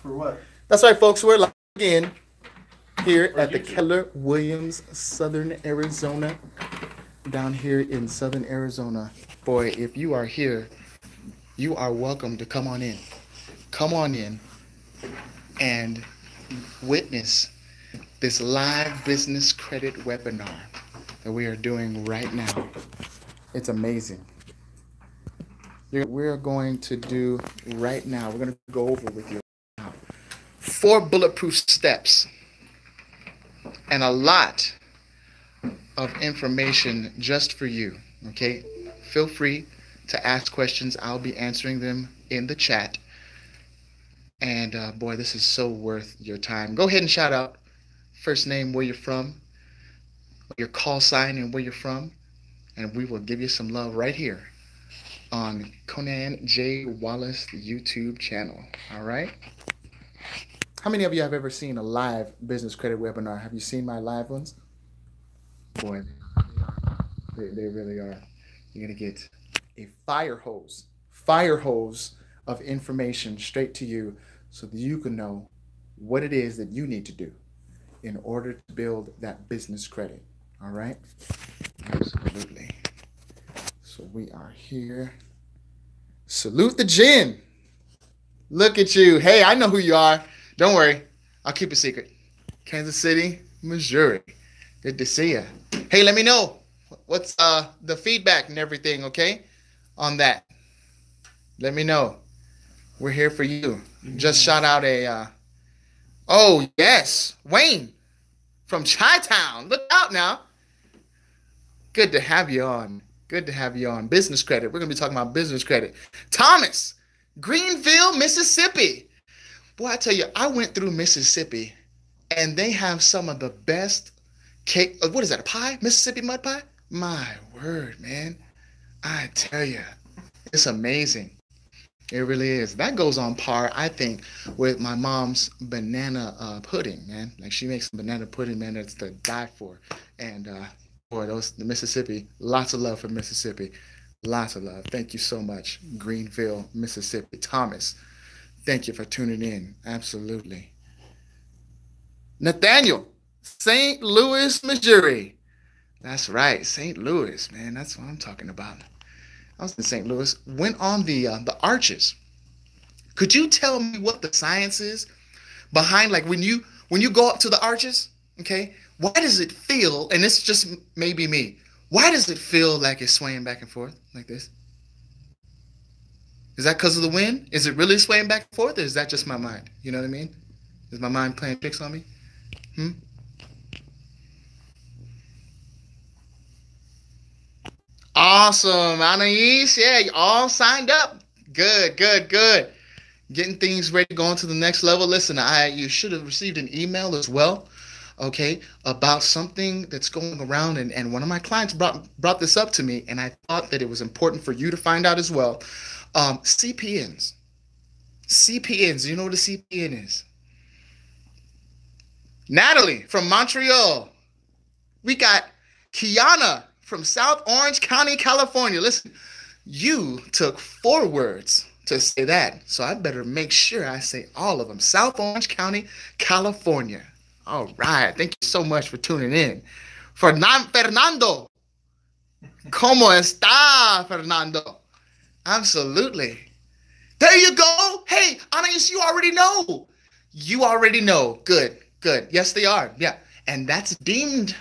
For what? That's right, folks. We're live again here at the Keller Williams, Southern Arizona. Down here in Southern Arizona. Boy, if you are here, you are welcome to come on in. Come on in and witness this live business credit webinar that we are doing right now. It's amazing. We're going to do right now, we're going to go over with you now 4 bulletproof steps and a lot of information just for you. Okay, feel free to ask questions. I'll be answering them in the chat. And boy, this is so worth your time. Go ahead and shout out first name, where you're from, your call sign, and where you're from, and we will give you some love right here on Conan J. Wallace YouTube channel. All right. How many of you have ever seen a live business credit webinar? Have you seen my live ones? Boy, they really are. You're gonna get a fire hose of information straight to you so that you can know what it is that you need to do in order to build that business credit. All right? Absolutely. So we are here. Salute the gin. Look at you. Hey, I know who you are. Don't worry. I'll keep it secret. Kansas City, Missouri. Good to see you. Hey, let me know what's the feedback and everything, okay, on that. Let me know. We're here for you. Just shout out a, oh, yes, Wayne from Chi-Town. Look out now. Good to have you on. Good to have you on. Business credit. We're going to be talking about business credit. Thomas, Greenville, Mississippi. Boy, I tell you, I went through Mississippi, and they have some of the best cake. What is that, a pie? Mississippi mud pie? My word, man. I tell you, it's amazing. It really is. That goes on par, I think, with my mom's banana pudding, man. Like, she makes some banana pudding, man, that's to die for. And boy, the Mississippi, lots of love for Mississippi. Lots of love. Thank you so much, Greenville, Mississippi. Thomas, thank you for tuning in. Absolutely. Nathaniel, St. Louis, Missouri. That's right, St. Louis, man. That's what I'm talking about. I was in St. Louis. Went on the arches. Could you tell me what the science is behind, like, when you go up to the arches? Okay, why does it feel? And it's just maybe me. Why does it feel like it's swaying back and forth like this? Is that because of the wind? Is it really swaying back and forth, or is that just my mind? You know what I mean? Is my mind playing tricks on me? Awesome, Anais. Yeah, you all signed up. Good, good, good. Getting things ready, going to the next level. Listen, you should have received an email as well, okay, about something that's going around, and one of my clients brought this up to me, and I thought that it was important for you to find out as well. CPNs. CPNs. You know what a CPN is? Natalie from Montreal. We got Kiana from South Orange County, California. Listen, you took 4 words to say that, so I better make sure I say all of them. South Orange County, California. All right. Thank you so much for tuning in. Fernando. ¿Cómo está, Fernando? Absolutely. There you go. Hey, Anais, you already know. You already know. Good, good. Yes, they are. Yeah. And that's deemed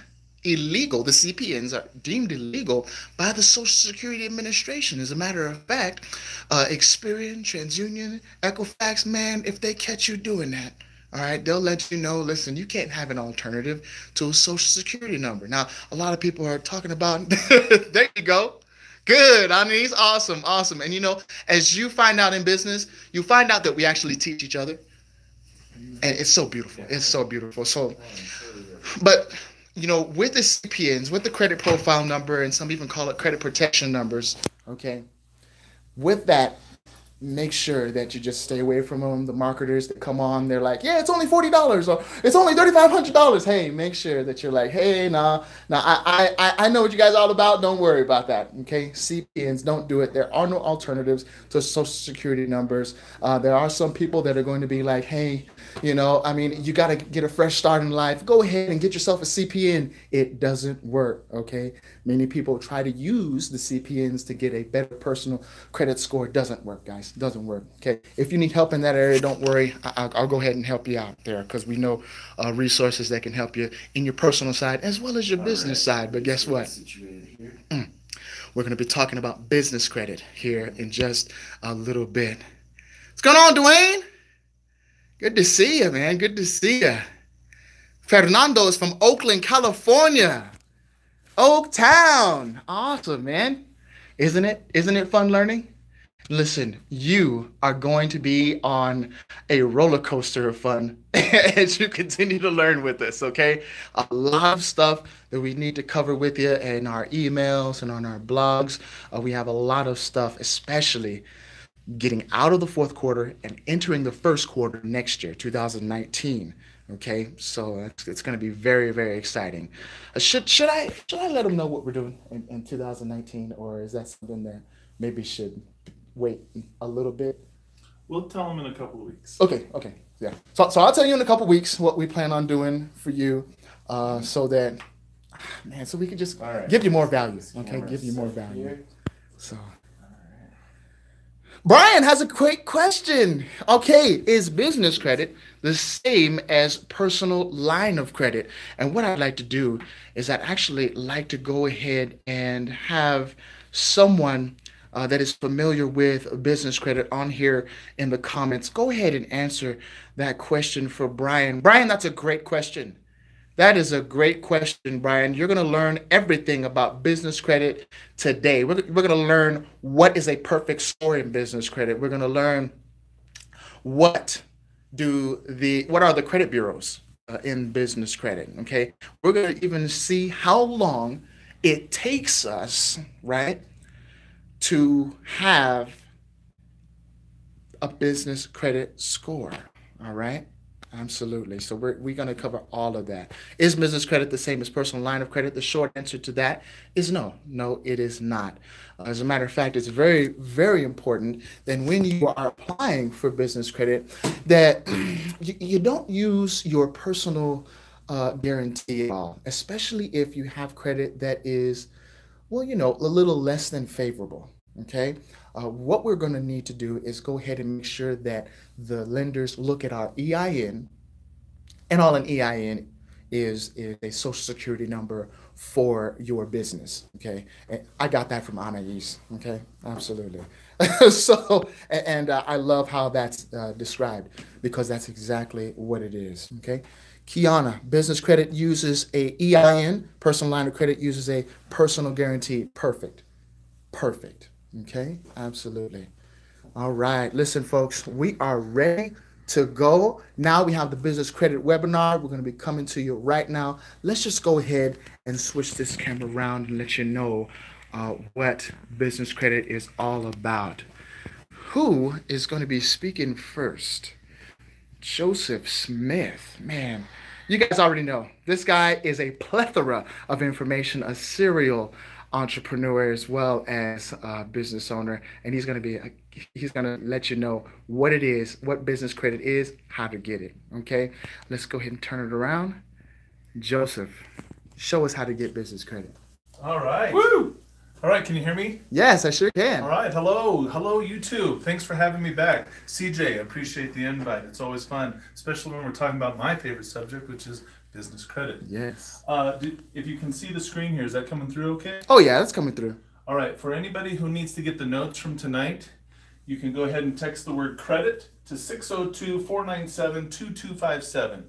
illegal. The CPNs are deemed illegal by the Social Security Administration. As a matter of fact, Experian, TransUnion, Equifax, man, if they catch you doing that, all right, they'll let you know, listen, you can't have an alternative to a Social Security number. Now, a lot of people are talking about, there you go. Good, Anais, awesome, awesome. And you know, as you find out in business, you find out that we actually teach each other. And it's so beautiful. It's so beautiful. So, but you know, with the CPNs, with the credit profile number, and some even call it credit protection numbers, okay, with that, make sure that you just stay away from them. The marketers that come on, they're like, yeah, it's only $40 or it's only $3,500. Hey, make sure that you're like, hey, nah, I know what you guys are all about. Don't worry about that. Okay, CPNs, don't do it. There are no alternatives to social security numbers. There are some people that are going to be like, hey, I mean, you got to get a fresh start in life. Go ahead and get yourself a CPN. It doesn't work. Okay, many people try to use the CPNs to get a better personal credit score. It doesn't work, guys. It doesn't work. Okay, if you need help in that area, don't worry. I'll go ahead and help you out there, because we know resources that can help you in your personal side as well as your business side. But guess what? We're going to be talking about business credit here in just a little bit. What's going on, Dwayne? Good to see you, man. Good to see you. Fernando is from Oakland, California. Oaktown. Awesome, man. Isn't it fun learning? Listen, you are going to be on a roller coaster of fun as you continue to learn with us, okay? A lot of stuff that we need to cover with you in our emails and on our blogs. We have a lot of stuff, especially getting out of the fourth quarter and entering the first quarter next year, 2019. Okay, so it's going to be very, very exciting. Should I let them know what we're doing in 2019, or is that something that maybe should wait a little bit? We'll tell them in a couple of weeks. Okay, yeah. So I'll tell you in a couple of weeks what we plan on doing for you, so that, man, so we can just give you more value. Okay, give you more value. So. Brian has a quick question. Okay, is business credit the same as personal line of credit? And what I'd like to do is I'd actually like to go ahead and have someone that is familiar with business credit on here in the comments. Go ahead and answer that question for Brian. Brian, that's a great question. That is a great question, Brian. You're going to learn everything about business credit today. We're going to learn what is a perfect score in business credit. We're going to learn what are the credit bureaus in business credit, okay? We're going to even see how long it takes us, right, to have a business credit score, all right? Absolutely. So we're going to cover all of that. Is business credit the same as personal line of credit? The short answer to that is no. No, it is not. As a matter of fact, it's very, very important that when you are applying for business credit, that you don't use your personal guarantee at all, especially if you have credit that is, well, a little less than favorable. Okay. What we're going to need to do is go ahead and make sure that the lenders look at our EIN, and all an EIN is a social security number for your business. Okay. And I got that from Anais. Okay. Absolutely. So, and I love how that's described, because that's exactly what it is. Okay. Kiana, business credit uses a EIN, personal line of credit uses a personal guarantee. Perfect. Perfect. Okay, absolutely. All right, listen, folks, we are ready to go. Now we have the business credit webinar. We're going to be coming to you right now. Let's just go ahead and switch this camera around and let you know what business credit is all about. Who is going to be speaking first? Joseph Smith. Man, you guys already know this guy is a plethora of information, a serial entrepreneur as well as a business owner, and he's going to let you know what it is, what business credit is, how to get it. Okay, let's go ahead and turn it around. Joseph, show us how to get business credit. All right. Woo! All right, can you hear me? Yes, I sure can. All right, hello YouTube. Thanks for having me back. CJ, I appreciate the invite. It's always fun, especially when we're talking about my favorite subject, which is business credit. Yes. If you can see the screen here, is that coming through okay? Oh yeah, that's coming through. All right, for anybody who needs to get the notes from tonight, you can go ahead and text the word credit to 602-497-2257.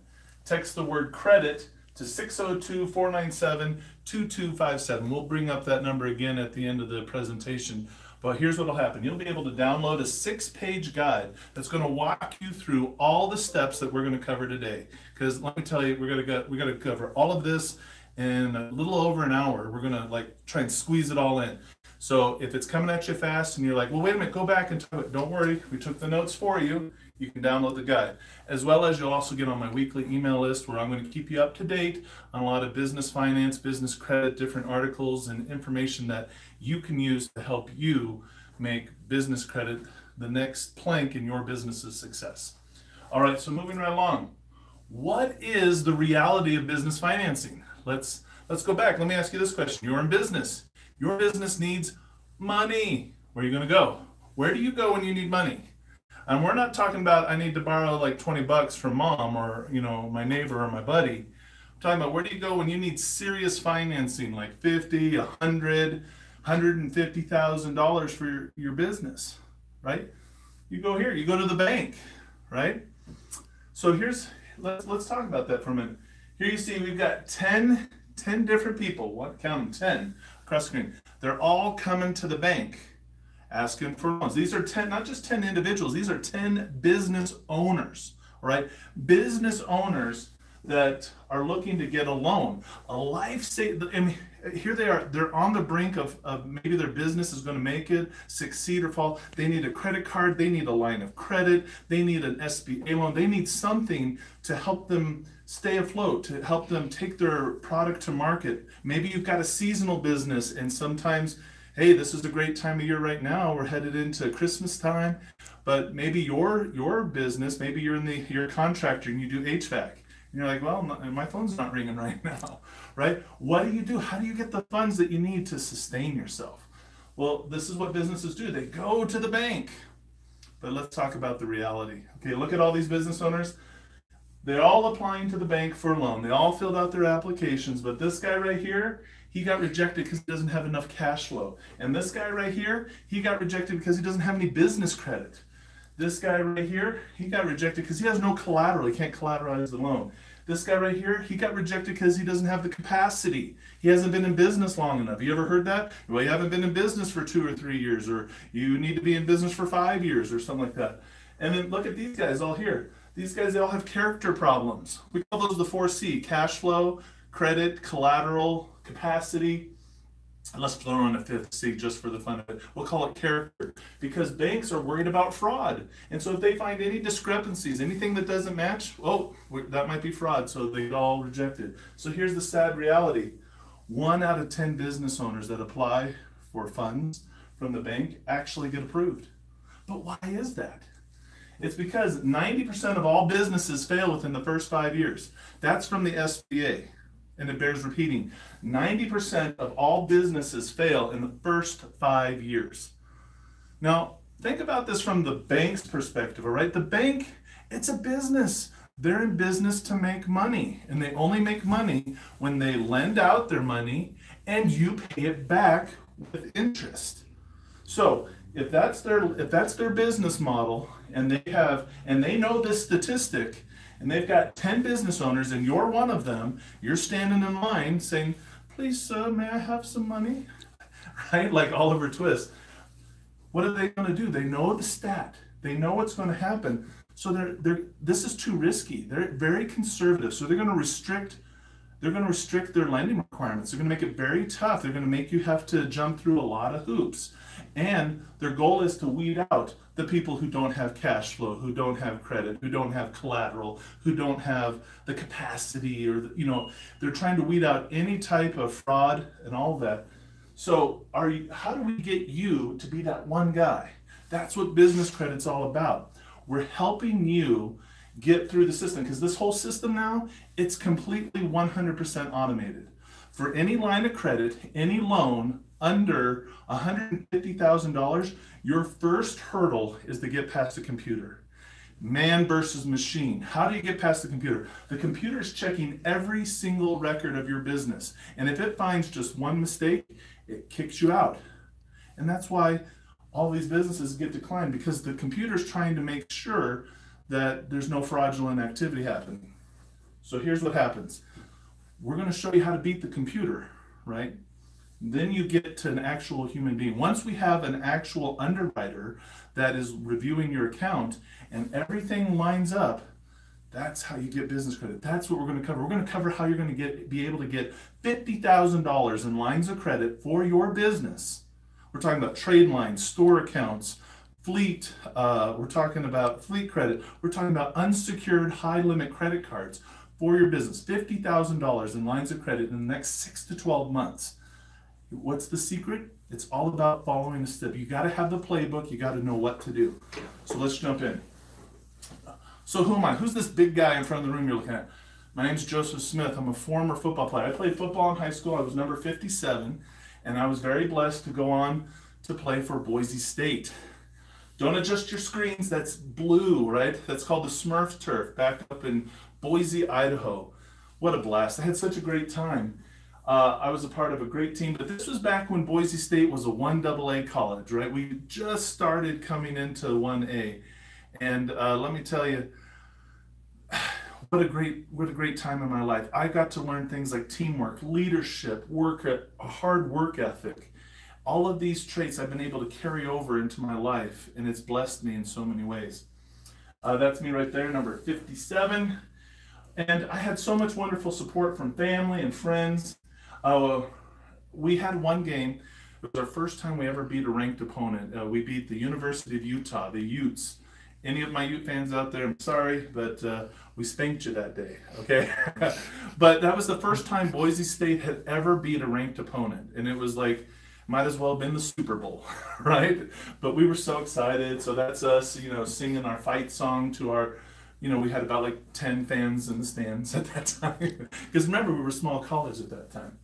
Text the word credit to 602-497-2257. We'll bring up that number again at the end of the presentation. But here's what will happen. You'll be able to download a 6-page guide that's going to walk you through all the steps that we're going to cover today. Because let me tell you, we're going to cover all of this in a little over an hour. We're going to try and squeeze it all in. So if it's coming at you fast and you're like, well, wait a minute, go back and talk about it. Don't worry, we took the notes for you. You can download the guide. As well as you'll also get on my weekly email list where I'm going to keep you up to date on a lot of business finance, business credit, different articles and information that you can use to help you make business credit the next plank in your business's success. All right, so moving right along. What is the reality of business financing? Let's go back. Let me ask you this question. You're in business. Your business needs money. Where are you going to go? Where do you go when you need money? And we're not talking about I need to borrow like 20 bucks from mom or, you know, my neighbor or my buddy. I'm talking about where do you go when you need serious financing, like 50, 100, $150,000 for your business, right? You go here, you go to the bank, right? So let's talk about that for a minute. Here you see we've got 10 different people, count them, 10 across the screen. They're all coming to the bank asking for loans. These are 10, not just 10 individuals, these are 10 business owners, all right? Business owners that are looking to get a loan. A life-saving, I mean, here they are, they're on the brink of maybe their business is going to make it, succeed or fall. They need a credit card, they need a line of credit, they need an SBA loan, they need something to help them stay afloat, to help them take their product to market. Maybe you've got a seasonal business and sometimes, hey, this is a great time of year right now, we're headed into Christmas time, but maybe your business, maybe you're a contractor and you do HVAC. And you're like, well, my phone's not ringing right now, right? What do? How do you get the funds that you need to sustain yourself? Well, this is what businesses do. They go to the bank. But let's talk about the reality. Okay, look at all these business owners. They're all applying to the bank for a loan. They all filled out their applications, but this guy right here, he got rejected because he doesn't have enough cash flow. And this guy right here, he got rejected because he doesn't have any business credit. This guy right here, he got rejected because he has no collateral. He can't collateralize the loan. This guy right here, he got rejected because he doesn't have the capacity. He hasn't been in business long enough. You ever heard that? Well, you haven't been in business for 2 or 3 years, or you need to be in business for 5 years, or something like that. And then look at these guys all here. These guys, they all have character problems. We call those the 4C: cash flow, credit, collateral, capacity. Let's throw in a 5th C just for the fun of it. We'll call it character, because banks are worried about fraud. And so if they find any discrepancies, anything that doesn't match, oh, that might be fraud, so they get all rejected. So here's the sad reality. 1 out of 10 business owners that apply for funds from the bank actually get approved. But why is that? It's because 90% of all businesses fail within the first 5 years. That's from the SBA. And it bears repeating, 90% of all businesses fail in the first 5 years. Now, think about this from the bank's perspective, all right? The bank, it's a business. They're in business to make money, and they only make money when they lend out their money and you pay it back with interest. So if that's their business model, and they know this statistic, and they've got 10 business owners, and you're one of them, you're standing in line saying, please, sir, may I have some money? Right? Like Oliver Twist. What are they going to do? They know the stat. They know what's going to happen. So this is too risky. They're very conservative. So they're going to restrict their lending requirements. They're going to make it very tough. They're going to make you have to jump through a lot of hoops. And their goal is to weed out the people who don't have cash flow, who don't have credit, who don't have collateral, who don't have the capacity, or, they're trying to weed out any type of fraud and all of that. So how do we get you to be that one guy? That's what business credit's all about. We're helping you get through the system, because this whole system now, it's completely 100% automated. For any line of credit, any loan under $150,000, your first hurdle is to get past the computer. Man versus machine. How do you get past the computer? The computer is checking every single record of your business. And if it finds just one mistake, it kicks you out. And that's why all these businesses get declined, because the computer is trying to make sure that there's no fraudulent activity happening. So here's what happens. We're going to show you how to beat the computer, right? Then you get to an actual human being. Once we have an actual underwriter that is reviewing your account and everything lines up, that's how you get business credit. That's what we're going to cover. We're going to cover how you're going to be able to get $50,000 in lines of credit for your business We're talking about trade lines, store accounts, fleet. We're talking about fleet credit. We're talking about unsecured high limit credit cards for your business. $50,000 in lines of credit in the next 6 to 12 months. What's the secret? It's all about following a step. You got to have the playbook. You got to know what to do. So let's jump in. So who am I? Who's this big guy in front of the room you're looking at? My name's Joseph Smith. I'm a former football player. I played football in high school. I was number 57, and I was very blessed to go on to play for Boise State. Don't adjust your screens. That's blue, right? That's called the Smurf turf back up in Boise, Idaho. What a blast. I had such a great time. I was a part of a great team, but this was back when Boise State was a 1AA college, right? We just started coming into 1A. And let me tell you, what a great time in my life. I got to learn things like teamwork, leadership, hard work ethic. All of these traits I've been able to carry over into my life, and it's blessed me in so many ways. That's me right there, number 57. And I had so much wonderful support from family and friends. We had one game. It was our first time we ever beat a ranked opponent. We beat the University of Utah, the Utes. Any of my Ute fans out there, I'm sorry, but we spanked you that day, okay? But that was the first time Boise State had ever beat a ranked opponent. And it was like, might as well have been the Super Bowl, right? But we were so excited. So that's us, singing our fight song to our, we had about like 10 fans in the stands at that time. Because remember, we were a small college at that time.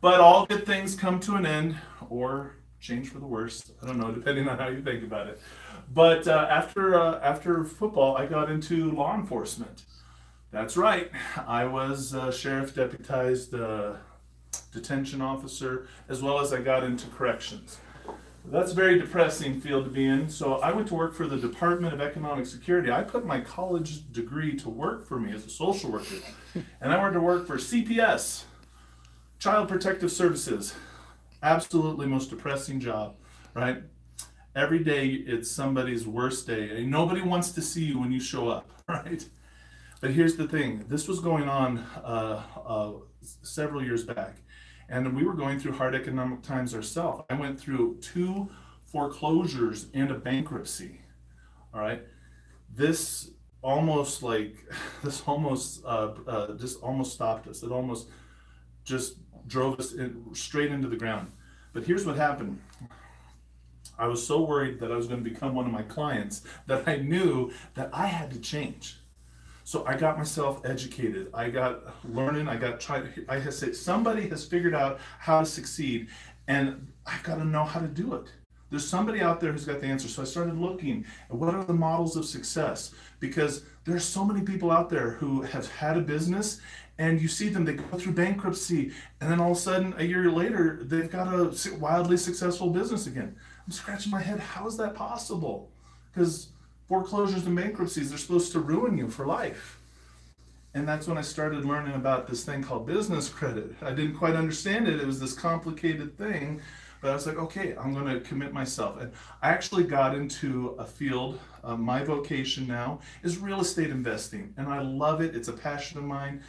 But all good things come to an end, or change for the worst. I don't know, depending on how you think about it. But after football, I got into law enforcement. That's right. I was sheriff deputized detention officer, as well as I got into corrections. That's a very depressing field to be in. So I went to work for the Department of Economic Security. I put my college degree to work for me as a social worker. And I went to work for CPS, Child Protective Services. Absolutely most depressing job, right? Every day it's somebody's worst day. And nobody wants to see you when you show up, right? But here's the thing. This was going on several years back. And we were going through hard economic times ourselves. I went through 2 foreclosures and a bankruptcy, all right? This almost just almost stopped us. It almost just drove us straight into the ground. But here's what happened. I was so worried that I was going to become one of my clients that I knew that I had to change. So I got myself educated. I got learning. I said, somebody has figured out how to succeed, and I've got to know how to do it. There's somebody out there who's got the answer. So I started looking at what are the models of success, because there are so many people out there who have had a business, and you see them, they go through bankruptcy, and then all of a sudden, a year later, they've got a wildly successful business again. I'm scratching my head, how is that possible? Because foreclosures and bankruptcies, they're supposed to ruin you for life. And that's when I started learning about this thing called business credit. I didn't quite understand it. It was this complicated thing, but I was like, okay, I'm going to commit myself. And I actually got into a field, my vocation now is real estate investing, and I love it. It's a passion of mine.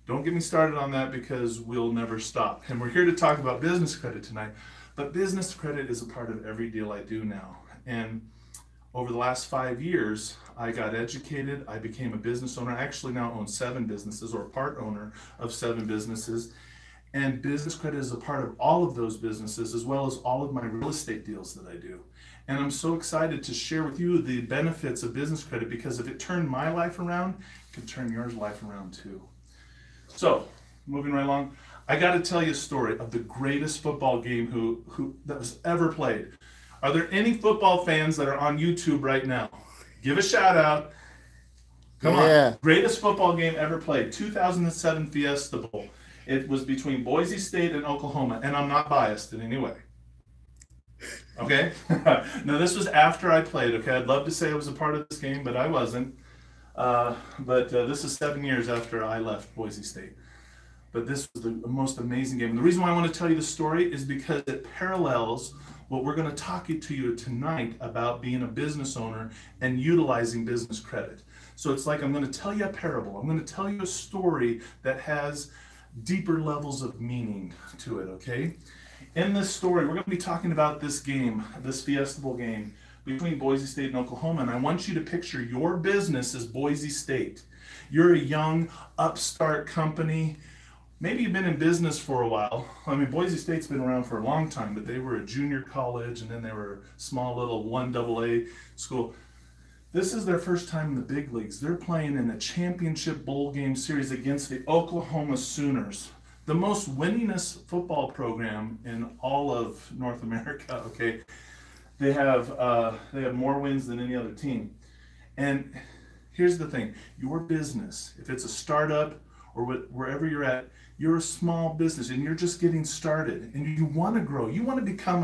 Don't get me started on that, because we'll never stop. And we're here to talk about business credit tonight, but business credit is a part of every deal I do now. And over the last 5 years, I got educated. I became a business owner. I actually now own 7 businesses, or part owner of 7 businesses. And business credit is a part of all of those businesses, as well as all of my real estate deals that I do. And I'm so excited to share with you the benefits of business credit, because if it turned my life around, it can turn yours life around too. So, moving right along, I got to tell you a story of the greatest football game that was ever played. Are there any football fans that are on YouTube right now? Give a shout out. Come on. Greatest football game ever played. 2007 Fiesta Bowl. It was between Boise State and Oklahoma, and I'm not biased in any way. Okay? Now, this was after I played, okay? I'd love to say I was a part of this game, but I wasn't. This is 7 years after I left Boise State. But this was the most amazing game. And the reason why I want to tell you the story is because it parallels what we're going to talk to you tonight about being a business owner and utilizing business credit. So it's like I'm going to tell you a parable. I'm going to tell you a story that has deeper levels of meaning to it, okay? In this story, we're going to be talking about this game, this Fiesta Bowl game between Boise State and Oklahoma. And I want you to picture your business as Boise State. You're a young, upstart company. Maybe you've been in business for a while. I mean, Boise State's been around for a long time, but they were a junior college, and then they were a small little 1AA school. This is their first time in the big leagues. They're playing in a championship bowl game series against the Oklahoma Sooners, the most winningest football program in all of North America. Okay, they have more wins than any other team. And here's the thing: your business, if it's a startup or wherever you're at, you're a small business and you're just getting started, and you want to grow. You want to become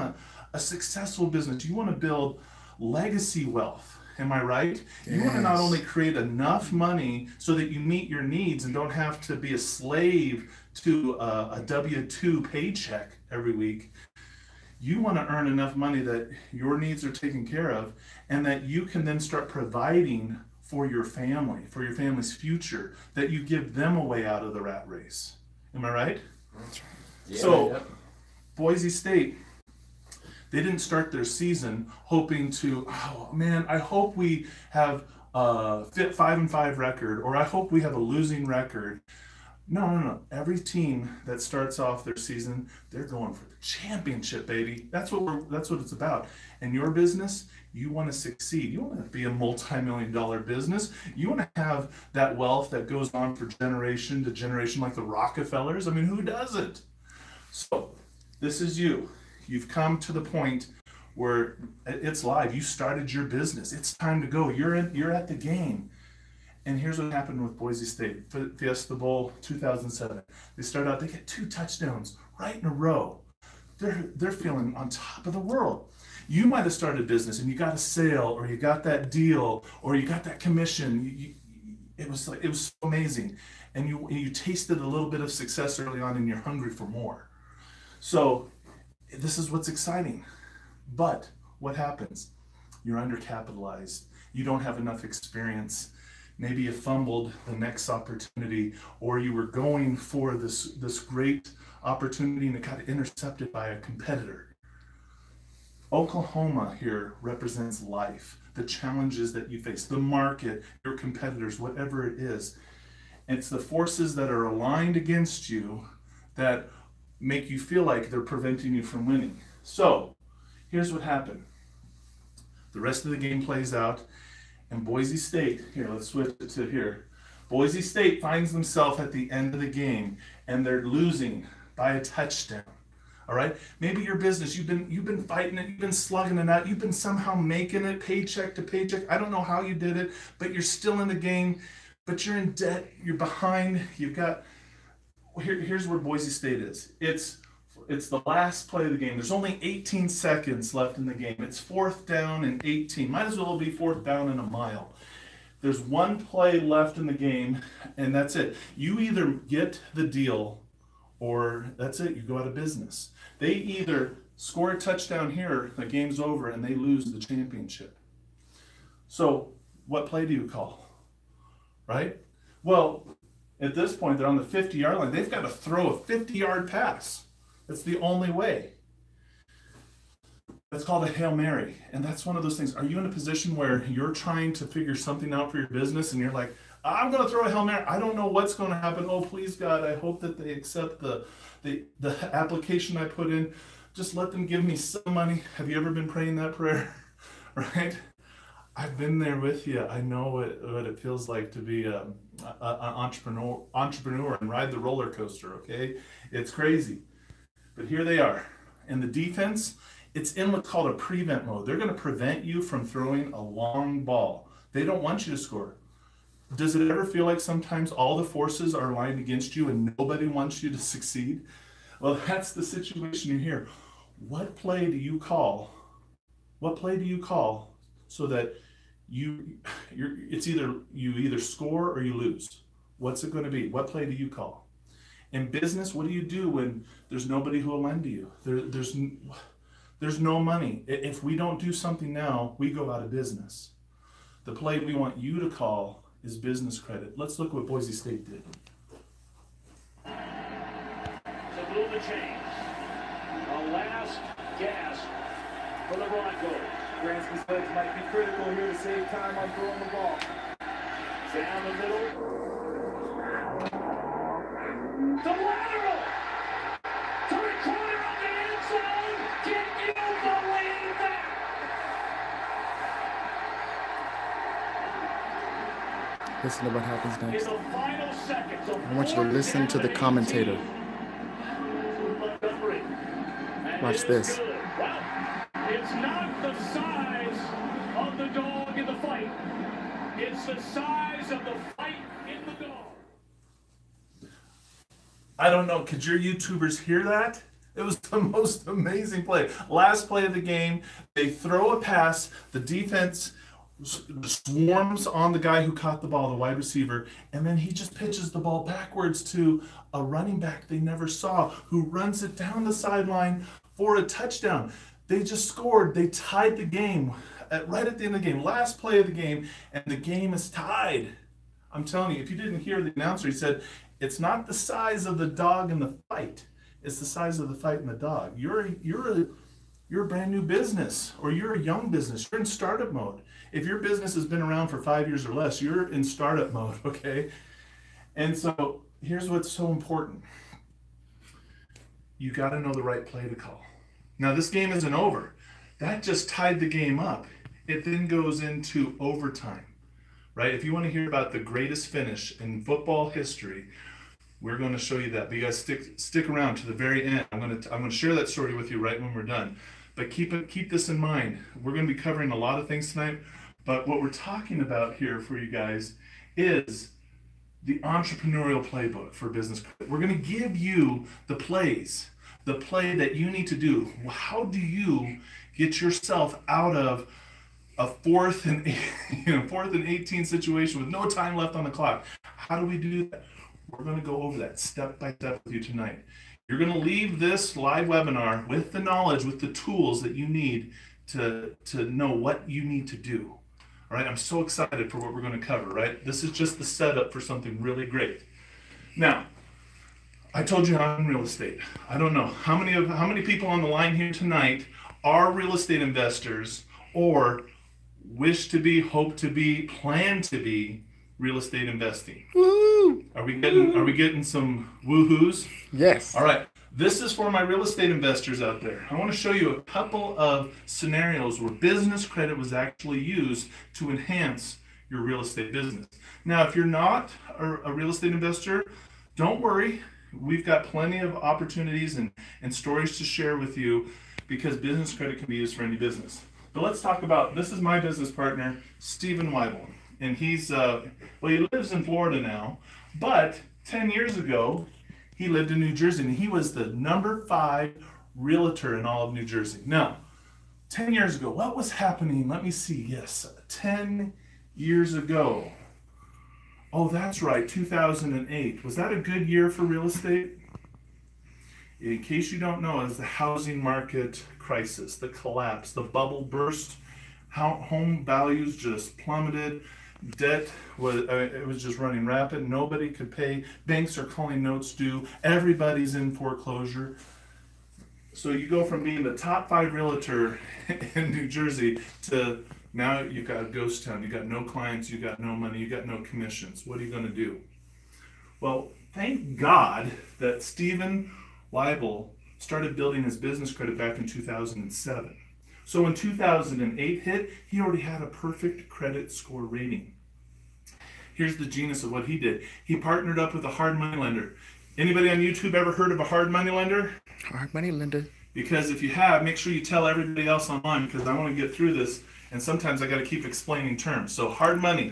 a successful business. You want to build legacy wealth. Am I right? Yes. You want to not only create enough money so that you meet your needs and don't have to be a slave to a W-2 paycheck every week. You want to earn enough money that your needs are taken care of and that you can then start providing for your family, for your family's future, that you give them a way out of the rat race. Am I right? That's right. Yeah, so, yeah. Boise State, they didn't start their season hoping to, oh man, I hope we have a 5-5 record, or I hope we have a losing record. No. Every team that starts off their season, they're going for the championship, baby. That's what it's about. And your business, you want to succeed. You want to be a multi-million-dollar business. You want to have that wealth that goes on for generation to generation, like the Rockefellers. I mean, who doesn't? So this is you. You've come to the point where it's live. You started your business. It's time to go. You're at the game. And here's what happened with Boise State. Fiesta Bowl 2007. They start out, they get 2 touchdowns right in a row. They're feeling on top of the world. You might have started a business and you got a sale, or you got that deal, or you got that commission. It was so amazing. And you tasted a little bit of success early on, and you're hungry for more. So this is what's exciting. But what happens? You're undercapitalized. You don't have enough experience. Maybe you fumbled the next opportunity, or you were going for this great opportunity and it got intercepted by a competitor. Oklahoma here represents life, the challenges that you face, the market, your competitors, whatever it is. It's the forces that are aligned against you that make you feel like they're preventing you from winning. So here's what happened. The rest of the game plays out, and Boise State, here, let's switch it to here. Boise State finds themselves at the end of the game, and they're losing by a touchdown. All right? Maybe your business, you've been fighting it, you've been slugging it out, you've been somehow making it paycheck to paycheck. I don't know how you did it, but you're still in the game, but you're in debt, you're behind, you've got, here's where Boise State is. It's the last play of the game. There's only 18 seconds left in the game. It's 4th down and 18. Might as well be 4th down and a mile. There's one play left in the game, and that's it. You either get the deal, or that's it. You go out of business. They either score a touchdown here, the game's over, and they lose the championship. So what play do you call? Right? Well, at this point, they're on the 50-yard line. They've got to throw a 50-yard pass. That's the only way. That's called a Hail Mary. And that's one of those things. Are you in a position where you're trying to figure something out for your business and you're like, I'm going to throw a Hail Mary. I don't know what's going to happen. Oh, please, God, I hope that they accept the application I put in. Just let them give me some money. Have you ever been praying that prayer? Right? I've been there with you. I know what it feels like to be an entrepreneur and ride the roller coaster, okay? It's crazy. But here they are. And the defense, it's in what's called a prevent mode. They're going to prevent you from throwing a long ball. They don't want you to score. Does it ever feel like sometimes all the forces are aligned against you and nobody wants you to succeed? Well, that's the situation you're here. What play do you call? What play do you call so that you either score or you lose? What's it going to be? What play do you call? In business, what do you do when there's nobody who will lend to you? There's no money. If we don't do something now, we go out of business. The play we want you to call is business credit. Let's look what Boise State did. So move the chains. last gasp for the Broncos. Gransky's legs might be critical here to save time on throwing the ball. Down the middle. The lateral! To the corner of the end zone! Can you believe that? Listen to what happens In next. the final seconds of I want you to listen to the commentator. Watch this. Well, it's not the size of the dog in the fight. It's the size of the fight in the dog. I don't know. Could your YouTubers hear that? It was the most amazing play. Last play of the game, they throw a pass. The defense swarms on the guy who caught the ball, the wide receiver, and then he just pitches the ball backwards to a running back they never saw, who runs it down the sideline for a touchdown. They just scored. They tied the game right at the end of the game. Last play of the game, and the game is tied. I'm telling you, if you didn't hear the announcer, he said, it's not the size of the dog in the fight. It's the size of the fight in the dog. You're a brand new business, or you're a young business. You're in startup mode. If your business has been around for 5 years or less, you're in startup mode, okay? And so here's what's so important. You got to know the right play to call. Now, this game isn't over. That just tied the game up. It then goes into overtime, right? If you want to hear about the greatest finish in football history, we're going to show you that. But you guys stick around to the very end. I'm going to share that story with you right when we're done. But keep this in mind. We're going to be covering a lot of things tonight. But what we're talking about here for you guys is the entrepreneurial playbook for business credit. We're going to give you the plays, the play that you need to do. How do you get yourself out of a fourth and 18 situation with no time left on the clock? How do we do that? We're going to go over that step by step with you tonight. You're going to leave this live webinar with the knowledge, with the tools that you need to know what you need to do. All right, I'm so excited for what we're going to cover, right? This is just the setup for something really great. Now, I told you I'm in real estate. I don't know how many people on the line here tonight are real estate investors or wish to be, hope to be, plan to be real estate investing. Woo! Are we getting some woohoos? Yes. All right. This is for my real estate investors out there. I want to show you a couple of scenarios where business credit was actually used to enhance your real estate business. Now, if you're not a real estate investor, don't worry. We've got plenty of opportunities and stories to share with you, because business credit can be used for any business. But let's talk about, this is my business partner, Stephen Weibel. And he's, he lives in Florida now, but 10 years ago, he lived in New Jersey, and he was the #5 realtor in all of New Jersey. Now, 10 years ago, what was happening? Let me see. Yes, 10 years ago. Oh, that's right, 2008. Was that a good year for real estate? In case you don't know, it was the housing market crisis, the collapse, the bubble burst. Home values just plummeted. Debt was just running rapid. Nobody could pay. Banks are calling notes due. Everybody's in foreclosure. So you go from being the top 5 realtor in New Jersey to now you've got a ghost town. You got no clients. You got no money. You got no commissions. What are you going to do? Well, thank God that Stephen Weibel started building his business credit back in 2007. So when 2008 hit, he already had a perfect credit score rating. Here's the genius of what he did. He partnered up with a hard money lender. Anybody on YouTube ever heard of a hard money lender? Hard money lender. Because if you have, make sure you tell everybody else online, because I want to get through this, and sometimes I got to keep explaining terms. So hard money.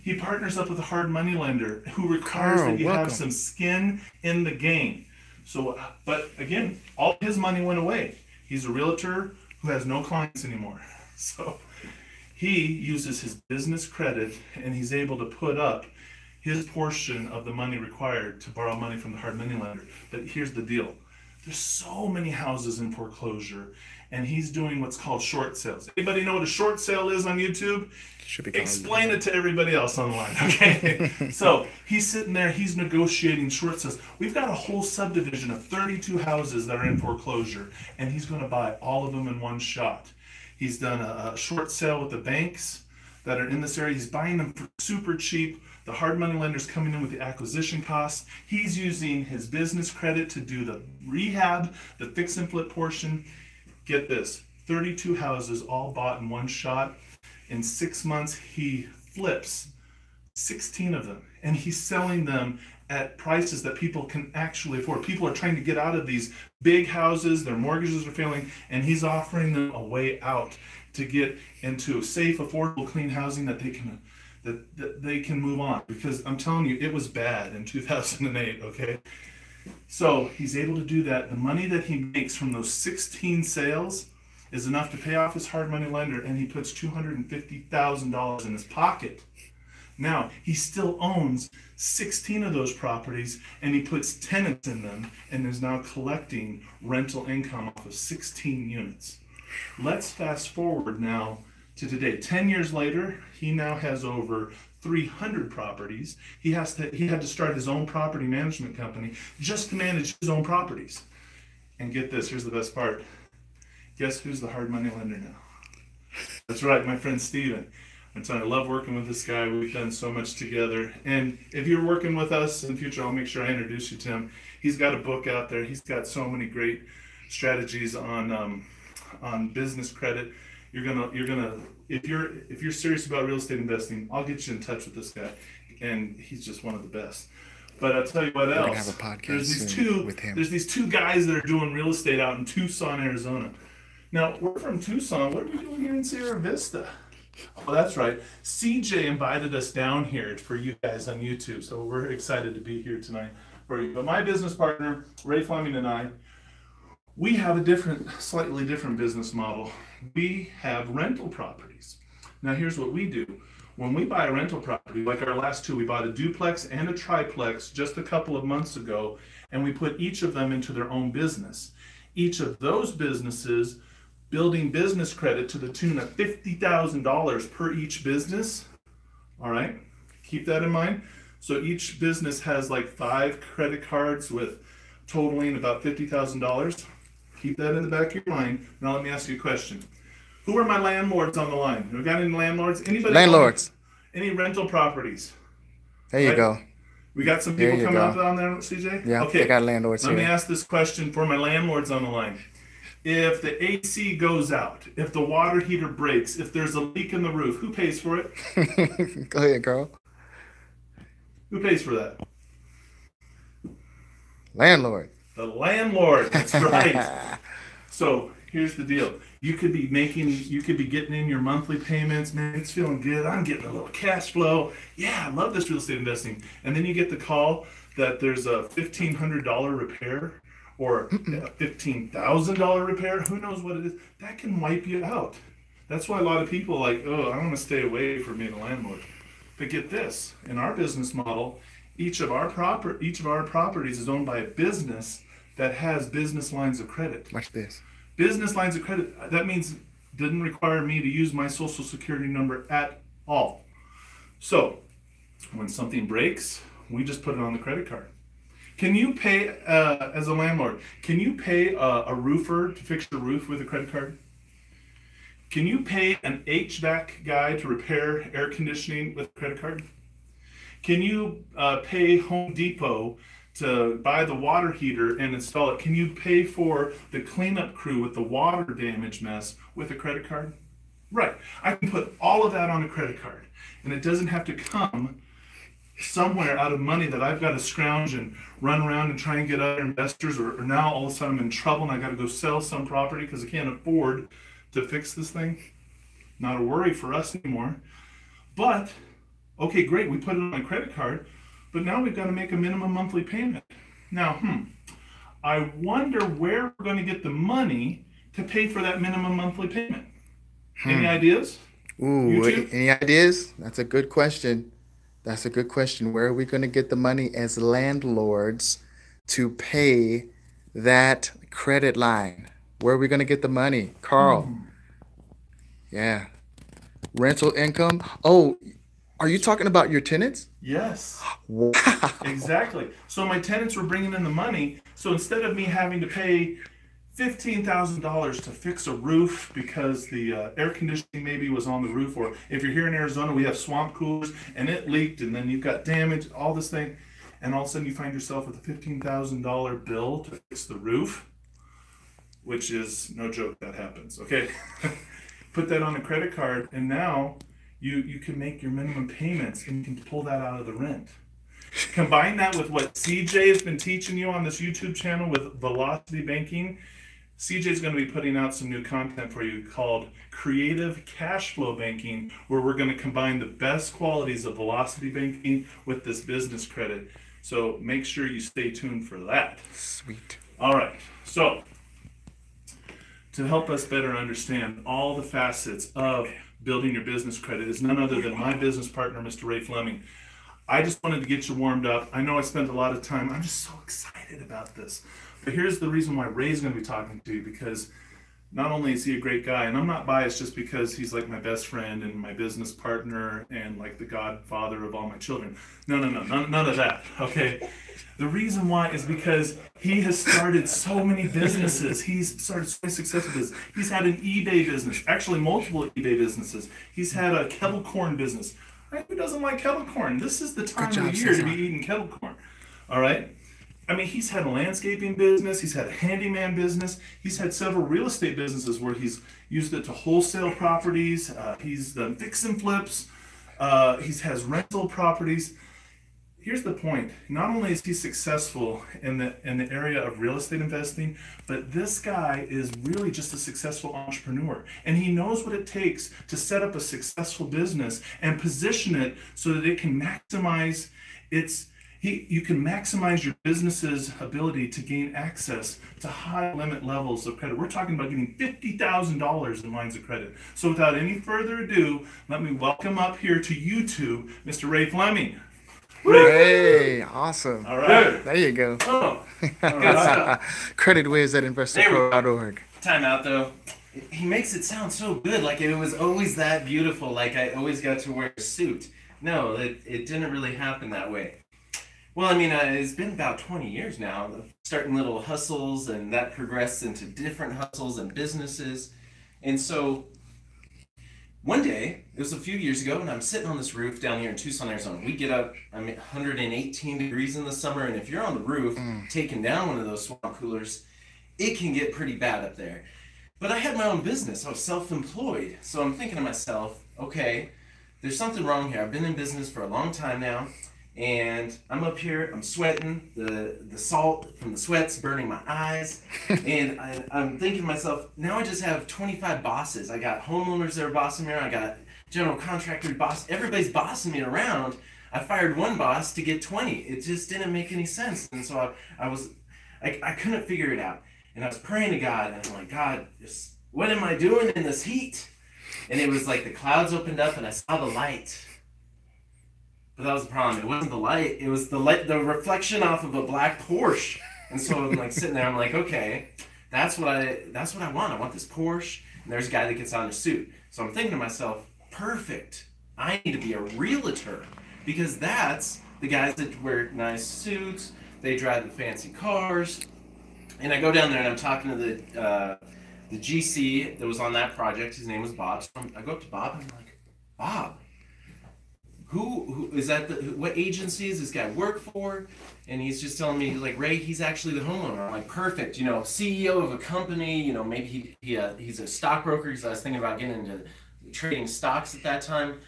He partners up with a hard money lender who requires that you have some skin in the game. So, but again, all his money went away. He's a realtor who has no clients anymore. So he uses his business credit, and he's able to put up his portion of the money required to borrow money from the hard money lender. But here's the deal. There's so many houses in foreclosure, and he's doing what's called short sales. Anybody know what a short sale is on YouTube? Should be Explain it to everybody else on the line, okay? So he's sitting there, he's negotiating short sales. We've got a whole subdivision of 32 houses that are in foreclosure, and he's going to buy all of them in one shot. He's done a short sale with the banks that are in this area. He's buying them for super cheap. The hard money lender's coming in with the acquisition costs. He's using his business credit to do the rehab, the fix and flip portion. Get this, 32 houses all bought in one shot. In 6 months, he flips 16 of them, and he's selling them at prices that people can actually afford. People are trying to get out of these big houses, their mortgages are failing, and he's offering them a way out to get into safe, affordable, clean housing that they can move on. Because I'm telling you, it was bad in 2008, okay? So he's able to do that. The money that he makes from those 16 sales is enough to pay off his hard money lender, and he puts $250,000 in his pocket. Now, he still owns 16 of those properties, and he puts tenants in them, and is now collecting rental income off of 16 units. Let's fast forward now to today. 10 years later, he now has over 300 properties. He had to start his own property management company just to manage his own properties. And get this, here's the best part. Guess who's the hard money lender now? That's right, my friend Steven. I'm telling you, I love working with this guy. We've done so much together. And if you're working with us in the future, I'll make sure I introduce you to him. He's got a book out there. He's got so many great strategies on business credit. If you're serious about real estate investing, I'll get you in touch with this guy, and he's just one of the best. But I'll tell you what else. We're gonna have a podcast with him. There's these two guys that are doing real estate out in Tucson, Arizona. Now, we're from Tucson. What are we doing here in Sierra Vista? Oh, that's right. CJ invited us down here for you guys on YouTube, so we're excited to be here tonight for you. But my business partner, Ray Fleming, and I, we have a slightly different business model. We have rental properties. Now, here's what we do. When we buy a rental property, like our last two, we bought a duplex and a triplex just a couple of months ago, and we put each of them into their own business. Each of those businesses building business credit to the tune of $50,000 per each business. All right, keep that in mind. So each business has like 5 credit cards with totaling about $50,000. Keep that in the back of your mind. Now let me ask you a question. Who are my landlords on the line? We got any landlords? Anybody? Landlords. Any rental properties? There you go. We got some people coming up on there, CJ? Yeah, okay. they got landlords Let here. me ask this question for my landlords on the line. If the AC goes out, if the water heater breaks, if there's a leak in the roof, who pays for it? Go ahead, girl. Who pays for that? Landlord. The landlord. That's right. So here's the deal. You could be getting in your monthly payments. Man, it's feeling good. I'm getting a little cash flow. Yeah, I love this real estate investing. And then you get the call that there's a $1,500 repair or a $15,000 repair. Who knows what it is? That can wipe you out. That's why a lot of people are like, oh, I want to stay away from being a landlord. But get this, in our business model, each of our properties is owned by a business that has business lines of credit. Watch this. Business lines of credit, that means didn't require me to use my social security number at all. So when something breaks, we just put it on the credit card. Can you pay, as a landlord, can you pay a roofer to fix your roof with a credit card? Can you pay an HVAC guy to repair air conditioning with a credit card? Can you pay Home Depot to buy the water heater and install it? Can you pay for the cleanup crew with the water damage mess with a credit card? Right. I can put all of that on a credit card, and it doesn't have to come somewhere out of money that I've got to scrounge and run around and try and get other investors, or now all of a sudden I'm in trouble and I got to go sell some property because I can't afford to fix this thing. Not a worry for us anymore. But okay, great, we put it on a credit card, but now we've got to make a minimum monthly payment. Now, I wonder where we're going to get the money to pay for that minimum monthly payment. Any ideas? Ooh, any ideas? That's a good question. That's a good question. Where are we going to get the money as landlords to pay that credit line? Where are we going to get the money? Carl. Yeah. Rental income. Oh, are you talking about your tenants? Yes. Wow. Exactly. So my tenants were bringing in the money. So instead of me having to pay $15,000 to fix a roof because the air conditioning maybe was on the roof, or if you're here in Arizona, we have swamp coolers and it leaked and then you've got damage, all this thing, and all of a sudden you find yourself with a $15,000 bill to fix the roof, which is no joke, that happens, okay? Put that on a credit card and now you can make your minimum payments and you can pull that out of the rent. Combine that with what CJ has been teaching you on this YouTube channel with Velocity Banking. CJ is going to be putting out some new content for you called Creative Cash Flow Banking, where we're going to combine the best qualities of Velocity Banking with this business credit. So make sure you stay tuned for that. Sweet. All right. So to help us better understand all the facets of building your business credit is none other than my business partner, Mr. Ray Fleming. I just wanted to get you warmed up. I know I spent a lot of time. I'm just so excited about this. But here's the reason why Ray's going to be talking to you, because not only is he a great guy, and I'm not biased just because he's like my best friend and my business partner and like the godfather of all my children. No, none of that, okay? The reason why is because he has started so many businesses. He's started so many successful businesses. He's had an eBay business, actually multiple eBay businesses. He's had a kettle corn business. Who doesn't like kettle corn? This is the time of year to be eating kettle corn. All right? I mean, he's had a landscaping business. He's had a handyman business. He's had several real estate businesses where he's used it to wholesale properties. He's done fix and flips. He has rental properties. Here's the point. Not only is he successful in the area of real estate investing, but this guy is really just a successful entrepreneur. And he knows what it takes to set up a successful business and position it so that it can maximize you can maximize your business's ability to gain access to high limit levels of credit. We're talking about getting $50,000 in lines of credit. So without any further ado, let me welcome up here to YouTube, Mr. Ray Fleming. Hey, awesome. All right. There you go. Oh, All right. Credit whiz at investorpro.org. Time out though. He makes it sound so good, like it was always that beautiful, like I always got to wear a suit. No, it didn't really happen that way. Well, I mean, it's been about 20 years now, starting little hustles, and that progressed into different hustles and businesses. And so one day, it was a few years ago, and I'm sitting on this roof down here in Tucson, Arizona. We get up, I'm at 118 degrees in the summer, and if you're on the roof taking down one of those swamp coolers, it can get pretty bad up there. But I had my own business. I was self-employed. So I'm thinking to myself, okay, there's something wrong here. I've been in business for a long time now, and I'm up here, I'm sweating, the salt from the sweat's burning my eyes, and I'm thinking to myself, now I just have 25 bosses. I got homeowners that are bossing me around, I got general contractor boss, everybody's bossing me around. I fired one boss to get 20. It just didn't make any sense, and so I couldn't figure it out. And I was praying to God, and I'm like, God, what am I doing in this heat? And it was like the clouds opened up, and I saw the light. But that was the problem. It wasn't the light. It was the reflection off of a black Porsche. And so I'm like sitting there. I'm like, okay, that's what I want. I want this Porsche. And there's a guy that gets on a suit. So I'm thinking to myself, perfect. I need to be a realtor, because that's the guys that wear nice suits. They drive the fancy cars. And I go down there and I'm talking to the GC that was on that project. His name was Bob. So I go up to Bob and I'm like, Bob, who is that? What agency does this guy work for? And he's just telling me, like, Ray, he's actually the homeowner. I'm like, perfect. CEO of a company. Maybe he's a stockbroker. Because I was thinking about getting into trading stocks at that time. And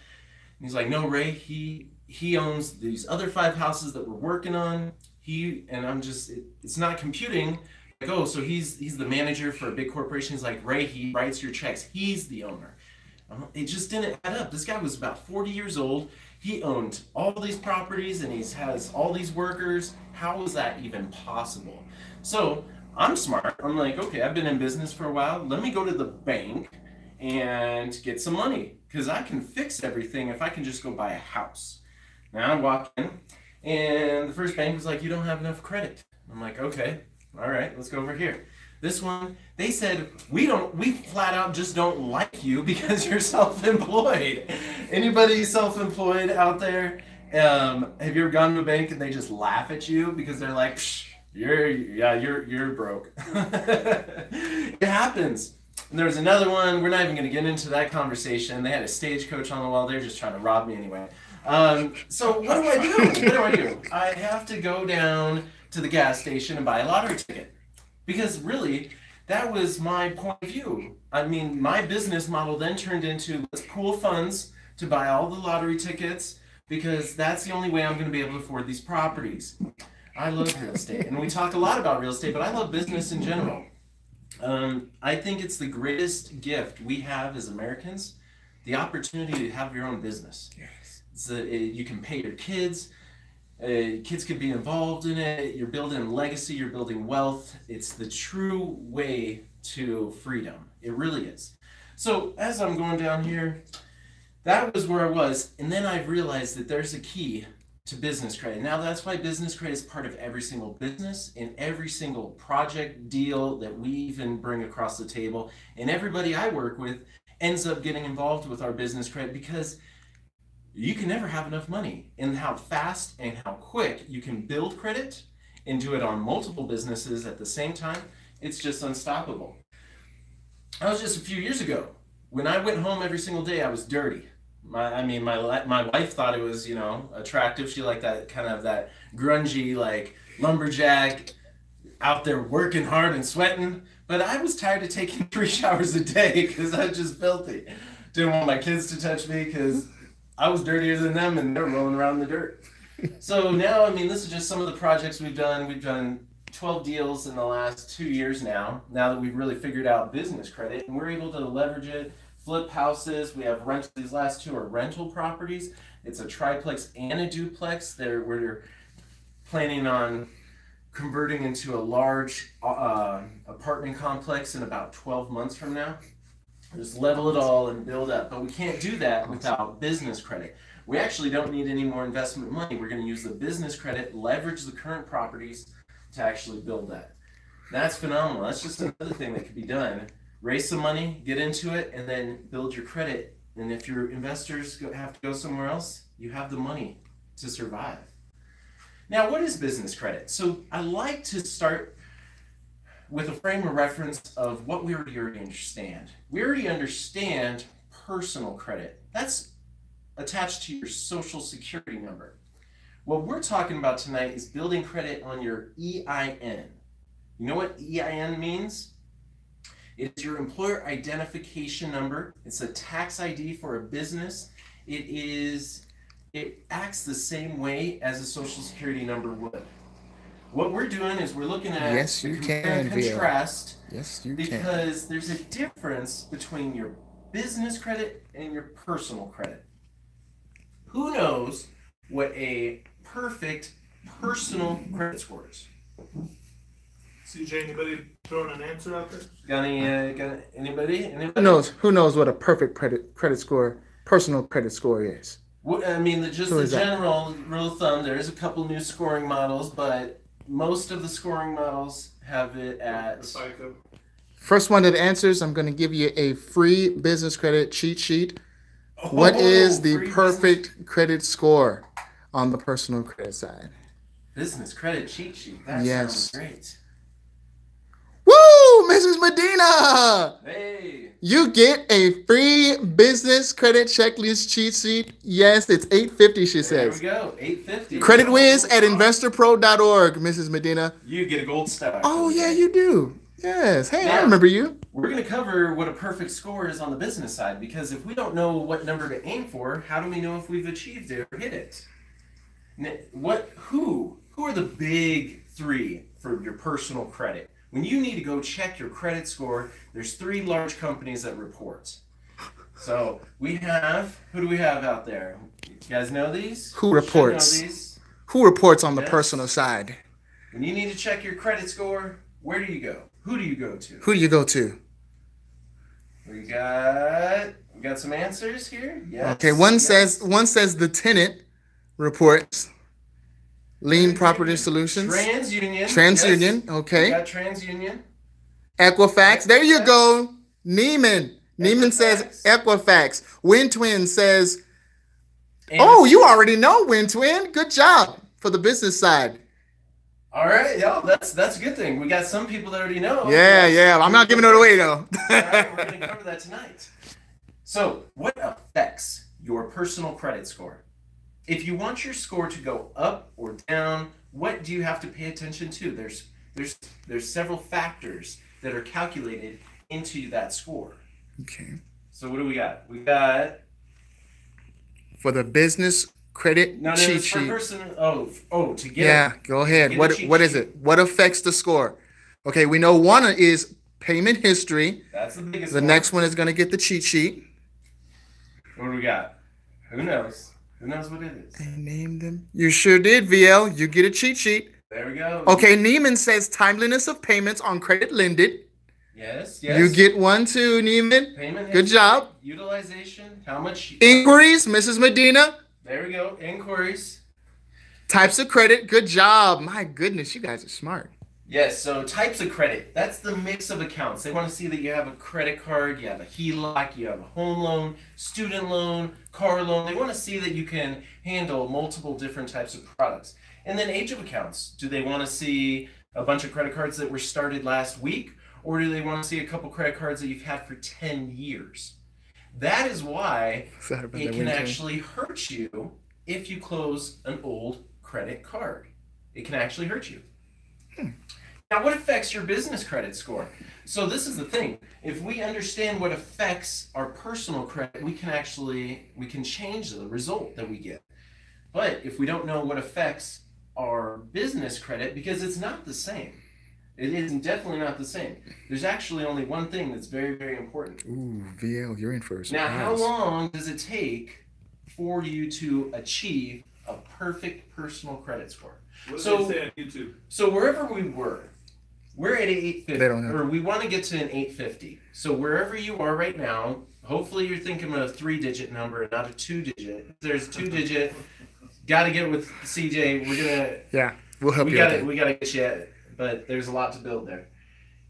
he's like, no, Ray, he owns these other 5 houses that we're working on. And I'm just, it's not computing. Like, oh, so he's the manager for a big corporation. He's like, Ray, he writes your checks. He's the owner. It just didn't add up. This guy was about 40 years old. He owned all these properties and he has all these workers. How is that even possible? So I'm smart. I'm like, okay, I've been in business for a while. Let me go to the bank and get some money, because I can fix everything if I can just go buy a house. Now I walk in and the first bank was like, you don't have enough credit. I'm like, okay, all right, let's go over here. This one, they said, we flat out just don't like you because you're self-employed. Anybody self-employed out there? Have you ever gone to a bank and they just laugh at you because they're like, psh, you're broke. It happens. And there was another one, we're not even going to get into that conversation. They had a stagecoach on the wall. They're just trying to rob me anyway. So what do I do? What do I do? I have to go down to the gas station and buy a lottery ticket. Because really, that was my point of view. I mean, my business model then turned into, let's pool funds to buy all the lottery tickets, because that's the only way I'm going to be able to afford these properties. I love real estate, and we talk a lot about real estate, but I love business in general. I think it's the greatest gift we have as Americans, the opportunity to have your own business. Yes. You can pay your kids. Kids could be involved in it. You're building legacy. You're building wealth. It's the true way to freedom. It really is. So as I'm going down here, that was where I was. And then I realized that there's a key to business credit. Now that's why business credit is part of every single business, in every single project deal that we even bring across the table. And everybody I work with ends up getting involved with our business credit, because you can never have enough money. And how fast and how quick you can build credit and do it on multiple businesses at the same time, it's just unstoppable. That was just a few years ago. When I went home every single day, I was dirty. My wife thought it was, attractive. She liked that kind of that grungy, like lumberjack, out there working hard and sweating. But I was tired of taking 3 showers a day because I was just filthy. Didn't want my kids to touch me because I was dirtier than them and they're rolling around in the dirt. So now, this is just some of the projects we've done. We've done 12 deals in the last 2 years now that we've really figured out business credit, and we're able to leverage it, flip houses. We have rental. These last 2 are rental properties. It's a triplex and a duplex. We're planning on converting into a large apartment complex in about 12 months from now. Just level it all and build up. But we can't do that without business credit. We actually don't need any more investment money. We're going to use the business credit, leverage the current properties to actually build that. That's phenomenal. That's just another thing that could be done. Raise some money, get into it, and then build your credit. And if your investors have to go somewhere else, you have the money to survive. Now, what is business credit? So I like to start with a frame of reference of what we already understand. We already understand personal credit. That's attached to your social security number. What we're talking about tonight is building credit on your EIN. You know what EIN means? It's your employer identification number. It's a tax ID for a business. It acts the same way as a social security number would. What we're doing is we're looking at compare and contrast. Yes, you because there's a difference between your business credit and your personal credit. Who knows what a perfect personal credit score is? CJ, anybody throwing an answer out there? Got anybody? Who knows what a perfect credit score, personal credit score is? Well, the general rule of thumb. There is a couple new scoring models, but most of the scoring models have it at FICO. First one that answers, I'm going to give you a free business credit cheat sheet. What is the perfect credit score on the personal credit side? Business credit cheat sheet. That sounds great. Woo, Mrs. Medina! Hey! You get a free business credit checklist cheat sheet. Yes, it's $8.50, she says. There we go, $8.50. Credit whiz at investorpro.org, Mrs. Medina. You get a gold star. Oh, yeah, you do. Yes. Hey, now, I remember you. We're going to cover what a perfect score is on the business side, because if we don't know what number to aim for, how do we know if we've achieved it or hit it? Who are the big 3 for your personal credit? When you need to go check your credit score, there's 3 large companies that report. So we have, who do we have out there? You guys know these? Who reports? Know these. Who reports on the personal side? When you need to check your credit score, where do you go? Who do you go to? Who do you go to? We got some answers here. Yes. Okay, one says the tenant reports. Lien Property Solutions. TransUnion. TransUnion, yes. Okay. We got TransUnion. Equifax. There you go. Neiman. Neiman says Equifax. Win Twin says, oh, you already know, Win Twin. Good job for the business side. All right, yo, that's a good thing. We got some people that already know. Yeah. I'm not giving it away, though. All right, we're going to cover that tonight. So, what affects your personal credit score? If you want your score to go up or down, what do you have to pay attention to? There's several factors that are calculated into that score. Okay. So what do we got? We got for the business credit cheat sheet. To get. Yeah, go ahead. What is it? What affects the score? Okay, we know one is payment history. That's the biggest. The next one is going to get the cheat sheet. What do we got? Who knows? Who knows what it is? I named them. You sure did, VL. You get a cheat sheet. There we go. Okay, Neiman says timeliness of payments on credit lended. Yes. You get one too, Neiman. Payment Good job. Utilization. How much? Inquiries, Mrs. Medina. There we go. Inquiries. Types of credit. Good job. My goodness, you guys are smart. Yes, so types of credit. That's the mix of accounts. They want to see that you have a credit card, you have a HELOC, you have a home loan, student loan, car loan. They want to see that you can handle multiple different types of products. And then age of accounts. Do they want to see a bunch of credit cards that were started last week? Or do they want to see a couple credit cards that you've had for 10 years? That is why it can actually hurt you if you close an old credit card. It can actually hurt you. Now, what affects your business credit score? So this is the thing. If we understand what affects our personal credit, we can change the result that we get. But if we don't know what affects our business credit, because it's not the same. It is definitely not the same. There's actually only one thing that's very, very important. Ooh, VL, you're in for a surprise. Now, how long does it take for you to achieve a perfect personal credit score? What do they say on YouTube? So wherever we were, we're at 850, or we want to get to an 850. So wherever you are right now, hopefully you're thinking of a 3-digit number and not a 2-digit. If there's 2-digit, got to get with CJ. We'll help you. We gotta get you at it, but there's a lot to build there.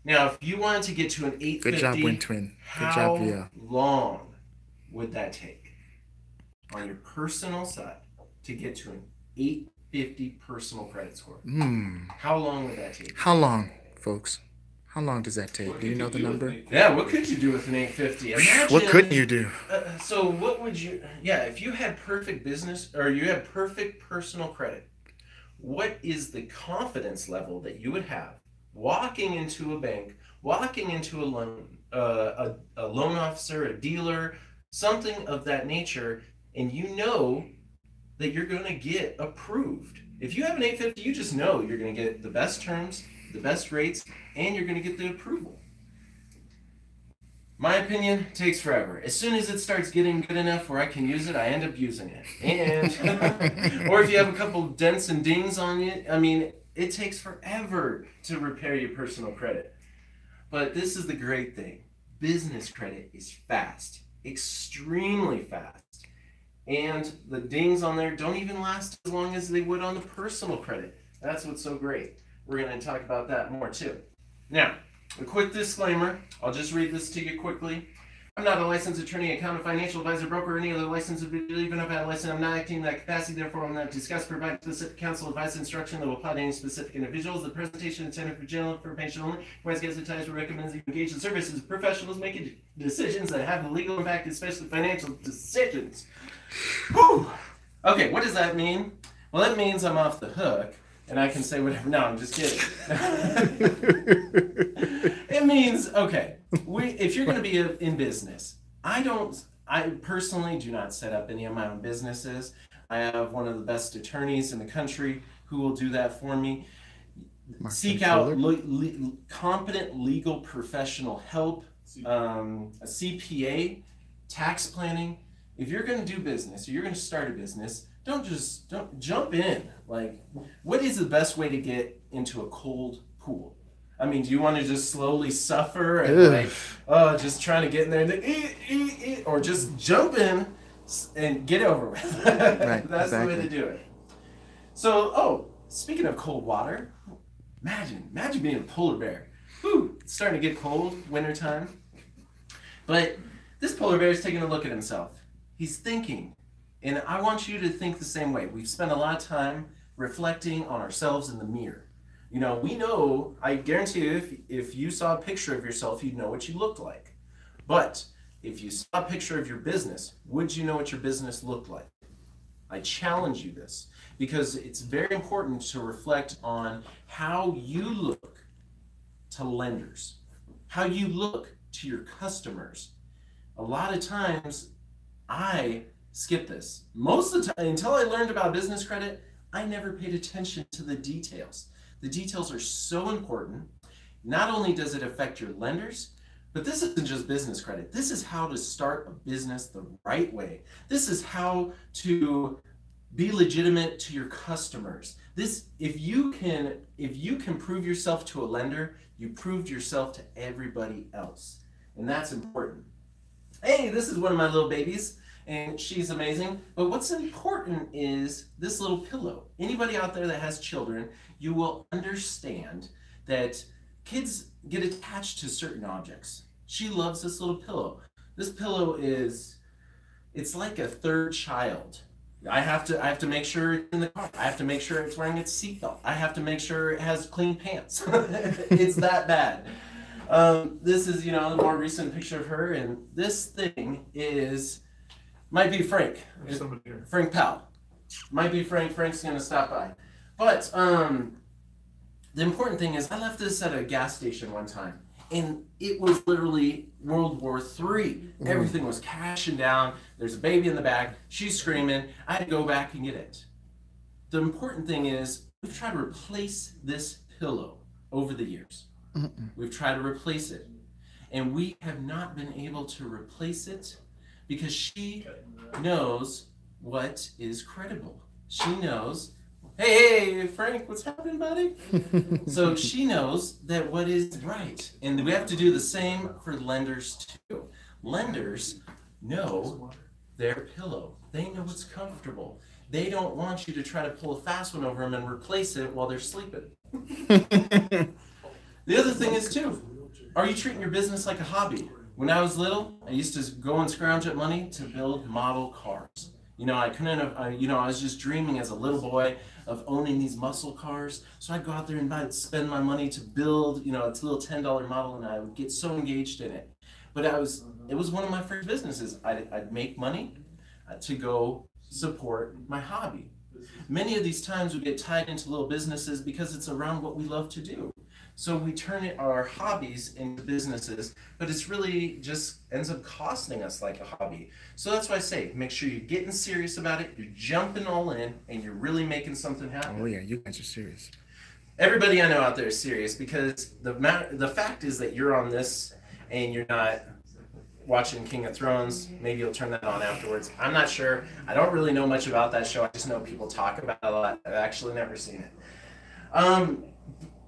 Now, if you wanted to get to an 850, good job, Win Twin. Good job, VL. How long would that take on your personal side to get to an 850 personal credit score? How long would that take? How long, folks? How long does that take? Do you know the number? Yeah, what could you do with an 850? Imagine, what couldn't you do? So what would you, if you had perfect business, or you had perfect personal credit, what is the confidence level that you would have walking into a bank, walking into a loan, a loan officer, a dealer, something of that nature, and you know that you're going to get approved? If you have an 850, you just know you're going to get the best terms, the best rates, and you're going to get the approval. My opinion, takes forever. As soon as it starts getting good enough where I can use it, I end up using it. And or if you have a couple dents and dings on it, I mean, it takes forever to repair your personal credit. But this is the great thing. Business credit is fast, extremely fast. And the dings on there don't even last as long as they would on the personal credit. That's what's so great. We're going to talk about that more too. Now, a quick disclaimer. I'll just read this to you quickly. I'm not a licensed attorney, accountant, financial advisor, broker, or any other licensed individual. Even if I have a license, I'm not acting in that capacity. Therefore, I'm not discuss, provide specific counsel, advice, instruction that will apply to any specific individuals. The presentation is intended for general information only. Whereas guests at times recommends you engage in services of professionals making decisions that have a legal impact, especially financial decisions. Whew. Okay, what does that mean? Well, that means I'm off the hook. And I can say whatever. No, I'm just kidding. It means, okay, if you're going to be in business, I personally do not set up any of my own businesses. I have one of the best attorneys in the country who will do that for me. Seek out competent legal professional help, a CPA, tax planning. If you're going to do business, or you're going to start a business, don't jump in. Like, what is the best way to get into a cold pool? I mean, do you want to just slowly suffer and just trying to get in there and or just jump in and get over with? Right, that's exactly the way to do it. So, speaking of cold water, imagine being a polar bear. Whew, it's starting to get cold, wintertime. But this polar bear is taking a look at himself. He's thinking, and I want you to think the same way. We've spent a lot of time reflecting on ourselves in the mirror. You know, we know, I guarantee you, if you saw a picture of yourself, you'd know what you looked like. But if you saw a picture of your business, would you know what your business looked like? I challenge you this, because it's very important to reflect on how you look to lenders, how you look to your customers. A lot of times, I skip this. Most of the time, until I learned about business credit, I never paid attention to the details. The details are so important. Not only does it affect your lenders, but this isn't just business credit. This is how to start a business the right way. This is how to be legitimate to your customers. If you can prove yourself to a lender, you proved yourself to everybody else. And that's important. Hey, this is one of my little babies, and she's amazing. But what's important is this little pillow. Anybody out there that has children, you will understand that kids get attached to certain objects. She loves this little pillow. This pillow it's like a third child. I have to make sure it's in the car. I have to make sure it's wearing its seatbelt. I have to make sure it has clean pants. It's that bad. This is, you know, the more recent picture of her, and this thing might be Frank. Frank Powell. Might be Frank. Frank's gonna stop by. But the important thing is, I left this at a gas station one time, and it was literally World War III. Everything was crashing down. There's a baby in the back. She's screaming. I had to go back and get it. The important thing is, we've tried to replace this pillow over the years. We've tried to replace it, and we have not been able to replace it because she knows what is credible. She knows, hey, Frank, what's happening, buddy? So she knows that what is right, and we have to do the same for lenders too. Lenders know their pillow. They know what's comfortable. They don't want you to try to pull a fast one over them and replace it while they're sleeping. The other thing is too, are you treating your business like a hobby? When I was little, I used to go and scrounge up money to build model cars. You know, I was just dreaming as a little boy of owning these muscle cars. So I'd go out there and I'd spend my money to build, you know, it's a little $10 model, and I would get so engaged in it. But it was one of my first businesses. I'd make money to go support my hobby. Many of these times we get tied into little businesses because it's around what we love to do. So we turn our hobbies into businesses, but it's really just ends up costing us like a hobby. So that's why I say, make sure you're getting serious about it, you're jumping all in, and you're really making something happen. Oh yeah, you guys are serious. Everybody I know out there is serious, because the fact is that you're on this and you're not watching King of Thrones. Maybe you'll turn that on afterwards. I'm not sure. I don't really know much about that show. I just know people talk about it a lot. I've actually never seen it.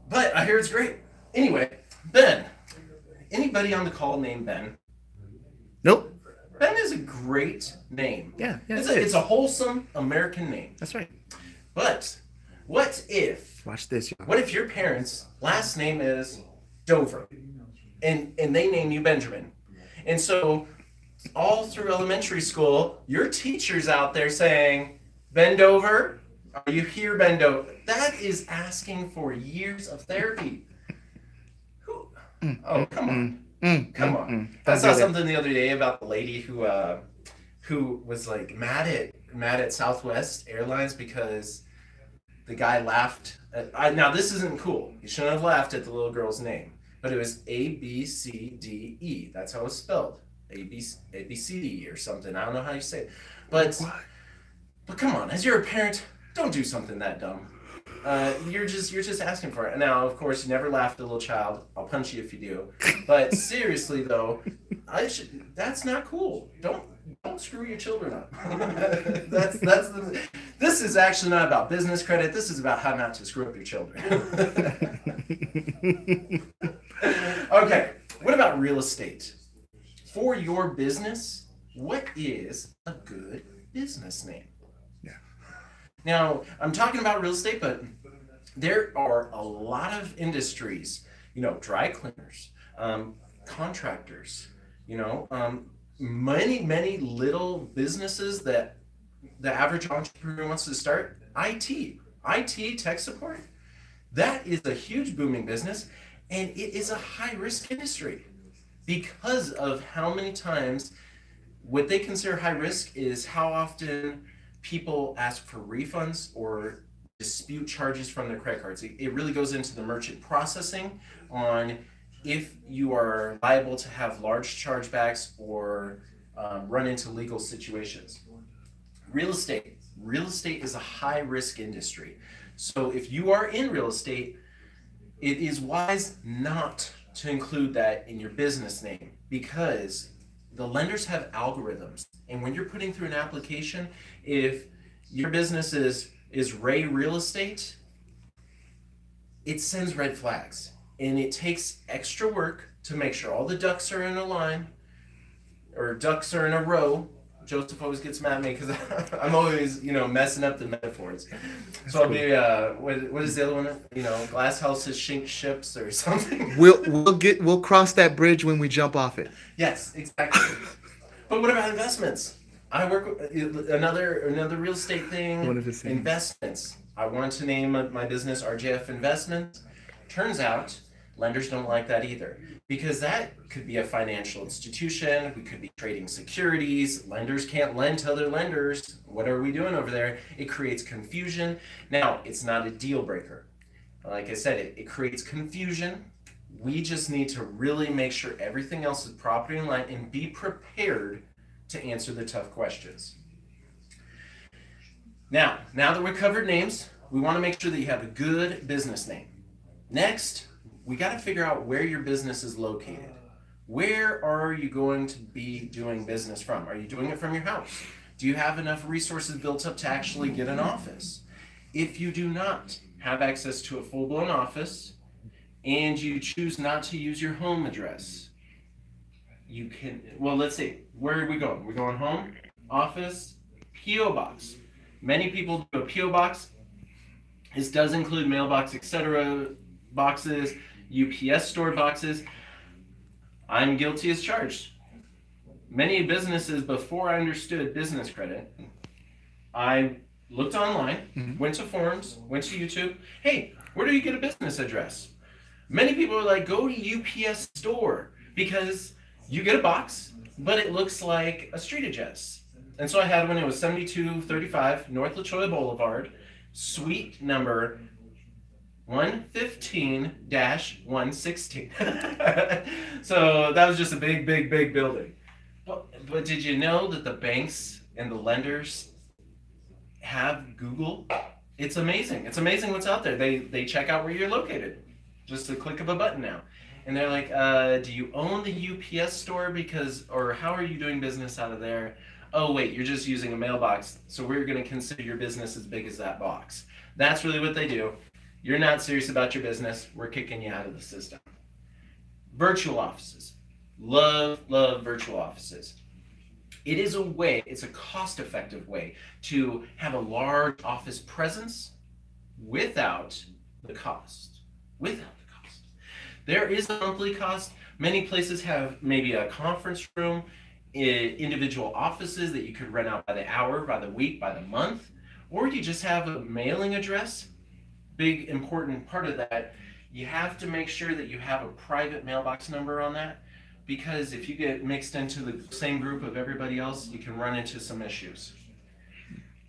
But I hear it's great. Anyway, Ben. Anybody on the call named Ben? Nope. Ben is a great name. Yeah, it's a wholesome American name. That's right. But what if? Watch this, y'all. What if your parents' last name is Dover, and they name you Benjamin, and so all through elementary school, your teacher's out there saying, "Ben Dover, are you here, Ben Dover?" That is asking for years of therapy. Oh, come on. Come on. I saw something the other day about the lady who was like mad at Southwest Airlines because the guy laughed now this isn't cool. You shouldn't have laughed at the little girl's name, but it was ABCDE. That's how it's spelled. ABCD or something. I don't know how you say it. But come on, as you're a parent, don't do something that dumb. You're just asking for it. Now, of course, you never laugh at a little child. I'll punch you if you do. But seriously, though, that's not cool. Don't screw your children up. This is actually not about business credit. This is about how not to screw up your children. Okay, what about real estate? For your business, what is a good business name? Now, I'm talking about real estate, but there are a lot of industries dry cleaners, contractors, many little businesses that the average entrepreneur wants to start. IT, tech support, that is a huge booming business, and it is a high-risk industry because of how many times what they consider high risk is how often people ask for refunds or dispute charges from their credit cards. It really goes into the merchant processing on if you are liable to have large chargebacks or run into legal situations. Real estate is a high-risk industry. So if you are in real estate, it is wise not to include that in your business name, because the lenders have algorithms. And when you're putting through an application, if your business is Ray Real Estate, it sends red flags. And it takes extra work to make sure all the ducks are in a line, or ducks are in a row. Joseph always gets mad at me because I'm always, messing up the metaphors. So I'll be, what is the other one? Glass houses sink ships or something. We'll cross that bridge when we jump off it. Yes, exactly. But what about investments? I work with another real estate thing. What are the things? Investments. I wanted to name my business RJF Investments. Turns out lenders don't like that either, because that could be a financial institution. We could be trading securities. Lenders can't lend to other lenders. What are we doing over there? It creates confusion. Now, it's not a deal breaker. Like I said, it creates confusion. We just need to really make sure everything else is properly in line and be prepared to answer the tough questions. Now that we've covered names, we want to make sure that you have a good business name. Next, we got to figure out where your business is located. Where are you going to be doing business from? Are you doing it from your house? Do you have enough resources built up to actually get an office? If you do not have access to a full-blown office and you choose not to use your home address, you can, let's see, where are we going? We're going home, office, P.O. box. Many people do a P.O. box. This does include mailbox, etc. boxes, UPS store boxes. I'm guilty as charged. Many businesses, before I understood business credit, I looked online, went to forums, went to YouTube. Hey, where do you get a business address? Many people are like, go to UPS store, because you get a box, but it looks like a street address. And so I had one. It was 7235 North La Cholla Boulevard, suite number 115-116. So that was just a big building. But did you know that the banks and the lenders have Google? It's amazing. It's amazing what's out there. They check out where you're located. Just a click of a button now. And they're like, do you own the UPS store? Or how are you doing business out of there? Oh, wait, you're just using a mailbox, so we're going to consider your business as big as that box. That's really what they do. You're not serious about your business, we're kicking you out of the system. Virtual offices. Love virtual offices. It is a way, it's a cost-effective way to have a large office presence without the cost. There is a monthly cost. Many places have maybe a conference room, individual offices that you could rent out by the hour, by the week, by the month, or you just have a mailing address. Big important part of that, you have to make sure that you have a private mailbox number on that, because if you get mixed into the same group of everybody else, you can run into some issues.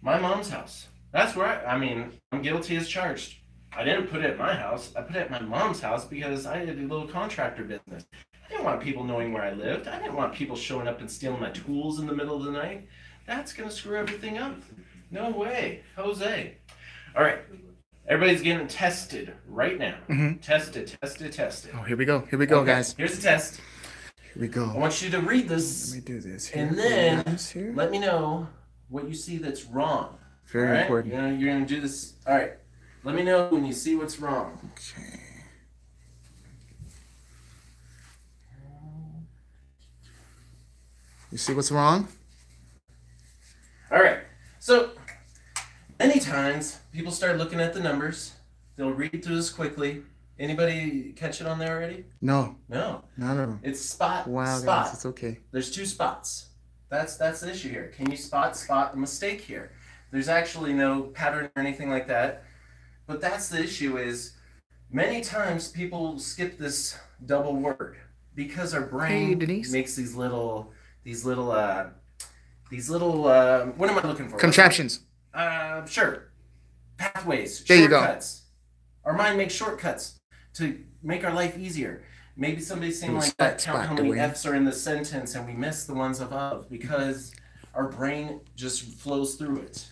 My mom's house. That's where I'm guilty as charged. I didn't put it at my house. I put it at my mom's house because I had a little contractor business. I didn't want people knowing where I lived. I didn't want people showing up and stealing my tools in the middle of the night. That's going to screw everything up. No way. Jose. All right. Everybody's getting tested right now. Tested. Oh, here we go. Here we go, okay, guys. Here's the test. Here we go. I want you to read this. Let me do this. Here, and then let me know what you see that's wrong. Very important. You're going to do this. All right. Let me know when you see what's wrong. Okay. You see what's wrong? All right. So many times people start looking at the numbers. They'll read through this quickly, Anybody catch it on there already? No, No. none of them. It's spot. Wow, spot. guys, it's okay. There's 2 spots. That's the issue here. Can you spot a mistake here? There's actually no pattern or anything like that. But that's the issue is many times people skip this double word because our brain makes these little what am I looking for? Contraptions. Sure. Pathways, there shortcuts. Our mind makes shortcuts to make our life easier. Maybe somebody's saying like that, count how many F's are in the sentence and we miss the ones above because our brain just flows through it.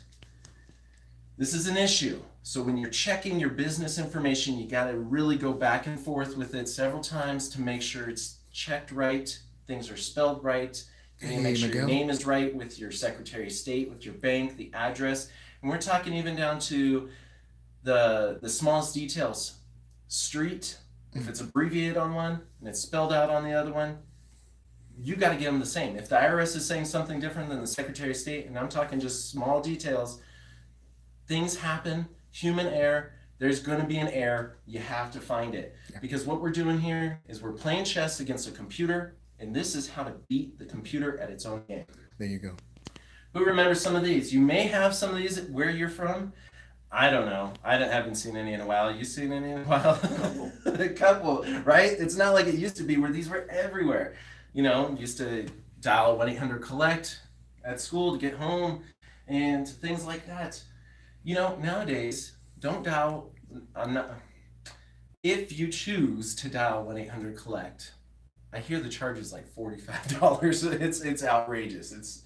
This is an issue. So when you're checking your business information, you got to really go back and forth with it several times to make sure it's checked right, things are spelled right. You need to make sure your name is right with your Secretary of State, with your bank, the address. And we're talking even down to the smallest details. Street, if it's abbreviated on one and it's spelled out on the other one, you got to give them the same. If the IRS is saying something different than the Secretary of State, and I'm talking just small details, things happen, human error, there's going to be an error, you have to find it. Because what we're doing here is we're playing chess against a computer, and this is how to beat the computer at its own game. There you go. Who remembers some of these? You may have some of these where you're from. I don't know. I haven't seen any in a while. You seen any in a while? A couple, right? It's not like it used to be where these were everywhere. You know, used to dial 1-800-COLLECT at school to get home and things like that. You know, nowadays, don't dial, if you choose to dial 1-800-COLLECT, I hear the charge is like $45. It's outrageous. It's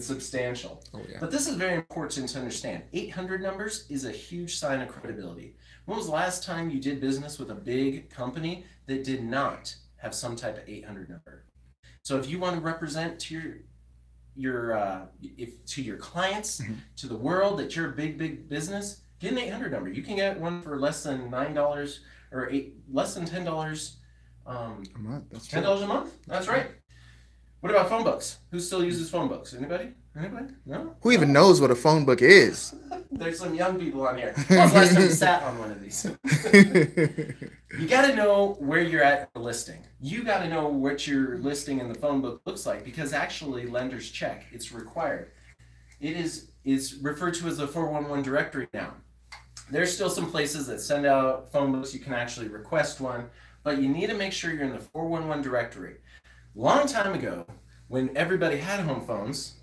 substantial. Oh, yeah. But this is very important to understand. 800 numbers is a huge sign of credibility. When was the last time you did business with a big company that did not have some type of 800 number? So if you want to represent to your clients, to the world that you're a big business, get an 800 number. You can get one for less than $9 or less than $10 a month. That's $10 a month. That's right. What about phone books? Who still uses phone books? Anybody? Anybody? No? Who even knows what a phone book is? There's some young people on here. When was the last time you sat on one of these? You got to know where you're at in the listing. You got to know what your listing in the phone book looks like because actually lenders check. It's required. It's referred to as a 411 directory now. There's still some places that send out phone books. You can actually request one, but you need to make sure you're in the 411 directory. Long time ago, when everybody had home phones,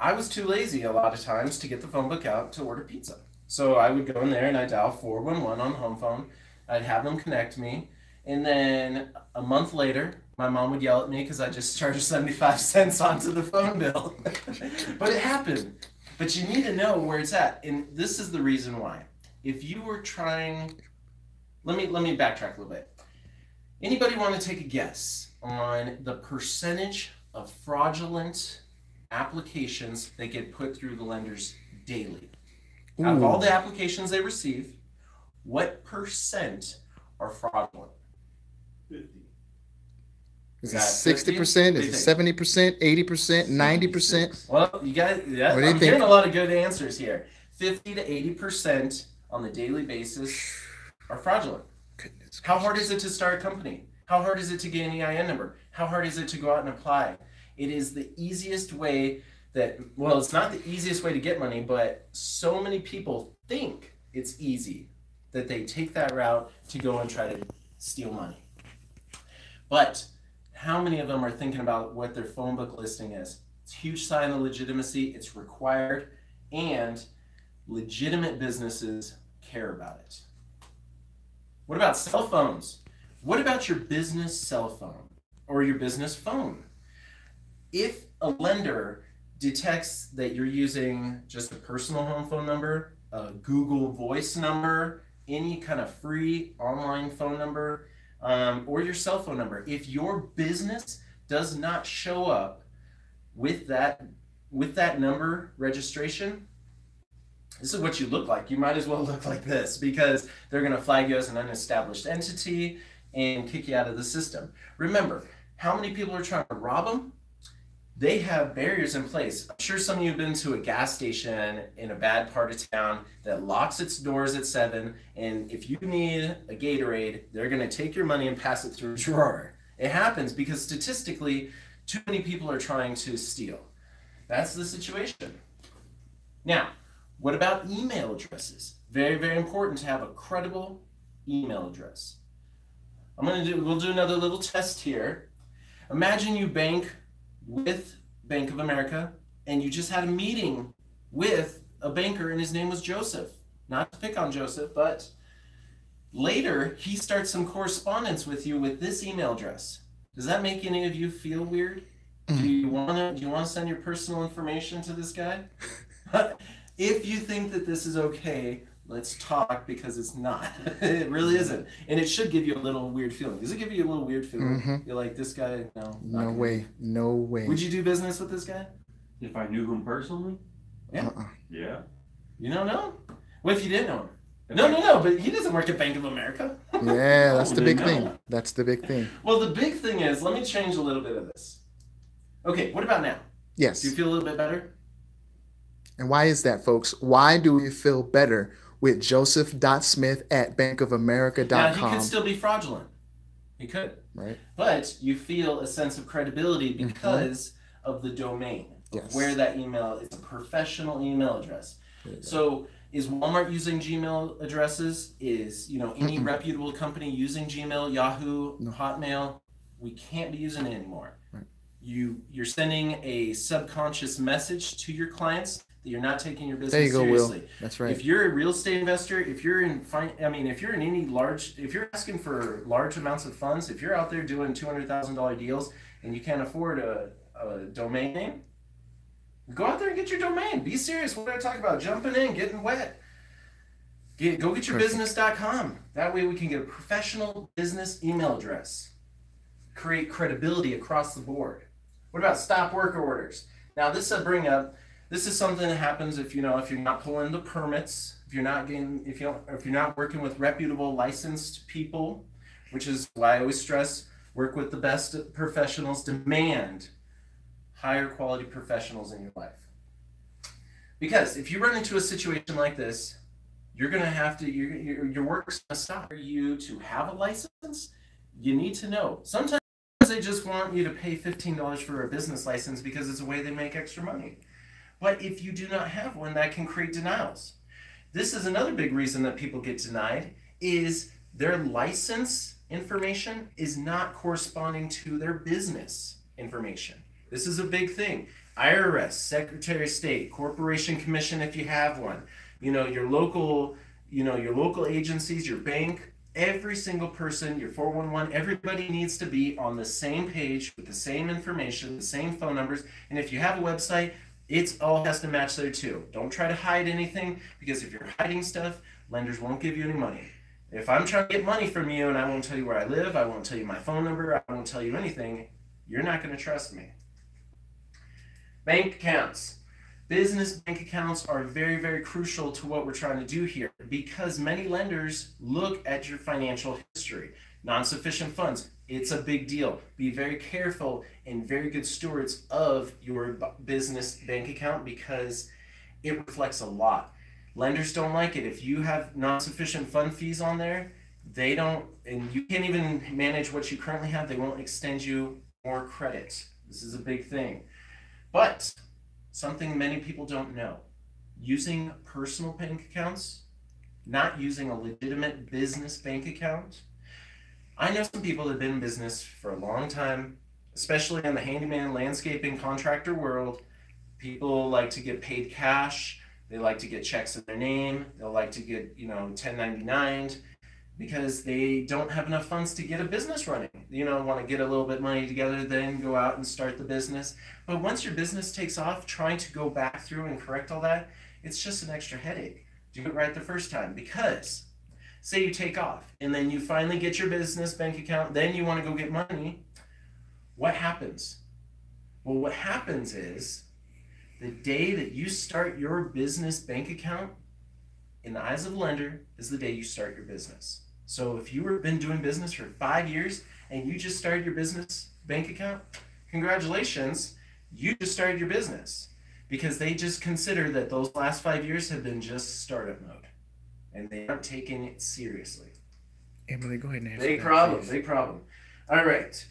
I was too lazy a lot of times to get the phone book out to order pizza. So I would go in there and I'd dial 411 on the home phone. I'd have them connect me. And then a month later, my mom would yell at me because I just charged 75 cents onto the phone bill. But it happened. But you need to know where it's at. And this is the reason why. If you were trying, let me backtrack a little bit. Anybody want to take a guess on the percentage of fraudulent applications that get put through the lenders daily? Out of all the applications they receive, what percent are fraudulent? 50. Is it 60%? Is it 70%? 80%? 90%? Well, you guys, I'm getting a lot of good answers here. 50 to 80% on the daily basis are fraudulent. Goodness. How hard is it to start a company? How hard is it to get an EIN number? How hard is it to go out and apply? It is the easiest way that, well, it's not the easiest way to get money, but so many people think it's easy that they take that route to go and try to steal money. But how many of them are thinking about what their phone book listing is? It's a huge sign of legitimacy. It's required, and legitimate businesses care about it. What about cell phones? What about your business cell phone or your business phone? If a lender detects that you're using just a personal home phone number, a Google Voice number, any kind of free online phone number, or your cell phone number, if your business does not show up with that number registration, this is what you look like. You might as well look like this because they're going to flag you as an unestablished entity and kick you out of the system. Remember, how many people are trying to rob them? they have barriers in place. I'm sure some of you have been to a gas station in a bad part of town that locks its doors at 7, and if you need a Gatorade, they're going to take your money and pass it through a drawer. It happens because statistically, too many people are trying to steal. That's the situation. Now, what about email addresses? Very, very important to have a credible email address. We'll do another little test here. Imagine you bank with Bank of America and you just had a meeting with a banker and his name was Joseph. Not to pick on Joseph, but later he starts some correspondence with you with this email address. Does that make any of you feel weird? Do you want to send your personal information to this guy? If you think that this is okay, let's talk, because it's not. It really isn't. And it should give you a little weird feeling. Does it give you a little weird feeling? You're like, this guy, no. No way. No way. Would you do business with this guy? If I knew him personally? Yeah. Yeah. You don't know? What if you didn't know him? No, but he doesn't work at Bank of America. Yeah, that's the big thing. That's the big thing. Well, the big thing is, let me change a little bit of this. Okay, what about now? Yes. Do you feel a little bit better? And why is that, folks? Why do we feel better with joseph.smith@bankofamerica.com? Now, he could still be fraudulent. He could. Right. But you feel a sense of credibility because of the domain, where that email is a professional email address. So is Walmart using Gmail addresses? Is any reputable company using Gmail, Yahoo, Hotmail? We can't be using it anymore. Right. You're sending a subconscious message to your clients that you're not taking your business there you go, seriously. Will. That's right. If you're a real estate investor, if you're asking for large amounts of funds, if you're out there doing $200,000 deals and you can't afford a domain name, go out there and get your domain. Be serious. What did I talk about? Jumping in, getting wet. Go get your business.com. That way we can get a professional business email address. Create credibility across the board. What about stop work orders? Now this is something that happens if you're not pulling the permits, if you're not working with reputable licensed people, which is why I always stress work with the best professionals. Demand higher quality professionals in your life. Because if you run into a situation like this, you're gonna have to your work's gonna stop. For you to have a license, you need to know. Sometimes they just want you to pay $15 for a business license because it's a way they make extra money. But if you do not have one, that can create denials. This is another big reason that people get denied, is their license information is not corresponding to their business information. This is a big thing. IRS, Secretary of State, Corporation Commission if you have one, your local agencies, your bank, every single person, your 411, everybody needs to be on the same page with the same information, the same phone numbers. And if you have a website, it all has to match there too. Don't try to hide anything, because if you're hiding stuff, lenders won't give you any money. If I'm trying to get money from you and I won't tell you where I live, I won't tell you my phone number, I won't tell you anything, you're not going to trust me. Bank accounts. Business bank accounts are very, very crucial to what we're trying to do here, because many lenders look at your financial history. Non-sufficient funds, it's a big deal. Be very careful and very good stewards of your business bank account, because it reflects a lot. Lenders don't like it. If you have non-sufficient fund fees on there, they don't, and you can't even manage what you currently have, they won't extend you more credit. This is a big thing. But something many people don't know, using personal bank accounts, not using a legitimate business bank account. I know some people that have been in business for a long time, especially in the handyman, landscaping, contractor world. People like to get paid cash. They like to get checks in their name. They'll like to get, 1099'd, because they don't have enough funds to get a business running. Want to get a little bit of money together, then go out and start the business. But once your business takes off, trying to go back through and correct all that, it's just an extra headache. Do it right the first time, because say you take off and then you finally get your business bank account, then you want to go get money. What happens? Well, what happens is the day that you start your business bank account, in the eyes of the lender, is the day you start your business. So if you've been doing business for 5 years and you just started your business bank account, congratulations, you just started your business, because they just consider that those last 5 years have been just startup mode, and they aren't taking it seriously. Emily, go ahead and answer Big that, problem, please. big problem. All right.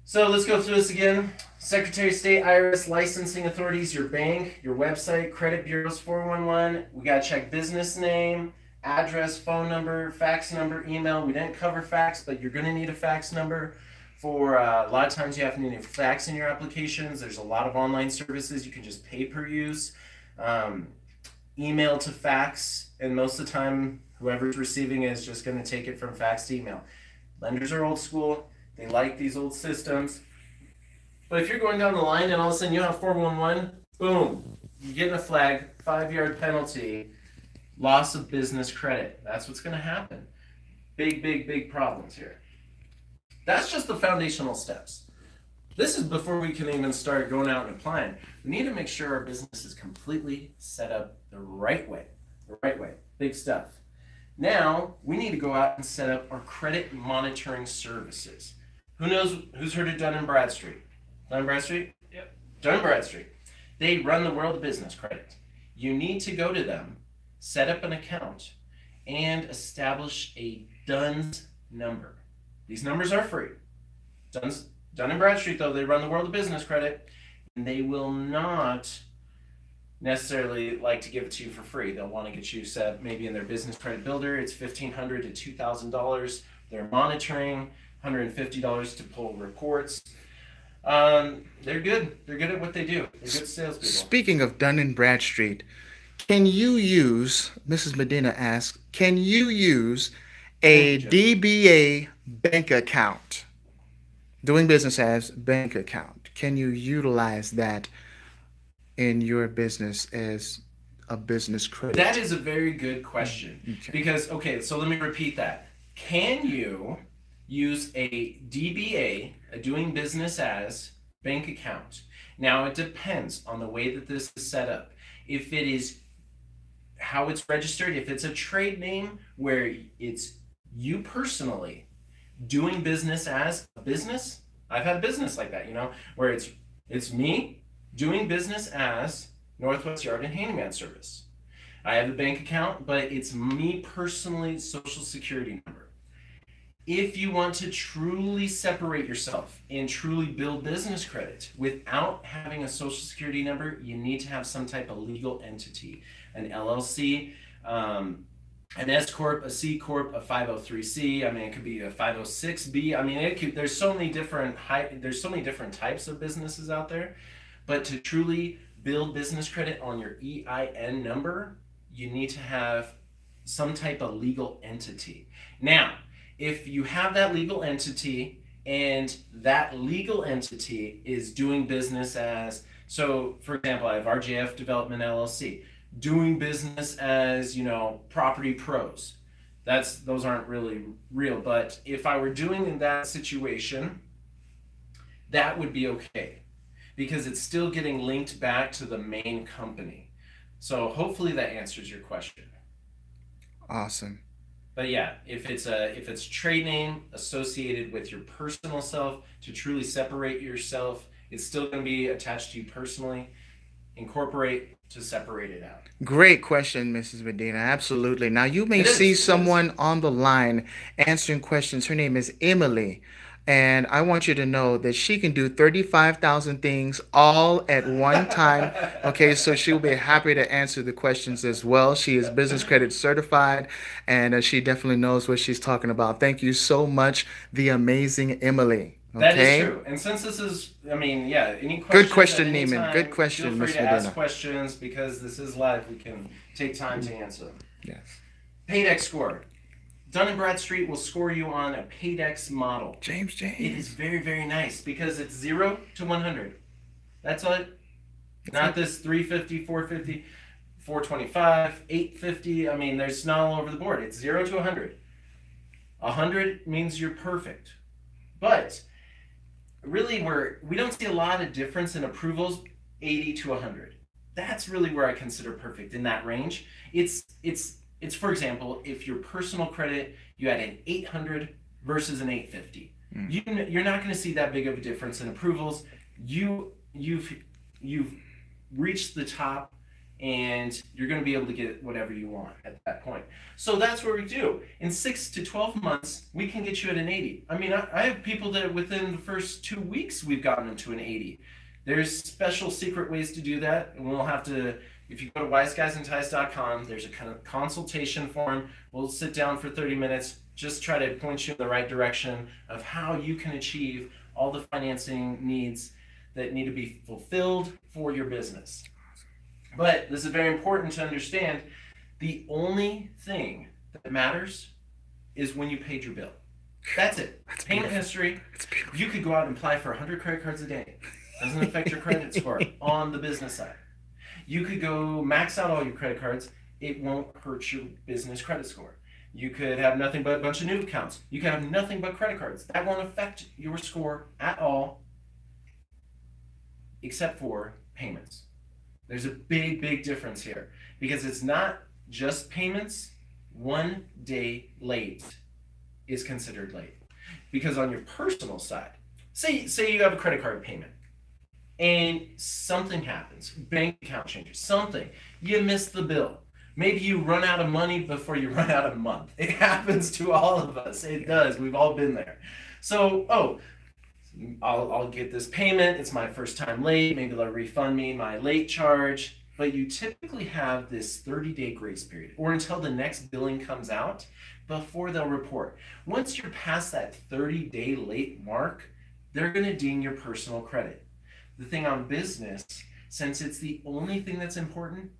So let's go through this again. Secretary of State, IRS, licensing authorities, your bank, your website, credit bureaus, 411. We got to check business name, address, phone number, fax number, email. We didn't cover fax, but you're going to need a fax number. For a lot of times you have to need a fax in your applications. There's a lot of online services. You can just pay per use. Email to fax, and most of the time whoever's receiving it is just going to take it from fax to email. Lenders are old school. They like these old systems. But if you're going down the line and all of a sudden you have 411, boom, you're getting a flag, 5-yard penalty, loss of business credit. That's what's going to happen. Big, big, big problems here. That's just the foundational steps. This is before we can even start going out and applying. We need to make sure our business is completely set up the right way. The right way. Big stuff. Now, we need to go out and set up our credit monitoring services. Who's heard of Dun & Bradstreet? Dun & Bradstreet? Yep. Dun & Bradstreet. They run the world of business credit. You need to go to them, set up an account, and establish a DUNS number. These numbers are free. Dun & Bradstreet, though, they run the world of business credit, and they will not necessarily like to give it to you for free. They'll want to get you set up maybe in their business credit builder. It's $1,500 to $2,000. They're monitoring, $150 to pull reports. They're good. They're good at what they do. They're good salespeople. Speaking of Dun & Bradstreet, can you use, Mrs. Medina asks, can you use a DBA bank account? Doing business as bank account. Can you utilize that in your business as a business credit? That is a very good question. Okay. Because, okay, so let me repeat that. Can you use a DBA, a doing business as bank account? Now, it depends on the way that this is set up. If it is how it's registered, if it's a trade name where it's you personally doing business as a business. I've had a business like that, you know, where it's me doing business as Northwest Yard and Handyman Service. I have a bank account, but it's me personally, Social Security number. If you want to truly separate yourself and truly build business credit without having a Social Security number, you need to have some type of legal entity, an LLC, an S corp, a C corp, a 503C. I mean, it could be a 506B. I mean, there's so many different types of businesses out there. But to truly build business credit on your EIN number, you need to have some type of legal entity. Now, if you have that legal entity and that legal entity is doing business as, so for example, I have RJF Development LLC, doing business as, you know, Property Pros. Those aren't really real, but if I were doing in that situation, that would be okay because it's still getting linked back to the main company. So hopefully that answers your question. Awesome. But yeah, if it's trade name associated with your personal self to truly separate yourself, it's still going to be attached to you personally. Incorporate to separate it out. Great question, Mrs. Medina. Absolutely. Now, you may see someone on the line answering questions. Her name is Emily. And I want you to know that she can do 35,000 things all at one time. Okay, so she'll be happy to answer the questions as well. She is business credit certified, and she definitely knows what she's talking about. Thank you so much, the amazing Emily. Okay? That is true. And since this is, I mean, yeah, any questions? Good question, at any Neiman. time, Good question, feel free Ms. to Medina. ask questions because this is live. We can take time to answer them. Yes. Paydex score. Dun & Bradstreet will score you on a Paydex model. James. It is very, very nice because it's 0 to 100. That's it. Not this 350, 450, 425, 850. I mean, there's not all over the board. It's 0 to 100. 100 means you're perfect. But really, we don't see a lot of difference in approvals, 80 to 100. That's really where I consider perfect in that range. It's for example, if your personal credit, you had an 800 versus an 850. You're not going to see that big of a difference in approvals. you've reached the top, and you're going to be able to get whatever you want at that point. So that's what we do. In 6 to 12 months, we can get you at an 80. I mean, I have people that within the first 2 weeks, we've gotten them to an 80. There's special secret ways to do that, and we'll have to, if you go to wiseguysandties.com, there's a kind of consultation form. We'll sit down for 30 minutes, just try to point you in the right direction of how you can achieve all the financing needs that need to be fulfilled for your business. But this is very important to understand. The only thing that matters is when you paid your bill. That's it. That's payment history. You could go out and apply for 100 credit cards a day. Doesn't affect your credit score on the business side. You could go max out all your credit cards. It won't hurt your business credit score. You could have nothing but a bunch of new accounts. You could have nothing but credit cards. That won't affect your score at all, except for payments. There's a big, big difference here, because it's not just payments. 1 day late is considered late. Because on your personal side, say you have a credit card payment and something happens, bank account changes, something, you miss the bill. Maybe you run out of money before you run out of month. It happens to all of us. It does. We've all been there. So, I'll get this payment. It's my first time late. Maybe they'll refund me my late charge. But you typically have this 30-day grace period, or until the next billing comes out, before they'll report. Once you're past that 30-day late mark, they're going to ding your personal credit. The thing on business, since it's the only thing that's important,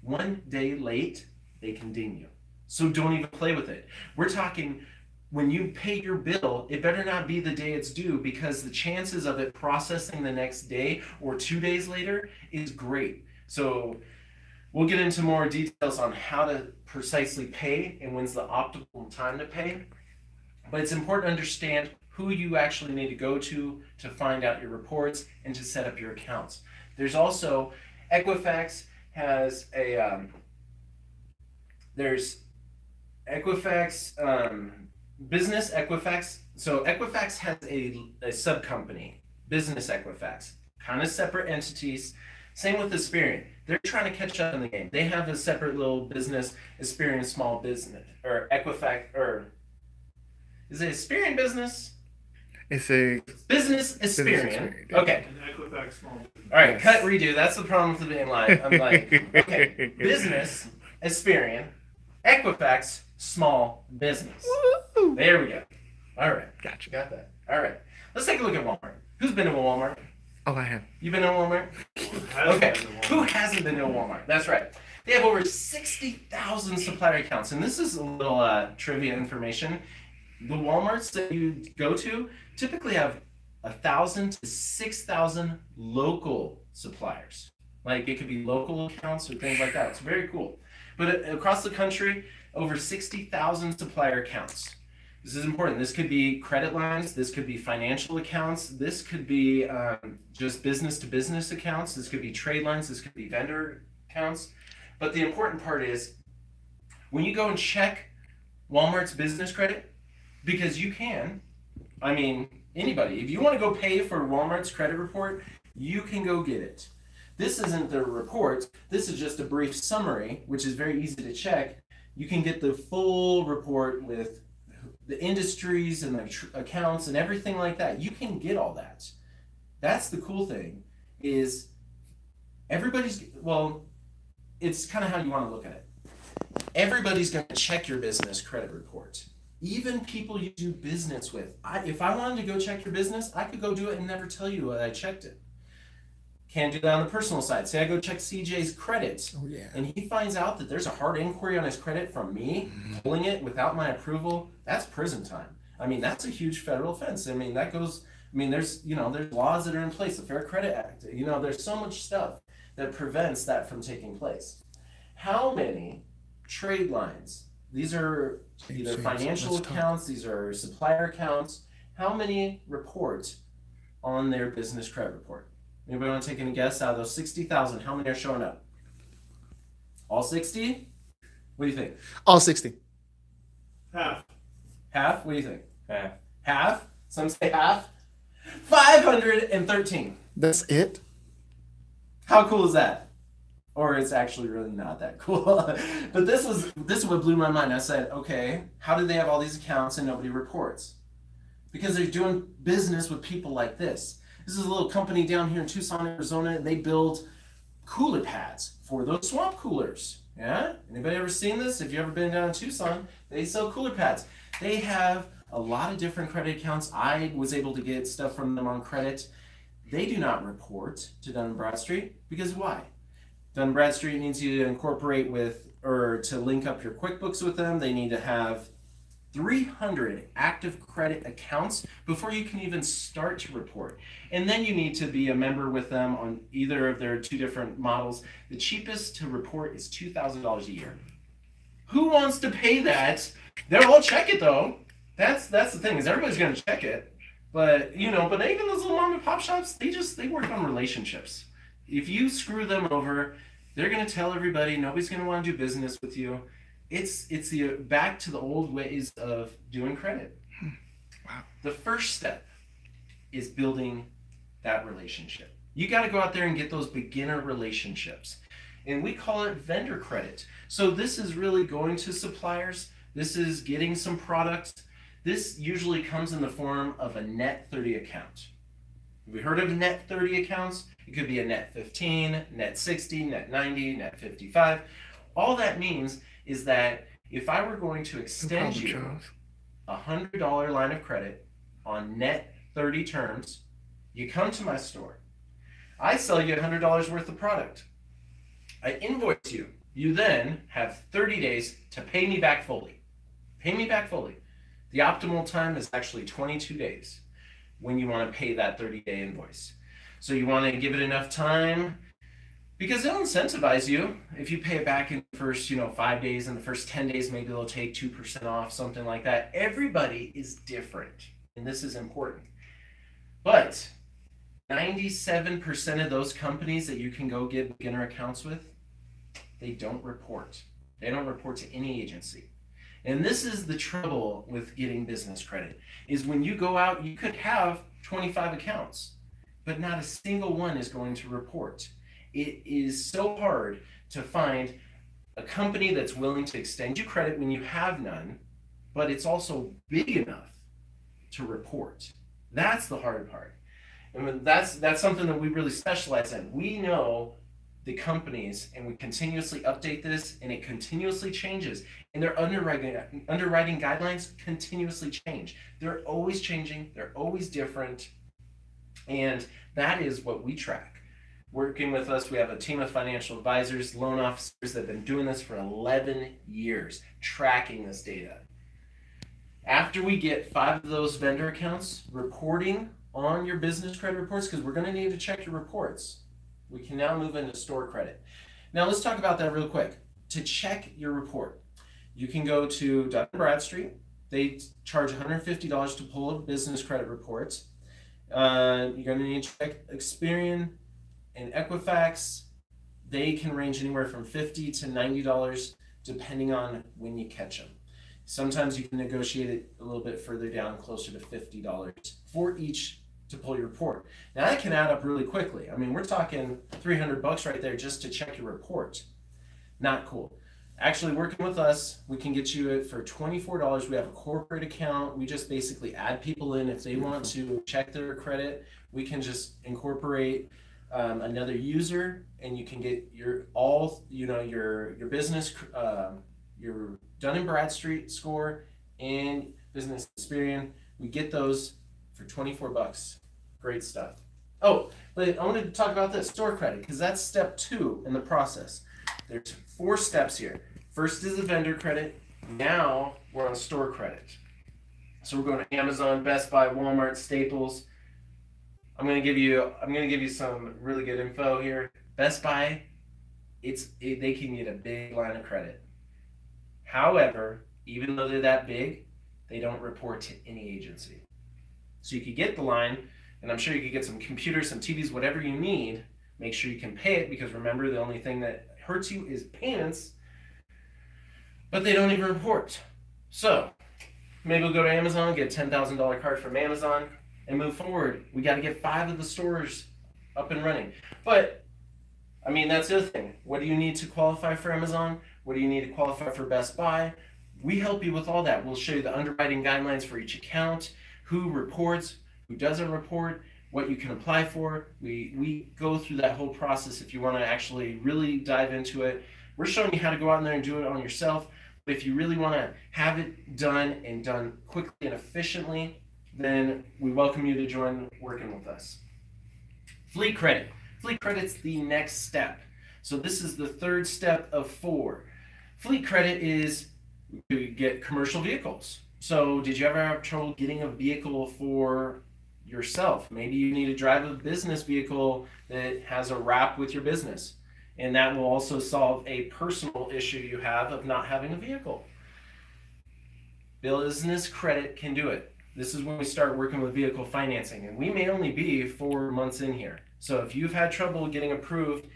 1 day late, they can ding you. So don't even play with it. We're talking, when you pay your bill, it better not be the day it's due, because the chances of it processing the next day or 2 days later is great. So we'll get into more details on how to precisely pay and when's the optimal time to pay. But it's important to understand who you actually need to go to find out your reports and to set up your accounts. There's also, Equifax has a, there's Equifax, Business Equifax. So Equifax has a sub-company, Business Equifax, kind of separate entities. Same with Experian. They're trying to catch up in the game. They have a separate little business, Experian Small Business, or Equifax, or is it Experian Business? It's a Business Experian. Okay. And Equifax Small Business. All right, cut, redo. That's the problem with being live. I'm like, okay, Business Experian, Equifax Small Business. Woo! There we go. All right. Gotcha. Got that. All right. Let's take a look at Walmart. Who's been to Walmart? Oh, I have. You been to Walmart? Okay. Who hasn't been to Walmart? That's right. They have over 60,000 supplier accounts. And this is a little trivia information. The Walmarts that you go to typically have 1,000 to 6,000 local suppliers. Like, it could be local accounts or things like that. It's very cool. But across the country, over 60,000 supplier accounts. This is important. This could be credit lines. This could be financial accounts. This could be just business-to-business accounts. This could be trade lines. This could be vendor accounts. But the important part is, when you go and check Walmart's business credit, because you can, I mean, anybody, if you want to go pay for Walmart's credit report, you can go get it. This isn't the report. This is just a brief summary, which is very easy to check. You can get the full report with the industries and the accounts and everything like that. You can get all that. That's the cool thing, is everybody's, well, it's kind of how you want to look at it. Everybody's going to check your business credit report. Even people you do business with. If I wanted to go check your business, I could go do it and never tell you that I checked it. Can't do that on the personal side. Say I go check CJ's credits, and he finds out that there's a hard inquiry on his credit from me, pulling it without my approval. That's prison time. I mean, that's a huge federal offense. I mean, that goes, I mean, there's laws that are in place, the Fair Credit Act. There's so much stuff that prevents that from taking place. How many trade lines? These are either financial accounts, these are supplier accounts. How many report on their business credit report? Anybody want to take any guess? Out of those 60,000, how many are showing up? All 60? What do you think? All 60. Half. Half? What do you think? Half. Half? Some say half. 513. That's it? How cool is that? Or it's actually really not that cool. But this is what blew my mind. I said, okay, how do they have all these accounts and nobody reports? Because they're doing business with people like this. This is a little company down here in Tucson, Arizona, and they build cooler pads for those swamp coolers. Yeah? Anybody ever seen this? If you've ever been down in Tucson, they sell cooler pads. They have a lot of different credit accounts. I was able to get stuff from them on credit. They do not report to Dun & Bradstreet because why? Dun & Bradstreet needs you to incorporate with or to link up your QuickBooks with them. They need to have 300 active credit accounts before you can even start to report. And then you need to be a member with them on either of their two different models. The cheapest to report is $2,000 a year. Who wants to pay that? They'll all check it though. That's the thing, is everybody's gonna check it. But even those little mom and pop shops, they work on relationships. If you screw them over, they're gonna tell everybody, nobody's gonna want to do business with you. It's the back to the old ways of doing credit. Wow. The first step is building that relationship. You got to go out there and get those beginner relationships. And we call it vendor credit. So this is really going to suppliers. This is getting some products. This usually comes in the form of a net 30 account. Have we heard of net 30 accounts? It could be a net 15, net 60, net 90, net 55. All that means is that if I were going to extend you a $100 line of credit on net 30 terms, you come to my store. I sell you $100 worth of product. I invoice you. You then have 30 days to pay me back fully. Pay me back fully. The optimal time is actually 22 days when you want to pay that 30-day invoice. So you want to give it enough time because they'll incentivize you. If you pay it back in the first 5 days, in the first 10 days, maybe they'll take 2% off, something like that. Everybody is different, and this is important. But 97% of those companies that you can go get beginner accounts with, they don't report. They don't report to any agency. And this is the trouble with getting business credit, is when you go out, you could have 25 accounts, but not a single one is going to report. It is so hard to find a company that's willing to extend you credit when you have none, but it's also big enough to report. That's the hard part. And that's something that we really specialize in. We know the companies, and we continuously update this, and it continuously changes. And their underwriting guidelines continuously change. They're always changing. They're always different. And that is what we track. Working with us, we have a team of financial advisors, loan officers that have been doing this for 11 years, tracking this data. After we get 5 of those vendor accounts reporting on your business credit reports, because we're going to need to check your reports, we can now move into store credit. Now let's talk about that real quick. To check your report, you can go to Dun & Bradstreet. They charge $150 to pull a business credit report. You're going to need to check Experian and Equifax. They can range anywhere from $50 to $90 depending on when you catch them. Sometimes you can negotiate it a little bit further down, closer to $50 for each to pull your report. Now that can add up really quickly. I mean, we're talking $300 right there just to check your report. Not cool. Actually, working with us, we can get you it for $24. We have a corporate account. We just basically add people in. If they want to check their credit, we can just incorporate another user, and you can get your business, your Dun & Bradstreet score and business Experian. We get those for $24. Great stuff. Oh, but I wanted to talk about this store credit, because that's step 2 in the process. There's 4 steps here. First is the vendor credit. Now we're on store credit. So we're going to Amazon, Best Buy, Walmart, Staples. I'm going to give you some really good info here. Best Buy, they can get a big line of credit. However, even though they're that big, they don't report to any agency. So you could get the line, and I'm sure you could get some computers, some TVs, whatever you need. Make sure you can pay it, because remember, the only thing that hurts you is payments, but they don't even report. So maybe we'll go to Amazon, get a $10,000 card from Amazon, and move forward. We got to get 5 of the stores up and running. But I mean, that's the other thing. What do you need to qualify for Amazon? What do you need to qualify for Best Buy? We help you with all that. We'll show you the underwriting guidelines for each account, who reports, who doesn't report, what you can apply for. We go through that whole process if you want to actually really dive into it. We're showing you how to go out there and do it on yourself. But if you really want to have it done and done quickly and efficiently, then we welcome you to join working with us. Fleet credit. Fleet credit's the next step. So this is the 3rd step of 4. Fleet credit is to get commercial vehicles. So did you ever have trouble getting a vehicle for yourself? Maybe you need to drive a business vehicle that has a wrap with your business. And that will also solve a personal issue you have of not having a vehicle. Business credit can do it. This is when we start working with vehicle financing, and we may only be 4 months in here. So if you've had trouble getting approved,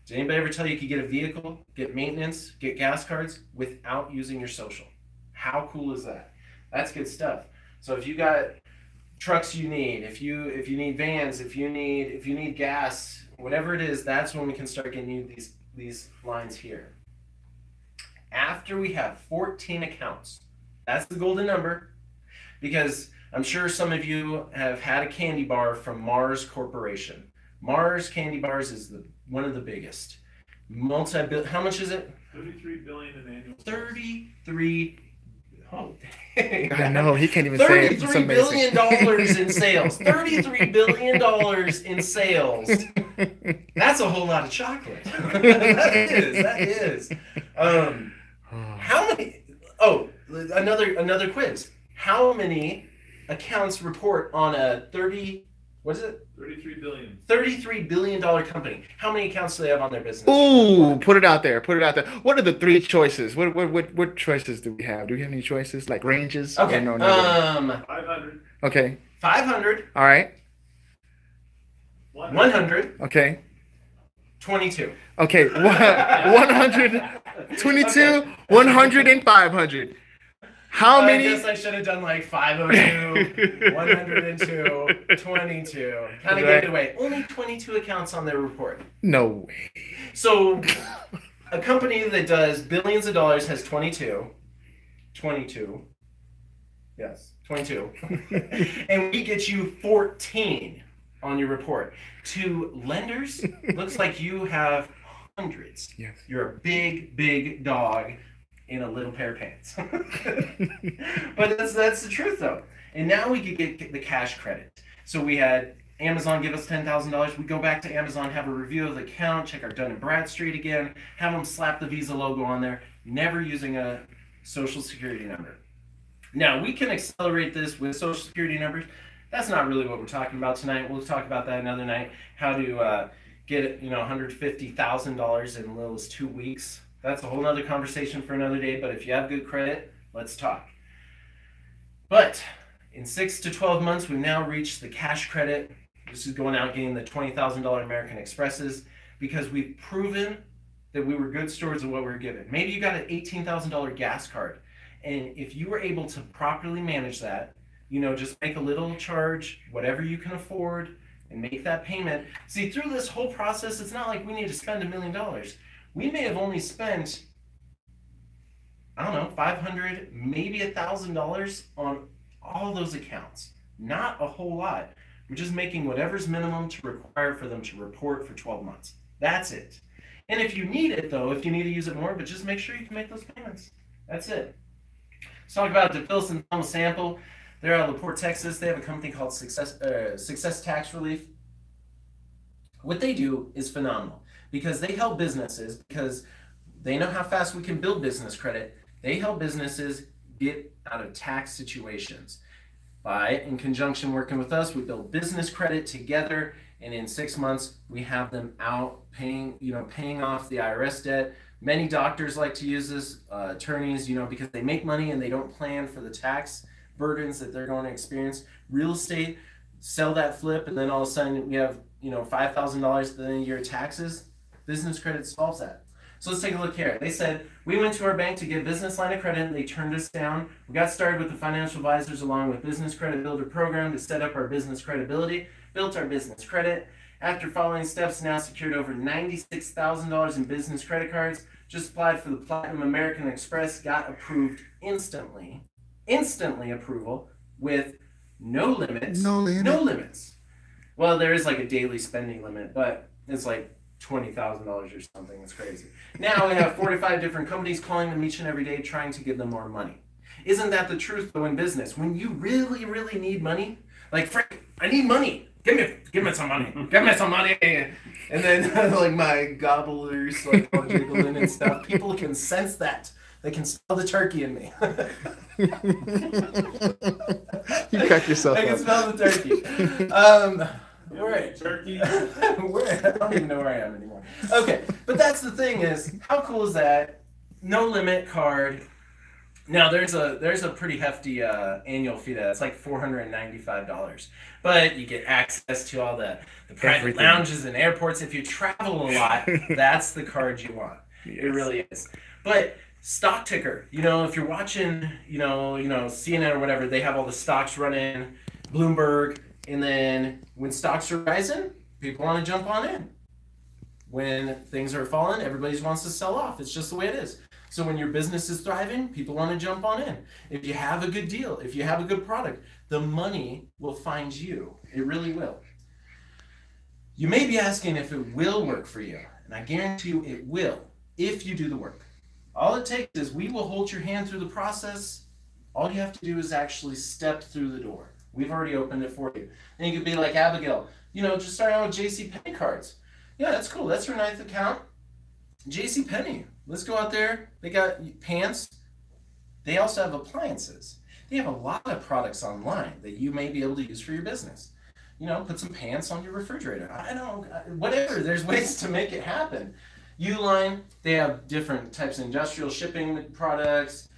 did anybody ever tell you could get a vehicle, get maintenance, get gas cards without using your social? How cool is that? That's good stuff. So if you got trucks you need, if you need vans, if you need gas, whatever it is, that's when we can start getting you these lines here. After we have 14 accounts, that's the golden number, because I'm sure some of you have had a candy bar from Mars Corporation. Mars Candy Bars is one of the biggest. How much is it? 33 billion in annual. 33. Oh, I know, he can't even say it. $33 billion in sales. $33 billion in sales. That's a whole lot of chocolate. That is. How many? Oh, another quiz. How many accounts report on a what is it? 33 billion. $33 billion company. How many accounts do they have on their business? Ooh, put it out there. Put it out there. What are the 3 choices? What choices do we have? Do we have any choices? Like ranges? Okay. No. 500. Okay. 500. All right. 100. Okay. 22. Okay. 122, 100, and 500. How many? I guess I should have done like 502, 102, 22. Kind of gave it away. Only 22 accounts on their report. No way. So a company that does billions of dollars has 22. 22. Yes, 22. And we get you 14 on your report. To lenders, looks like you have hundreds. Yes. You're a big, big dog in a little pair of pants. But that's the truth, though. And now we could get the cash credit. So we had Amazon give us $10,000. We go back to Amazon, have a review of the account, check our Dun & Bradstreet again, have them slap the Visa logo on there, never using a social security number. Now, we can accelerate this with social security numbers. That's not really what we're talking about tonight. We'll talk about that another night. How to get $150,000 in as little as 2 weeks. That's a whole other conversation for another day, but if you have good credit, let's talk. But in 6 to 12 months, we've now reached the cash credit. This is going out getting the $20,000 American Expresses, because we've proven that we were good stewards of what we were given. Maybe you got an $18,000 gas card, and if you were able to properly manage that, just make a little charge, whatever you can afford, and make that payment. See, through this whole process, it's not like we need to spend $1 million. We may have only spent, I don't know, $500, maybe $1,000 on all those accounts. Not a whole lot. We're just making whatever's minimum to require for them to report for 12 months. That's it. And if you need it, though, if you need to use it more, but just make sure you can make those payments. That's it. Let's talk about DePilson and Thomas Sample. They're out of LaPorte, Texas. They have a company called Success Tax Relief. What they do is phenomenal, because they help businesses, because they know how fast we can build business credit. They help businesses get out of tax situations. In conjunction working with us, we build business credit together, and in 6 months, we have them out paying off the IRS debt. Many doctors like to use this, attorneys, because they make money and they don't plan for the tax burdens that they're going to experience. Real estate, sell that flip, and then all of a sudden we have $5,000 at the end of your taxes. Business credit solves that. So let's take a look here. They said, we went to our bank to get business line of credit and they turned us down. We got started with the financial advisors along with business credit builder program to set up our business credibility, built our business credit. After following steps, now secured over $96,000 in business credit cards. Just applied for the Platinum American Express, got approved instantly. Instantly approval with no limits. No limit. No limits. Well, there is like a daily spending limit, but it's like $20,000 or something. It's crazy. Now we have 45 different companies calling them each and every day trying to give them more money. Isn't that the truth though in business? When you really, really need money, like, Frank, I need money. Give me some money. Give me some money. And then like my gobblers like all jiggling and stuff. People can sense that. They can smell the turkey in me. You crack yourself I can up. smell the turkey. All right. Turkey. I don't even know where I am anymore. Okay, but that's the thing is, how cool is that? No limit card. Now there's a pretty hefty annual fee that's like $495, but you get access to all the private Everything. lounges and airports. If you travel a lot, that's the card you want. Yes. It really is. But stock ticker, if you're watching, CNN or whatever, they have all the stocks running, Bloomberg, and then when stocks are rising, people want to jump on in. When things are falling, everybody wants to sell off. It's just the way it is. So when your business is thriving, people want to jump on in. If you have a good deal, if you have a good product, the money will find you. It really will. You may be asking if it will work for you, and I guarantee you it will if you do the work. All it takes is we will hold your hand through the process. All you have to do is actually step through the door. We've already opened it for you. And you could be like Abigail, just start out with JCPenney cards. Yeah, that's cool. That's her 9th account. JCPenney. Let's go out there. They got pants. They also have appliances. They have a lot of products online that you may be able to use for your business. Put some pants on your refrigerator. I don't, whatever. There's ways to make it happen. Uline, they have different types of industrial shipping products.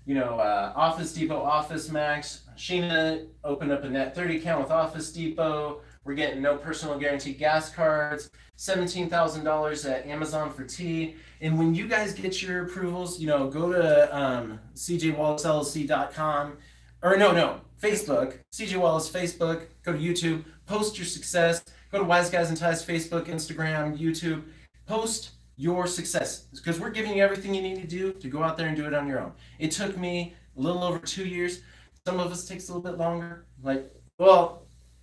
Office Depot, Office Max. Sheena opened up a net 30 account with Office Depot. We're getting no personal guarantee gas cards. $17,000 at Amazon for tea. And when you guys get your approvals, go to cjwallacellc.com. Or no, Facebook. CJ Wallace Facebook. Go to YouTube. Post your success. Go to Wise Guys and Ties Facebook, Instagram, YouTube. Post your success. Because we're giving you everything you need to do to go out there and do it on your own. It took me a little over 2 years. Some of us takes a little bit longer.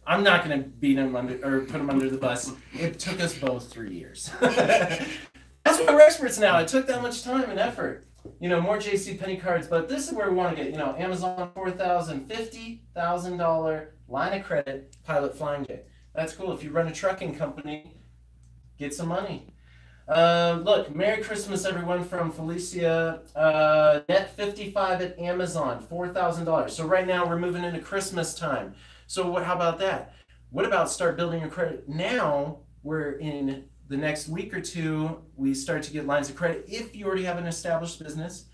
I'm not going to beat him under or put him under the bus. It took us both 3 years. That's why we're experts now. It took that much time and effort. More JCPenney cards, but this is where we want to get, Amazon $4,000, $50,000 line of credit, Pilot Flying J. That's cool. If you run a trucking company, get some money. Look, Merry Christmas, everyone, from Felicia. Net 55 at Amazon, $4,000. So right now we're moving into Christmas time. So how about that? What about start building your credit? Now we're in the next week or two, we start to get lines of credit if you already have an established business,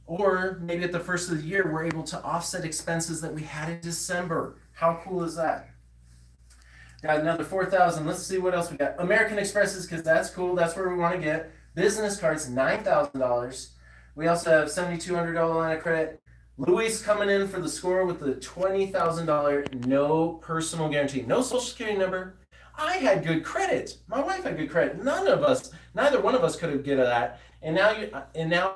or maybe at the first of the year, we're able to offset expenses that we had in December. How cool is that? Got another 4,000. Let's see what else we got. American Expresses, because that's cool. That's where we want to get. Business cards, $9,000. We also have $7,200 line of credit. Luis coming in for the score with the $20,000, no personal guarantee, no social security number. I had good credit. My wife had good credit. Neither one of us could have get that. And now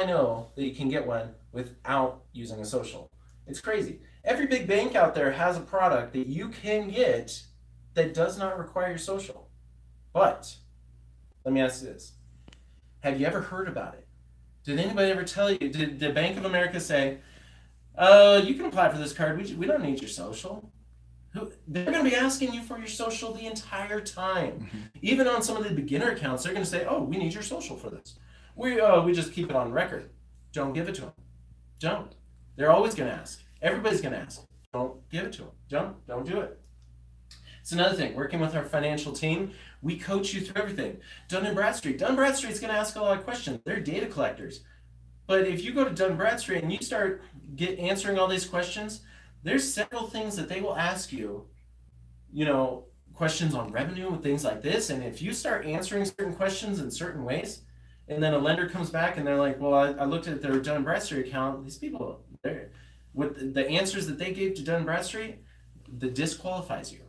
I know that you can get one without using a social. It's crazy. Every big bank out there has a product that you can get that does not require your social. But let me ask you this. Have you ever heard about it? Did anybody ever tell you, did Bank of America say, you can apply for this card, we don't need your social? They're going to be asking you for your social the entire time. Mm-hmm. Even on some of the beginner accounts, they're going to say, oh, we need your social for this. We just keep it on record. Don't give it to them. Don't. They're always going to ask. Everybody's going to ask. Don't give it to them. Don't do it. It's another thing. Working with our financial team, we coach you through everything. Dun & Bradstreet. Dun & Bradstreet's going to ask a lot of questions. They're data collectors. But if you go to Dun & Bradstreet and you start answering all these questions, there's several things that they will ask you, questions on revenue and things like this. And if you start answering certain questions in certain ways, And then a lender comes back and they're like, well, I looked at their Dun & Bradstreet account. These people, with the answers that they gave to Dun & Bradstreet, that disqualifies you.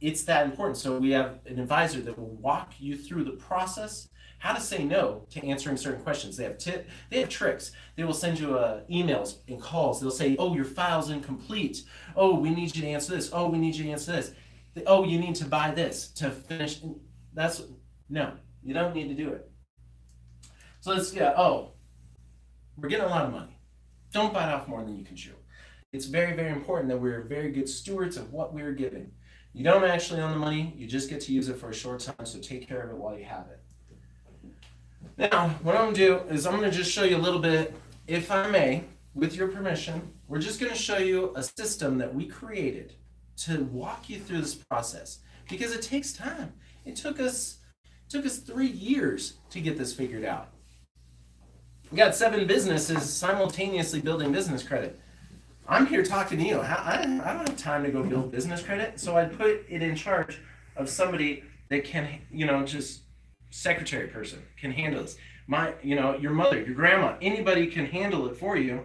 It's that important. So we have an advisor that will walk you through the process, how to say no to answering certain questions. They have tricks. They will send you emails and calls. They'll say, oh, your file's incomplete. Oh, we need you to answer this. Oh, we need you to answer this. Oh, you need to buy this to finish. No, you don't need to do it. So we're getting a lot of money. Don't bite off more than you can chew. It's very, very important that we're very good stewards of what we're given. You don't actually own the money, you just get to use it for a short time, so take care of it while you have it. Now, what I'm going to do is I'm going to just show you a little bit, if I may, with your permission, we're just going to show you a system that we created to walk you through this process, because it takes time. It took us 3 years to get this figured out. We got 7 businesses simultaneously building business credit. I'm here talking to you. I don't have time to go build business credit, so I put it in charge of somebody that can, just secretary person can handle this. Your mother, your grandma, anybody can handle it for you,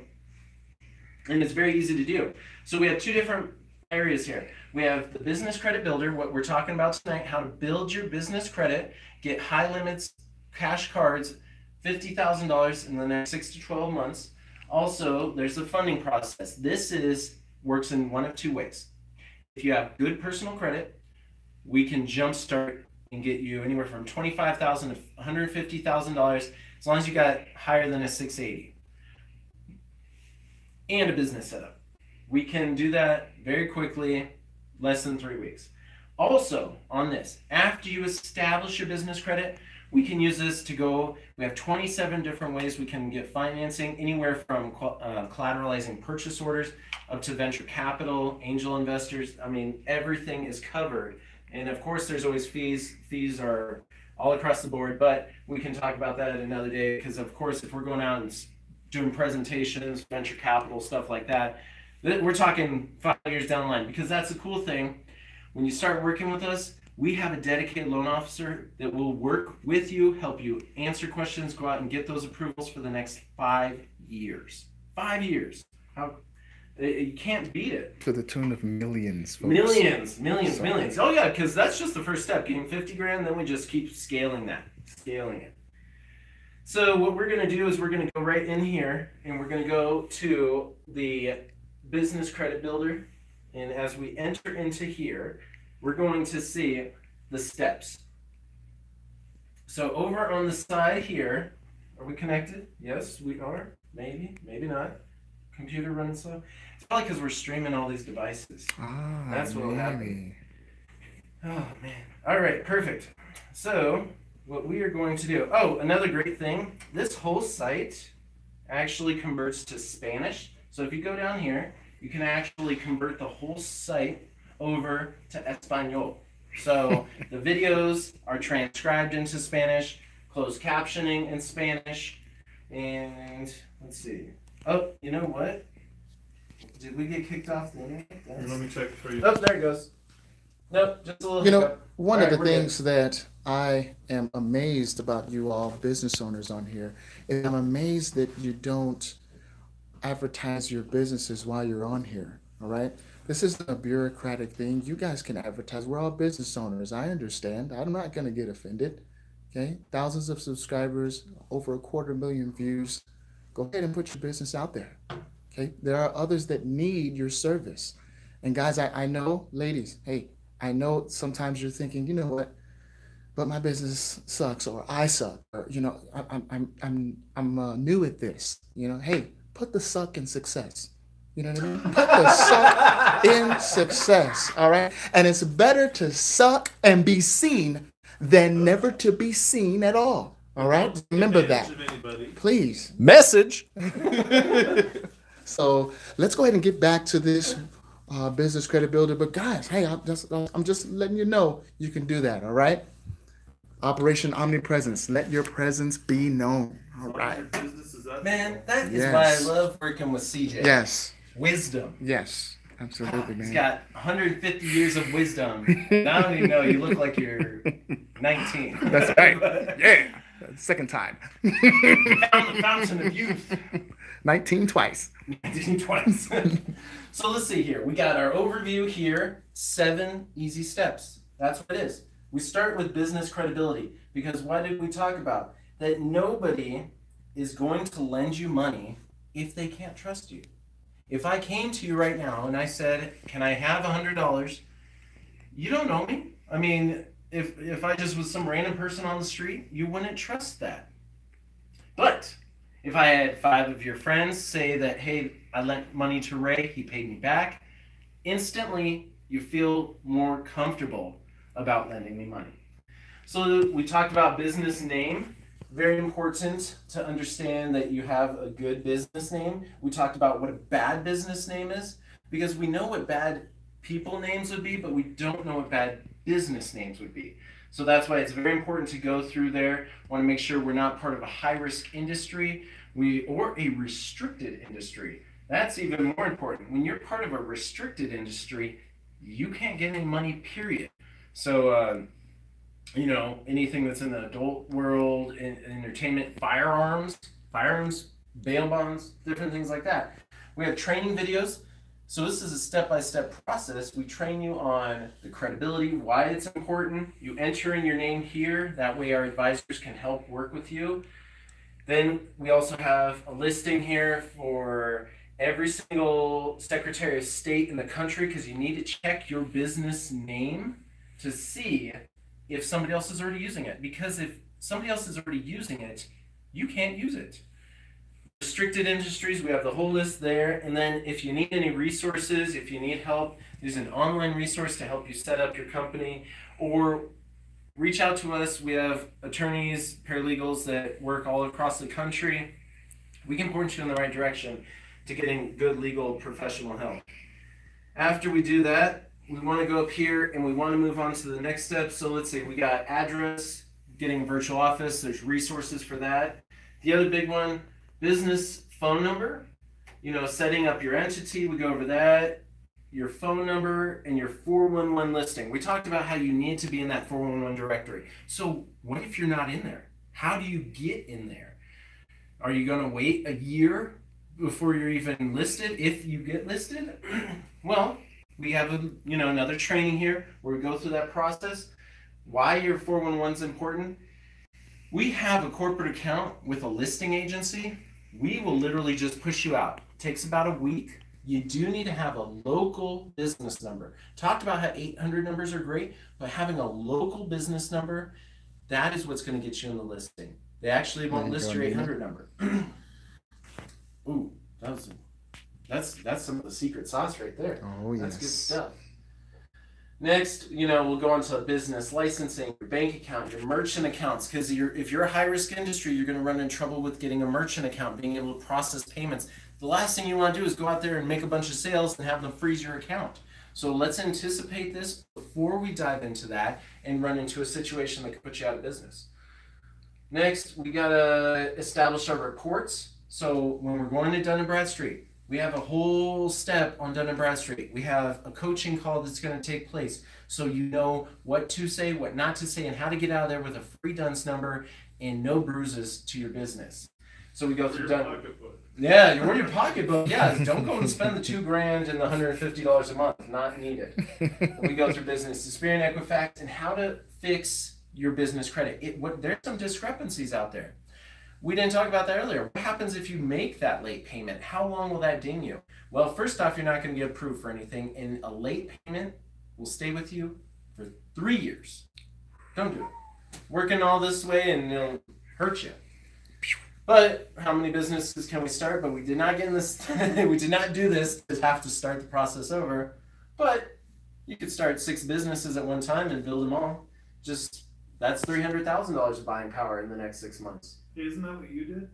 and it's very easy to do. So we have 2 different areas here. We have the business credit builder, what we're talking about tonight, how to build your business credit, get high limits, cash cards, $50,000 in the next 6 to 12 months. Also, there's the funding process. This works in one of 2 ways. If you have good personal credit, we can jumpstart and get you anywhere from $25,000 to $150,000 as long as you got higher than a 680 and a business setup. We can do that very quickly, less than 3 weeks. Also, on this, after you establish your business credit, we can use this to go, we have 27 different ways we can get financing, anywhere from collateralizing purchase orders up to venture capital, angel investors. I mean, everything is covered. And of course, there's always fees. Fees are all across the board, but we can talk about that another day, because of course, if we're going out and doing presentations, venture capital, stuff like that, we're talking 5 years down the line, because that's the cool thing. When you start working with us, we have a dedicated loan officer that will work with you, help you answer questions, go out and get those approvals for the next 5 years. 5 years. You can't beat it. To the tune of millions, folks. Millions. Oh yeah, because that's just the first step, getting 50 grand, then we just keep scaling it. So what we're going to do is we're going to go right in here, and we're going to go to the business credit builder. And as we enter into here, we're going to see the steps. So over on the side here, are we connected? Yes, we are. Maybe, maybe not. Computer running slow. It's probably because we're streaming all these devices. That's what will happen. Oh, man. All right, perfect. So what we are going to do, another great thing, this whole site actually converts to Spanish. So if you go down here, you can actually convert the whole site over to Espanol. So the videos are transcribed into Spanish, closed captioning in Spanish, and let's see. Oh, you know what? Did we get kicked off the internet? Let me check for you. Oh, there it goes. Nope, just a little hiccup. One of the things that I am amazed about you all business owners on here is I'm amazed that you don't advertise your businesses while you're on here, all right? This isn't a bureaucratic thing. You guys can advertise. We're all business owners. I understand. I'm not going to get offended, okay? Thousands of subscribers, over 250,000 views. Go ahead and put your business out there, okay? There are others that need your service. And guys, I know, ladies, hey, I know sometimes you're thinking, you know what, but my business sucks, or I suck, or, I'm new at this. Hey, put the suck in success. You know what I mean? Put the suck in success, all right? And it's better to suck and be seen than never to be seen at all, all right? Remember that, please. Message. So let's go ahead and get back to this business credit builder. But guys, hey, I'm just letting you know you can do that, all right? Operation Omnipresence. Let your presence be known, all right? Man, that is why I love working with CJ. Yes. Wisdom. Yes, absolutely, man. He's got 150 years of wisdom. I don't even know. You look like you're 19. That's right. Yeah. Second time. Found the fountain of youth. 19 twice. 19 twice. So let's see here. We got our overview here, 7 easy steps. That's what it is. We start with business credibility, because what did we talk about? That nobody is going to lend you money if they can't trust you. If I came to you right now and I said, can I have $100? You don't know me. I mean, if I just was some random person on the street, you wouldn't trust that. But if I had 5 of your friends say that, hey, I lent money to Ray, he paid me back, instantly you feel more comfortable about lending me money. So we talked about business name. Very important to understand that you have a good business name. We talked about what a bad business name is, because we know what bad people names would be, but we don't know what bad business names would be. So that's why it's very important to go through there. Want to make sure we're not part of a high-risk industry or a restricted industry. That's even more important. When you're part of a restricted industry, you can't get any money, period. So, you know, anything that's in the adult world, in entertainment, firearms, bail bonds, different things like that. We have training videos. So this is a step-by-step process. We train you on the credibility, why it's important. You enter in your name here. That way our advisors can help work with you. Then we also have a listing here for every single Secretary of State in the country, because you need to check your business name to see if somebody else is already using it. Because if somebody else is already using it, you can't use it. Restricted industries, we have the whole list there. And then if you need any resources, if you need help, there's an online resource to help you set up your company, or reach out to us. We have attorneys, paralegals that work all across the country. We can point you in the right direction to getting good legal professional help. After we do that, we want to go up here and we want to move on to the next step. So let's see, we got address, getting a virtual office. There's resources for that. The other big one, business phone number. You know, setting up your entity, we go over that. Your phone number and your 411 listing. We talked about how you need to be in that 411 directory. So what if you're not in there? How do you get in there? Are you going to wait a year before you're even listed, if you get listed? Well, we have another training here where we go through that process. Why your 411 is important. We have a corporate account with a listing agency. We will literally just push you out. It takes about a week. You do need to have a local business number. Talked about how 800 numbers are great, but having a local business number, that is what's going to get you in the listing. They actually won't list your 800 number. Ooh, that's some of the secret sauce right there. Oh, yes. That's good stuff. Next, we'll go on to business licensing, your bank account, your merchant accounts, because if you're a high-risk industry, you're going to run in trouble with getting a merchant account, being able to process payments. The last thing you want to do is go out there and make a bunch of sales and have them freeze your account. So let's anticipate this before we dive into that and run into a situation that could put you out of business. Next, we got to establish our reports. So when we're going to Dun & Bradstreet, we have a whole step on Dun & Bradstreet. We have a coaching call that's going to take place, so you know what to say, what not to say, and how to get out of there with a free DUNS number and no bruises to your business. So we go through Dun. Yeah, you're in your pocketbook. Yeah, don't go and spend the $2,000 and the $150 a month. Not needed. We go through business Experian, Equifax, and how to fix your business credit. There's some discrepancies out there. We didn't talk about that earlier. What happens if you make that late payment? How long will that ding you? Well, first off, you're not going to get approved for anything, and a late payment will stay with you for 3 years. Don't do it. Working all this way and it'll hurt you. But how many businesses can we start? But we did not get in this. We did not do this to have to start the process over. But you could start 6 businesses at one time and build them all. That's $300,000 of buying power in the next 6 months. Isn't that what you did?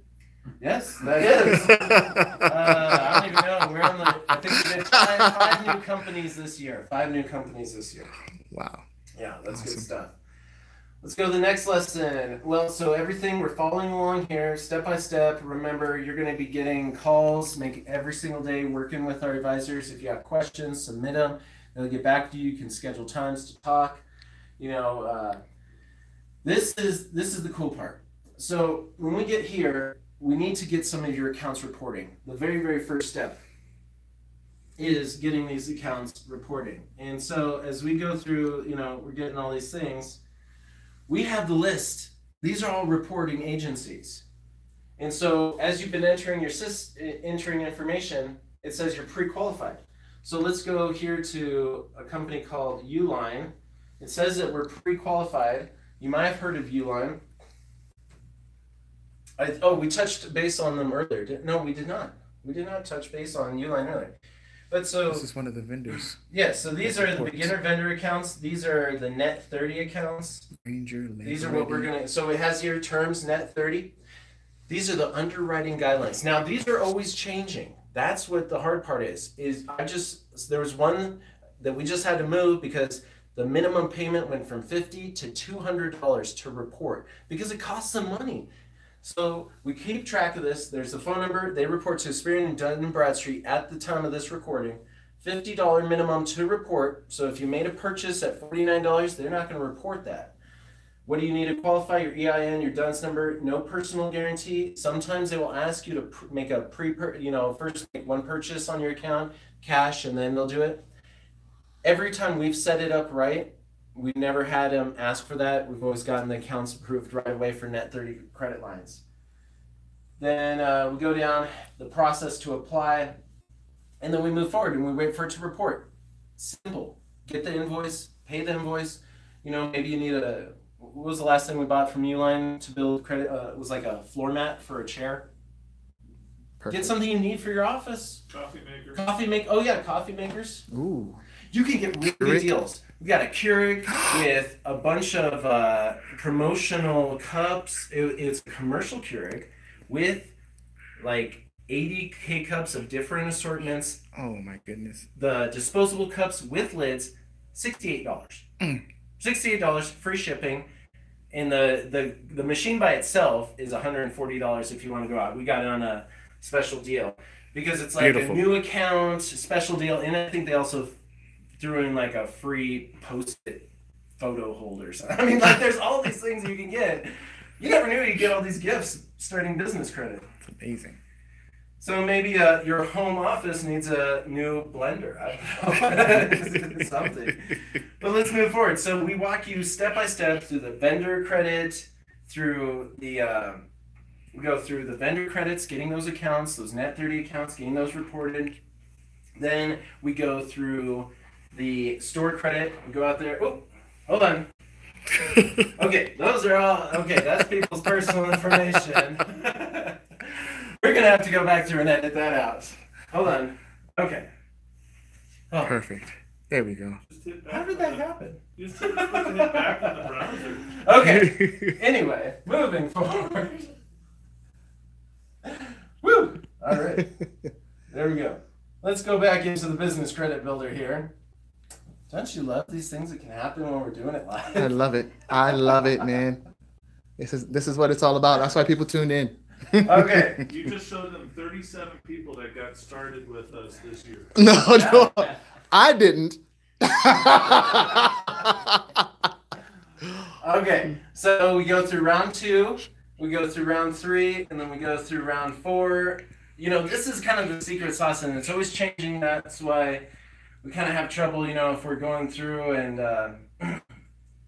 Yes, that is. I don't even know. I think we did 5 new companies this year. 5 new companies this year. Wow. Yeah, that's awesome. Good stuff. Let's go to the next lesson. Well, so everything we're following along here, step by step. Remember, you're going to be getting calls, every single day, working with our advisors. If you have questions, submit them. They'll get back to you. You can schedule times to talk. This is the cool part. So when we get here, we need to get some of your accounts reporting. The very, very first step is getting these accounts reporting. And so as we go through, we're getting all these things, we have the list. These are all reporting agencies. And so as you've been entering entering information, it says you're pre-qualified. So let's go here to a company called Uline. It says that we're pre-qualified. You might have heard of Uline. We touched base on them earlier. No, we did not. We did not touch base on Uline earlier. But so this is one of the vendors. Yeah, so these are the beginner vendor accounts. These are the net 30 accounts. These are what we're gonna. So it has here terms net 30. These are the underwriting guidelines. Now these are always changing. That's what the hard part is. There was one that we just had to move because the minimum payment went from $50 to $200 to report because it costs them money. So we keep track of this. There's the phone number. They report to Spear and Dun & Bradstreet at the time of this recording. $50 minimum to report. So if you made a purchase at $49, they're not going to report that. What do you need to qualify? Your EIN, your DUNS number, no personal guarantee. Sometimes they will ask you to make a first make one purchase on your account, cash, and then they'll do it. Every time we've set it up right, we've never had them ask for that. We've always gotten the accounts approved right away for net 30 credit lines. Then we go down the process to apply, and then we move forward and we wait for it to report. Simple. Get the invoice, pay the invoice. Maybe you need what was the last thing we bought from Uline to build credit? It was like a floor mat for a chair. Perfect. Get something you need for your office. Coffee maker. Oh yeah, coffee makers. Ooh. You can get really good deals. We got a Keurig with a bunch of promotional cups. It's a commercial Keurig with like 80 K-cups of different assortments. Oh my goodness. The disposable cups with lids, $68. $68, free shipping. And the machine by itself is $140 if you want to go out. We got it on a special deal because it's like a new account, special deal. And I think they also threw in like a free post-it photo holders. I mean, like there's all these things you can get. You never knew you'd get all these gifts starting business credit. It's amazing. So maybe your home office needs a new blender. I don't know. Something. But let's move forward. So we walk you step by step through the vendor credit, through the we go through the vendor credits, getting those accounts, those net 30 accounts, getting those reported. Then we go through the store credit. We go out there. Oh, hold on. Okay, those are all. Okay, that's people's personal information. We're going to have to go back through and edit that out. Hold on. Okay. Oh. Perfect. There we go. How did that happen? You just hit back in the browser. Okay. Anyway, moving forward. Woo! All right. There we go. Let's go back into the business credit builder here. Don't you love these things that can happen when we're doing it live? I love it. I love it, man. This is what it's all about. That's why people tuned in. Okay. You just showed them 37 people that got started with us this year. No, I didn't. Okay, so we go through round 2, we go through round 3, and then we go through round 4. This is kind of the secret sauce, and it's always changing. That's why we kind of have trouble, if we're going through, and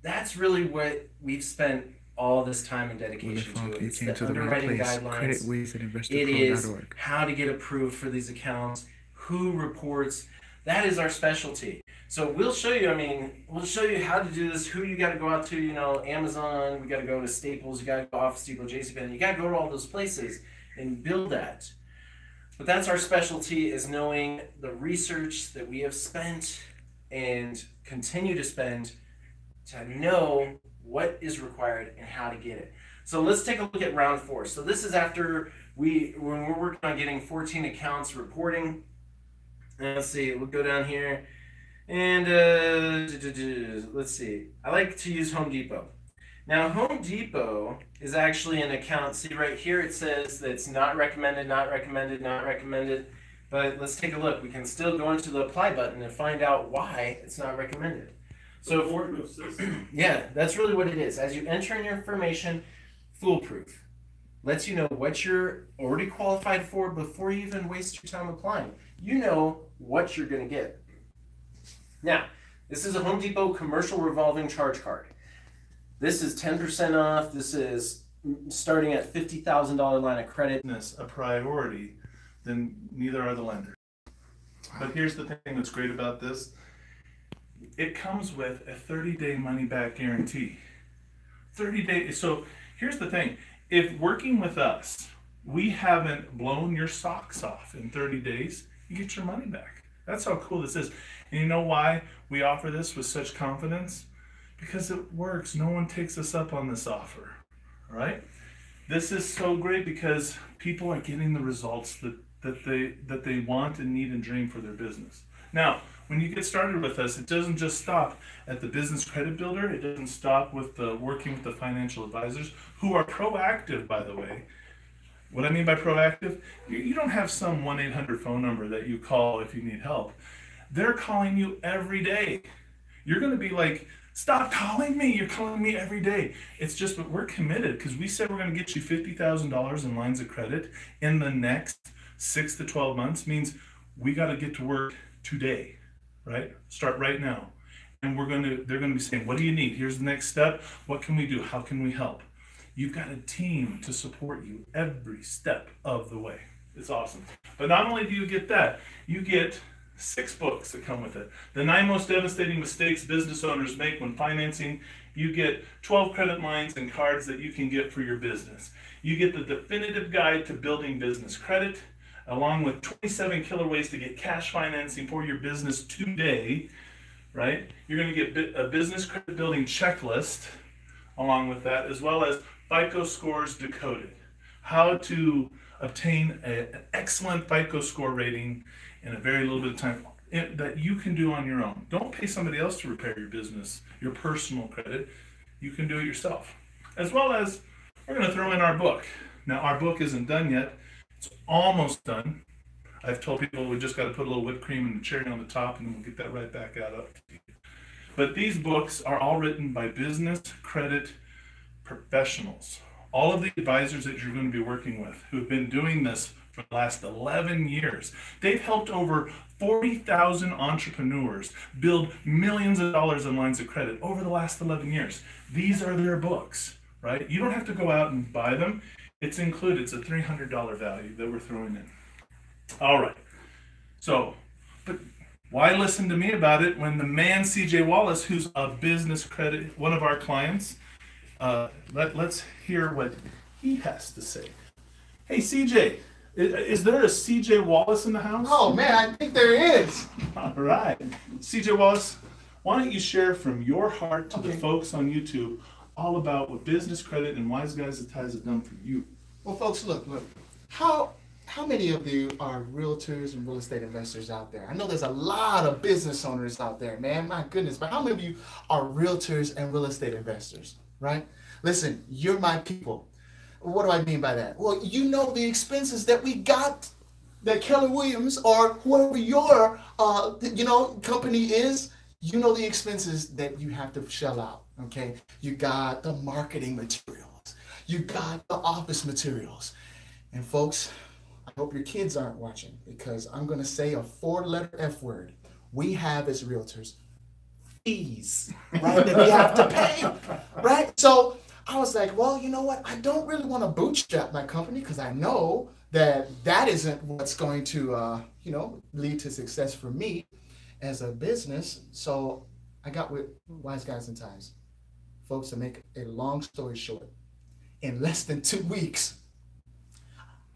that's really what we've spent all this time and dedication to. It's the underwriting guidelines. It is how to get approved for these accounts, who reports. That is our specialty. So we'll show you, we'll show you how to do this, who you got to go out to, Amazon, we got to go to Staples, you got to go Office Depot, JCPenney, you got to go to all those places and build that. But that's our specialty, is knowing the research that we have spent and continue to spend to know what is required and how to get it. So let's take a look at round 4. So this is after when we're working on getting 14 accounts reporting. And let's see, we'll go down here and let's see. I like to use Home Depot. Now Home Depot is actually an account. See right here it says that it's not recommended, not recommended, not recommended. But let's take a look. We can still go into the apply button and find out why it's not recommended. So yeah, that's really what it is. As you enter in your information, foolproof. Lets you know what you're already qualified for before you even waste your time applying. You know what you're going to get. Now, this is a Home Depot commercial revolving charge card. This is 10% off. This is starting at $50,000 line of credit. A priority, then neither are the lenders. But here's the thing that's great about this. It comes with a 30-day money-back guarantee. 30 days. So here's the thing. If working with us, we haven't blown your socks off in 30 days, you get your money back. That's how cool this is. And you know why we offer this with such confidence? Because it works. No one takes us up on this offer. All right? This is so great because people are getting the results that they want and need and dream for their business. Now, when you get started with us, it doesn't just stop at the business credit builder. It doesn't stop with working with the financial advisors who are proactive, by the way. What I mean by proactive, you don't have some 1-800 phone number that you call if you need help. They're calling you every day. You're going to be like, stop calling me. You're calling me every day. It's just that we're committed because we said we're going to get you $50,000 in lines of credit in the next 6 to 12 months. Means we got to get to work today, right? Start right now. And they're going to be saying, what do you need? Here's the next step. What can we do? How can we help? You've got a team to support you every step of the way. It's awesome. But not only do you get that, you get 6 books that come with it. The 9 most devastating mistakes business owners make when financing. You get 12 credit lines and cards that you can get for your business. You get the definitive guide to building business credit, along with 27 killer ways to get cash financing for your business today, right? You're going to get a business credit building checklist along with that, as well as FICO scores decoded. How to obtain an excellent FICO score rating in a very little bit of time that you can do on your own. Don't pay somebody else to repair your business, your personal credit. You can do it yourself. As well as, we're going to throw in our book. Now, our book isn't done yet. It's almost done. I've told people we just got to put a little whipped cream and a cherry on the top, and then we'll get that right back out up to you. But these books are all written by business credit professionals. All of the advisors that you're going to be working with who have been doing this for the last 11 years. They've helped over 40,000 entrepreneurs build millions of dollars in lines of credit over the last 11 years. These are their books, right? You don't have to go out and buy them. It's included. It's a $300 value that we're throwing in. All right. So, but why listen to me about it when the man, CJ Wallace, who's a business credit, one of our clients, let's hear what he has to say. Hey, CJ, is there a CJ Wallace in the house? Oh, man, I think there is. All right. CJ Wallace, why don't you share from your heart to the folks on YouTube all about what business credit and Wise Guys and Ties have done for you? Well, folks, look. How many of you are realtors and real estate investors out there? I know there's a lot of business owners out there, man. My goodness. But how many of you are realtors and real estate investors, right? Listen, you're my people. What do I mean by that? Well, you know the expenses that we got, that Keller Williams or whoever your company is, you know the expenses that you have to shell out, okay? You got the marketing materials. You got the office materials. And folks, I hope your kids aren't watching because I'm going to say a 4-letter F word. We have as realtors fees, right, that we have to pay, right? So I was like, well, you know what? I don't really want to bootstrap my company because I know that isn't what's going to, lead to success for me as a business. So I got with Wise Guys and Ties. Folks, to make a long story short, in less than 2 weeks,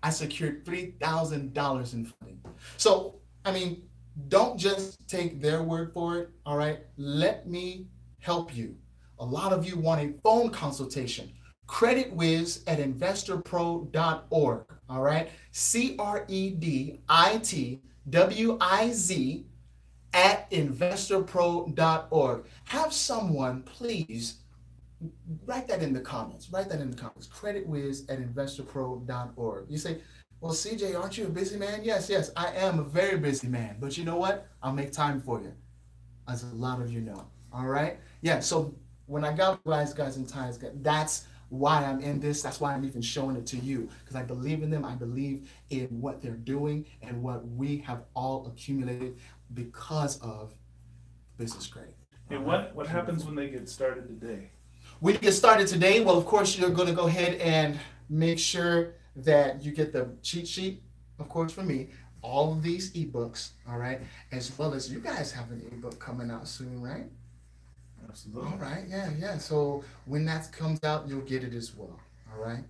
I secured $3,000 in funding. So, I mean, don't just take their word for it, all right? Let me help you. A lot of you want a phone consultation. CreditWiz@investorpro.org, all right? CreditWiz @investorpro.org. Have someone, please, write that in the comments. Write that in the comments. CreditWiz@investorpro.org. You say, well, CJ, aren't you a busy man? Yes, I am a very busy man. But you know what? I'll make time for you, as a lot of you know. All right? Yeah, so when I got Wise Guys and Ties, that's why I'm in this. That's why I'm even showing it to you, because I believe in them. I believe in what they're doing and what we have all accumulated because of business credit. Hey, what happens when they get started today? When you get started today, well, of course, you're going to go ahead and make sure that you get the cheat sheet, of course, for me, all of these ebooks, all right, as well as you guys have an ebook coming out soon, right? Absolutely. All right, yeah. So when that comes out, you'll get it as well, all right?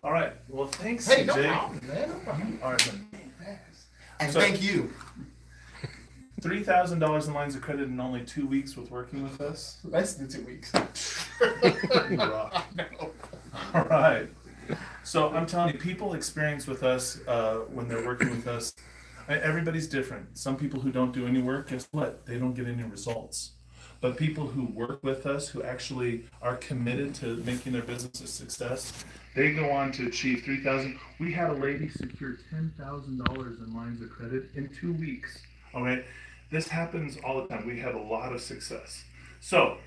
All right. Well, thanks, Hey, CJ. no problem, man, no problem. All right, man. And So- thank you. $3,000 in lines of credit in only 2 weeks with working with us. Less than 2 weeks. You rock. All right. So I'm telling you, people experience with us when they're working with us. Everybody's different. Some people who don't do any work, guess what? They don't get any results. But people who work with us, who actually are committed to making their business a success, they go on to achieve $3,000. We had a lady secure $10,000 in lines of credit in 2 weeks. All right. This happens all the time. We have a lot of success. So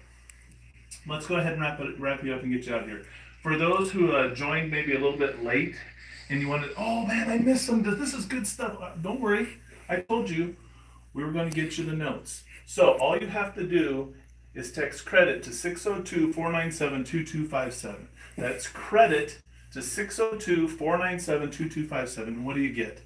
let's go ahead and wrap you up and get you out of here. For those who joined maybe a little bit late and you wanted, oh man, I missed some. This is good stuff. Don't worry. I told you we were going to get you the notes. So all you have to do is text credit to 602-497-2257. That's credit to 602-497-2257. And what do you get?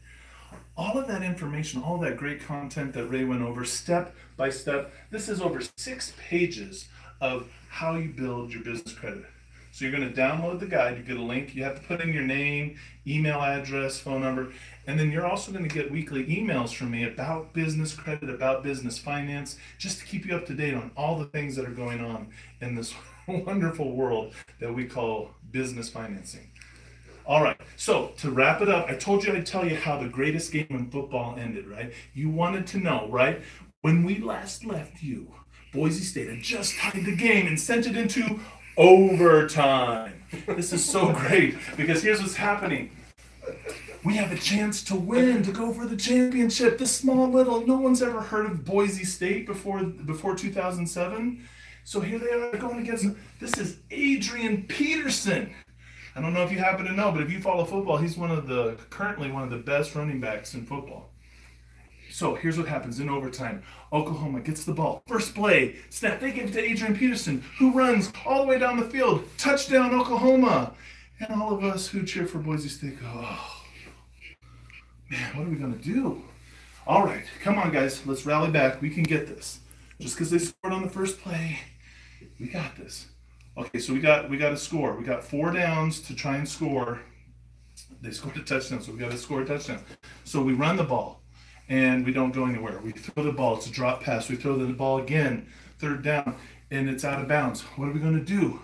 All of that information, all that great content that Ray went over step by step. This is over 6 pages of how you build your business credit. So you're going to download the guide, you get a link, you have to put in your name, email address, phone number, and then you're also going to get weekly emails from me about business credit, about business finance, just to keep you up to date on all the things that are going on in this wonderful world that we call business financing. All right, so to wrap it up, I told you I'd tell you how the greatest game in football ended, right? You wanted to know, right? When we last left you, Boise State had just tied the game and sent it into overtime. This is so great because here's what's happening. We have a chance to win, to go for the championship. This small little, no one's ever heard of Boise State before 2007. So here they are going against them. This is Adrian Peterson. I don't know if you happen to know, but if you follow football, he's currently one of the best running backs in football. So here's what happens in overtime. Oklahoma gets the ball. First play, snap, they give it to Adrian Peterson, who runs all the way down the field. Touchdown, Oklahoma. And all of us who cheer for Boise State go, oh, man, what are we going to do? All right, come on, guys. Let's rally back. We can get this. Just because they scored on the first play, we got this. Okay, so we got a score. We got 4 downs to try and score. They scored a touchdown, so we got to score a touchdown. So we run the ball, and we don't go anywhere. We throw the ball. It's a drop pass. We throw the ball again, 3rd down, and it's out of bounds. What are we going to do?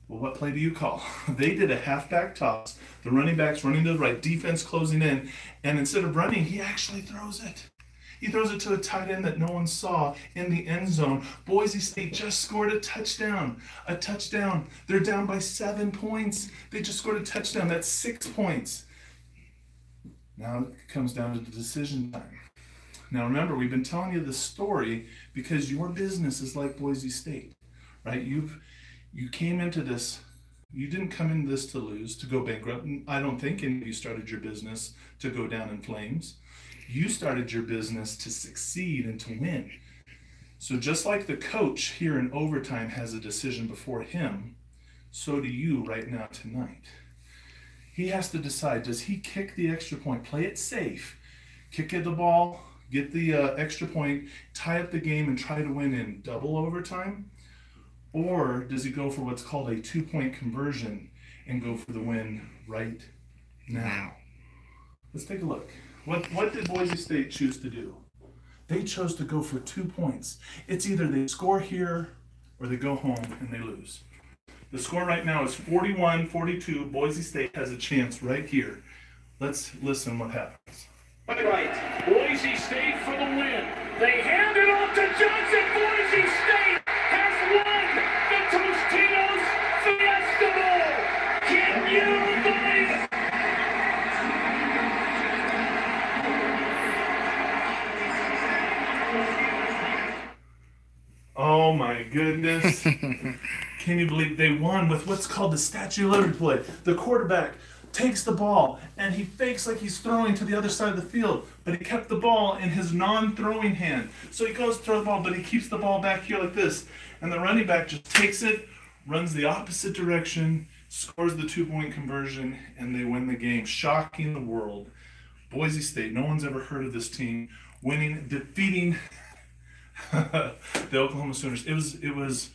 Well, what play do you call? They did a halfback toss. The running back's running to the right, defense closing in, and instead of running, he actually throws it. He throws it to a tight end that no one saw in the end zone. Boise State just scored a touchdown. A touchdown. They're down by 7 points. They just scored a touchdown. That's 6 points. Now it comes down to the decision time. Now remember, we've been telling you this story because your business is like Boise State, right? You came into this, you didn't come into this to lose, to go bankrupt. I don't think any of you started your business to go down in flames. You started your business to succeed and to win. So just like the coach here in overtime has a decision before him, so do you right now tonight. He has to decide, does he kick the extra point, play it safe, kick at the ball, get the extra point, tie up the game and try to win in double overtime? Or does he go for what's called a 2-point conversion and go for the win right now? Let's take a look. What did Boise State choose to do? They chose to go for 2 points. It's either they score here or they go home and they lose. The score right now is 41-42. Boise State has a chance right here. Let's listen what happens. Right, Boise State for the win. They hand it off to Johnson. Boise State has won the Tostitos Fiesta Bowl. Can you believe it? Oh my goodness. Can you believe they won with what's called the Statue of Liberty play? The quarterback takes the ball and he fakes like he's throwing to the other side of the field, but he kept the ball in his non-throwing hand. So he goes to throw the ball, but he keeps the ball back here like this. And the running back just takes it, runs the opposite direction, scores the 2-point conversion, and they win the game. Shocking the world. Boise State, no one's ever heard of this team defeating the Oklahoma Sooners. It was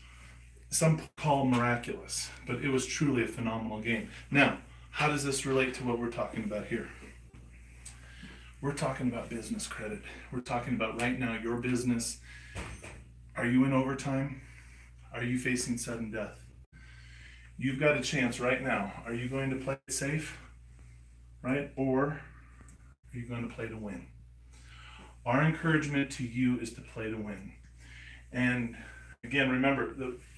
some call miraculous, but it was truly a phenomenal game. Now, how does this relate to what we're talking about here? We're talking about business credit. We're talking about right now your business. Are you in overtime? Are you facing sudden death? You've got a chance right now. Are you going to play it safe? Right? Or are you going to play to win? Our encouragement to you is to play to win. And again, remember,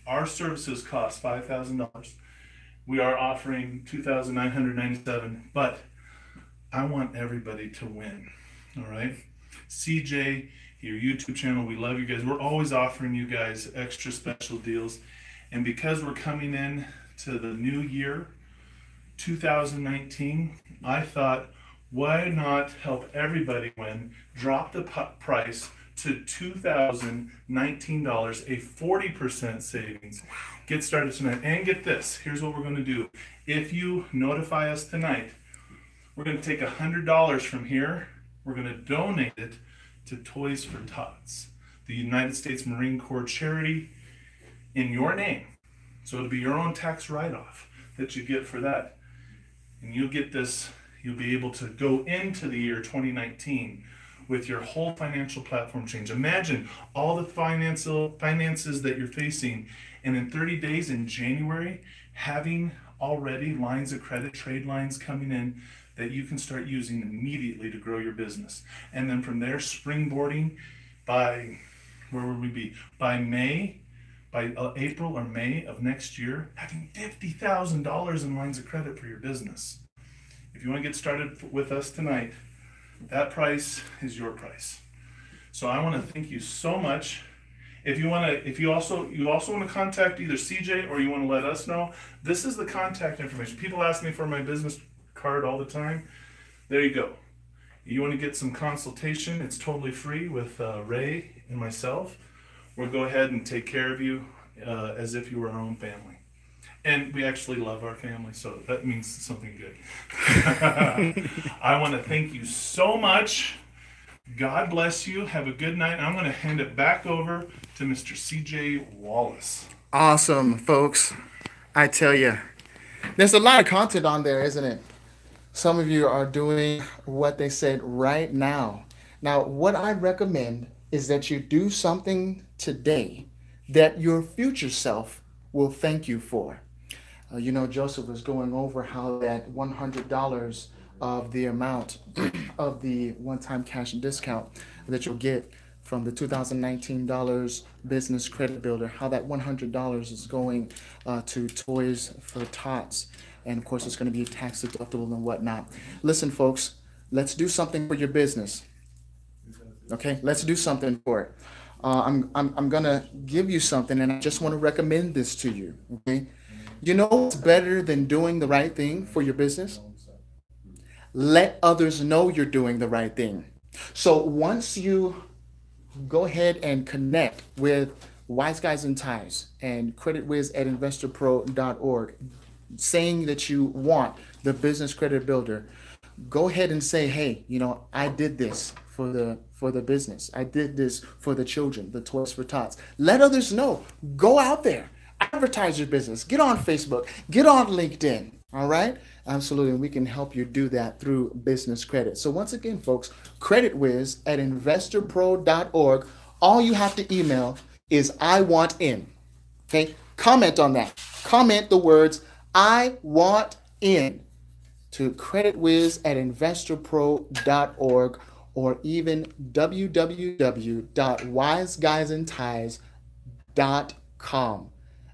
our services cost $5,000. We are offering $2,997, but I want everybody to win. All right? CJ, your YouTube channel, we love you guys. We're always offering you guys extra special deals. And because we're coming in to the new year, 2019, I thought, why not help everybody win? Drop the price to $2,019, a 40% savings. Get started tonight. And get this, here's what we're going to do. If you notify us tonight, we're going to take $100 from here. We're going to donate it to Toys for Tots, the United States Marine Corps charity, in your name. So it'll be your own tax write-off that you get for that. And you'll get this, you'll be able to go into the year 2019 with your whole financial platform change. Imagine all the finances that you're facing, and in 30 days in January, having already lines of credit, trade lines coming in that you can start using immediately to grow your business. And then from there, springboarding by, where would we be? By April or May of next year, having $50,000 in lines of credit for your business. If you want to get started with us tonight, that price is your price. So I want to thank you so much. If you also want to contact either CJ or you want to let us know, this is the contact information. People ask me for my business card all the time. There you go. You want to get some consultation, it's totally free with Ray and myself. We'll go ahead and take care of you as if you were our own family. And we actually love our family, so that means something good. I want to thank you so much. God bless you. Have a good night. I'm going to hand it back over to Mr. CJ Wallace. Awesome, folks. I tell you, there's a lot of content on there, isn't it? Some of you are doing what they said right now. Now, what I recommend is that you do something today that your future self will thank you for. You know, Joseph was going over how that $100 of the amount of the one-time cash discount that you'll get from the $2019 Business Credit Builder, how that $100 is going to Toys for Tots. And of course, it's going to be tax deductible and whatnot. Listen, folks, let's do something for your business. Okay, let's do something for it. I'm going to give you something, and I just want to recommend this to you. Okay, you know what's better than doing the right thing for your business? Let others know you're doing the right thing. So once you go ahead and connect with Wise Guys and Ties and creditwiz@investorpro.org, saying that you want the Business Credit Builder, go ahead and say, hey, you know, I did this for the business. I did this for the children, the Toys for Tots. Let others know. Go out there. Advertise your business. Get on Facebook. Get on LinkedIn. All right? Absolutely. And we can help you do that through business credit. So once again, folks, creditwiz@investorpro.org. All you have to email is I want in. Okay? Comment on that. Comment the words I want in to creditwiz@investorpro.org or even www.wiseguysandties.com.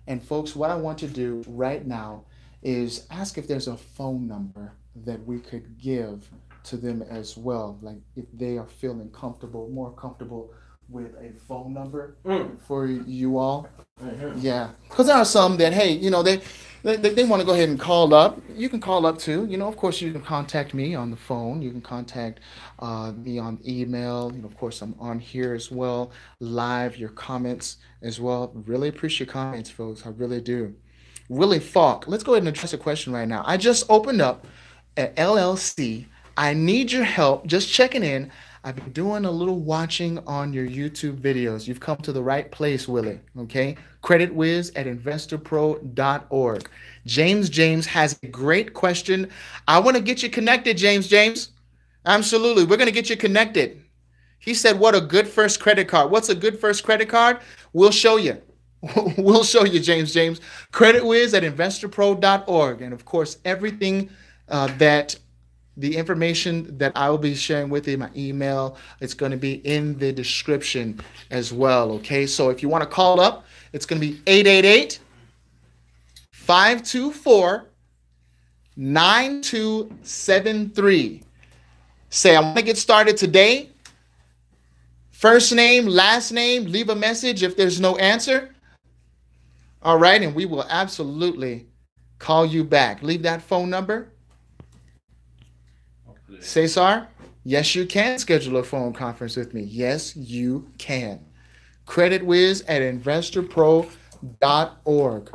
And folks, what I want to do right now is ask if there's a phone number that we could give to them as well. Like if they are feeling comfortable, more comfortable with a phone number Mm. for you all. Mm-hmm. Yeah, because there are some that, hey, they want to go ahead and call up. You can call up too. Of course, you can contact me on the phone. You can contact me on email. Of course, I'm on here as well, live, your comments as well. Really appreciate your comments, folks. I really do. Willie Falk, let's go ahead and address a question right now. I just opened up an LLC. I need your help. Just checking in. I've been doing a little watching on your YouTube videos. You've come to the right place, Willie. Okay? CreditWiz at investorpro.org. James has a great question. I want to get you connected, James. Absolutely. We're going to get you connected. He said, what a good first credit card. What's a good first credit card? We'll show you. We'll show you, James. CreditWiz at investorpro.org. And of course, everything that the information that I will be sharing with you, my email, it's going to be in the description as well. Okay, so if you want to call up, it's going to be 888-524-9273. Say, I want to get started today. First name, last name, leave a message if there's no answer. All right, and we will absolutely call you back. Leave that phone number. Cesar, yes, you can schedule a phone conference with me. Yes, you can. CreditWiz at investorpro.org.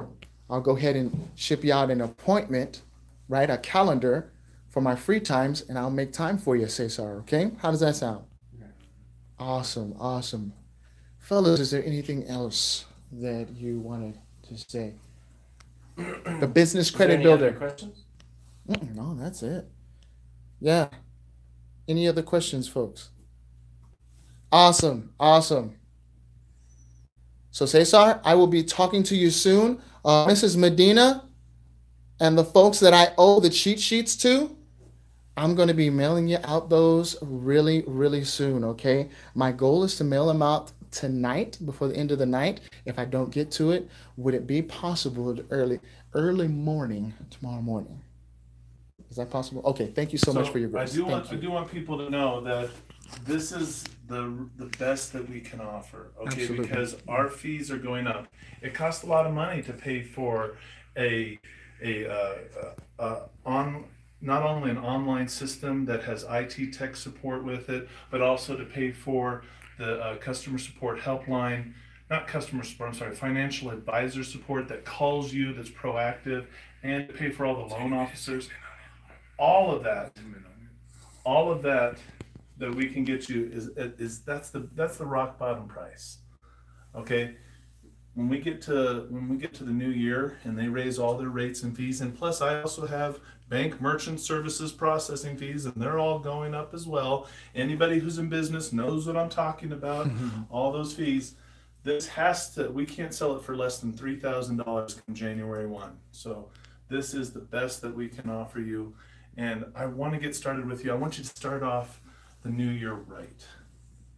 I'll go ahead and ship you out an appointment, right? A calendar for my free times, and I'll make time for you, Cesar. Okay? How does that sound? Awesome. Fellas, is there anything else that you wanted to say? The business credit builder. Other questions? No, that's it. Yeah. Any other questions, folks? Awesome. So, Cesar, I will be talking to you soon. Mrs. Medina and the folks that I owe the cheat sheets to, I'm going to be mailing you out those really, really soon, okay? My goal is to mail them out tonight, before the end of the night. If I don't get to it, would it be possible early morning, tomorrow morning? Is that possible? Okay, thank you so much for your grace. I do want people to know that this is the best that we can offer, okay? Absolutely. Because our fees are going up. It costs a lot of money to pay for not only an online system that has IT tech support with it, but also to pay for the customer support helpline, not customer support, I'm sorry, financial advisor support that calls you, that's proactive, and to pay for all the loan officers. All of that that we can get you is that's the rock bottom price. Okay? When we get to the new year and they raise all their rates and fees, and plus I also have bank merchant services processing fees, and they're all going up as well. Anybody who's in business knows what I'm talking about. All those fees. We can't sell it for less than $3,000 come January 1. So this is the best that we can offer you. And I want to get started with you. I want you to start off the new year right.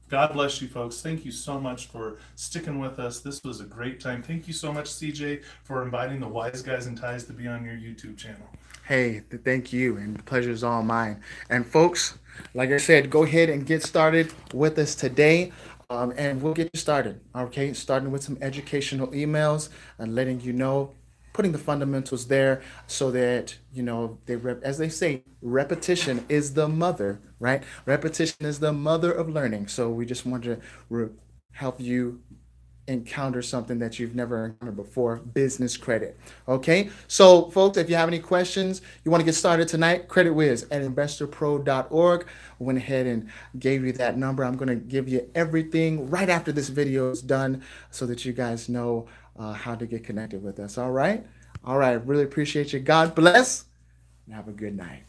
God bless you, folks. Thank you so much for sticking with us. This was a great time. Thank you so much, CJ, for inviting the Wise Guys in Ties to be on your YouTube channel. Hey, thank you, and the pleasure is all mine. And folks, like I said, go ahead and get started with us today. And we'll get you started, okay? Starting with some educational emails and letting you know, putting the fundamentals there so that, as they say, repetition is the mother, right? Repetition is the mother of learning. So we just want to help you encounter something that you've never encountered before, business credit. Okay, so folks, if you have any questions, you want to get started tonight, CreditWiz at investorpro.org. I went ahead and gave you that number. I'm going to give you everything right after this video is done so that you guys know how to get connected with us. All right, really appreciate you. God bless and have a good night.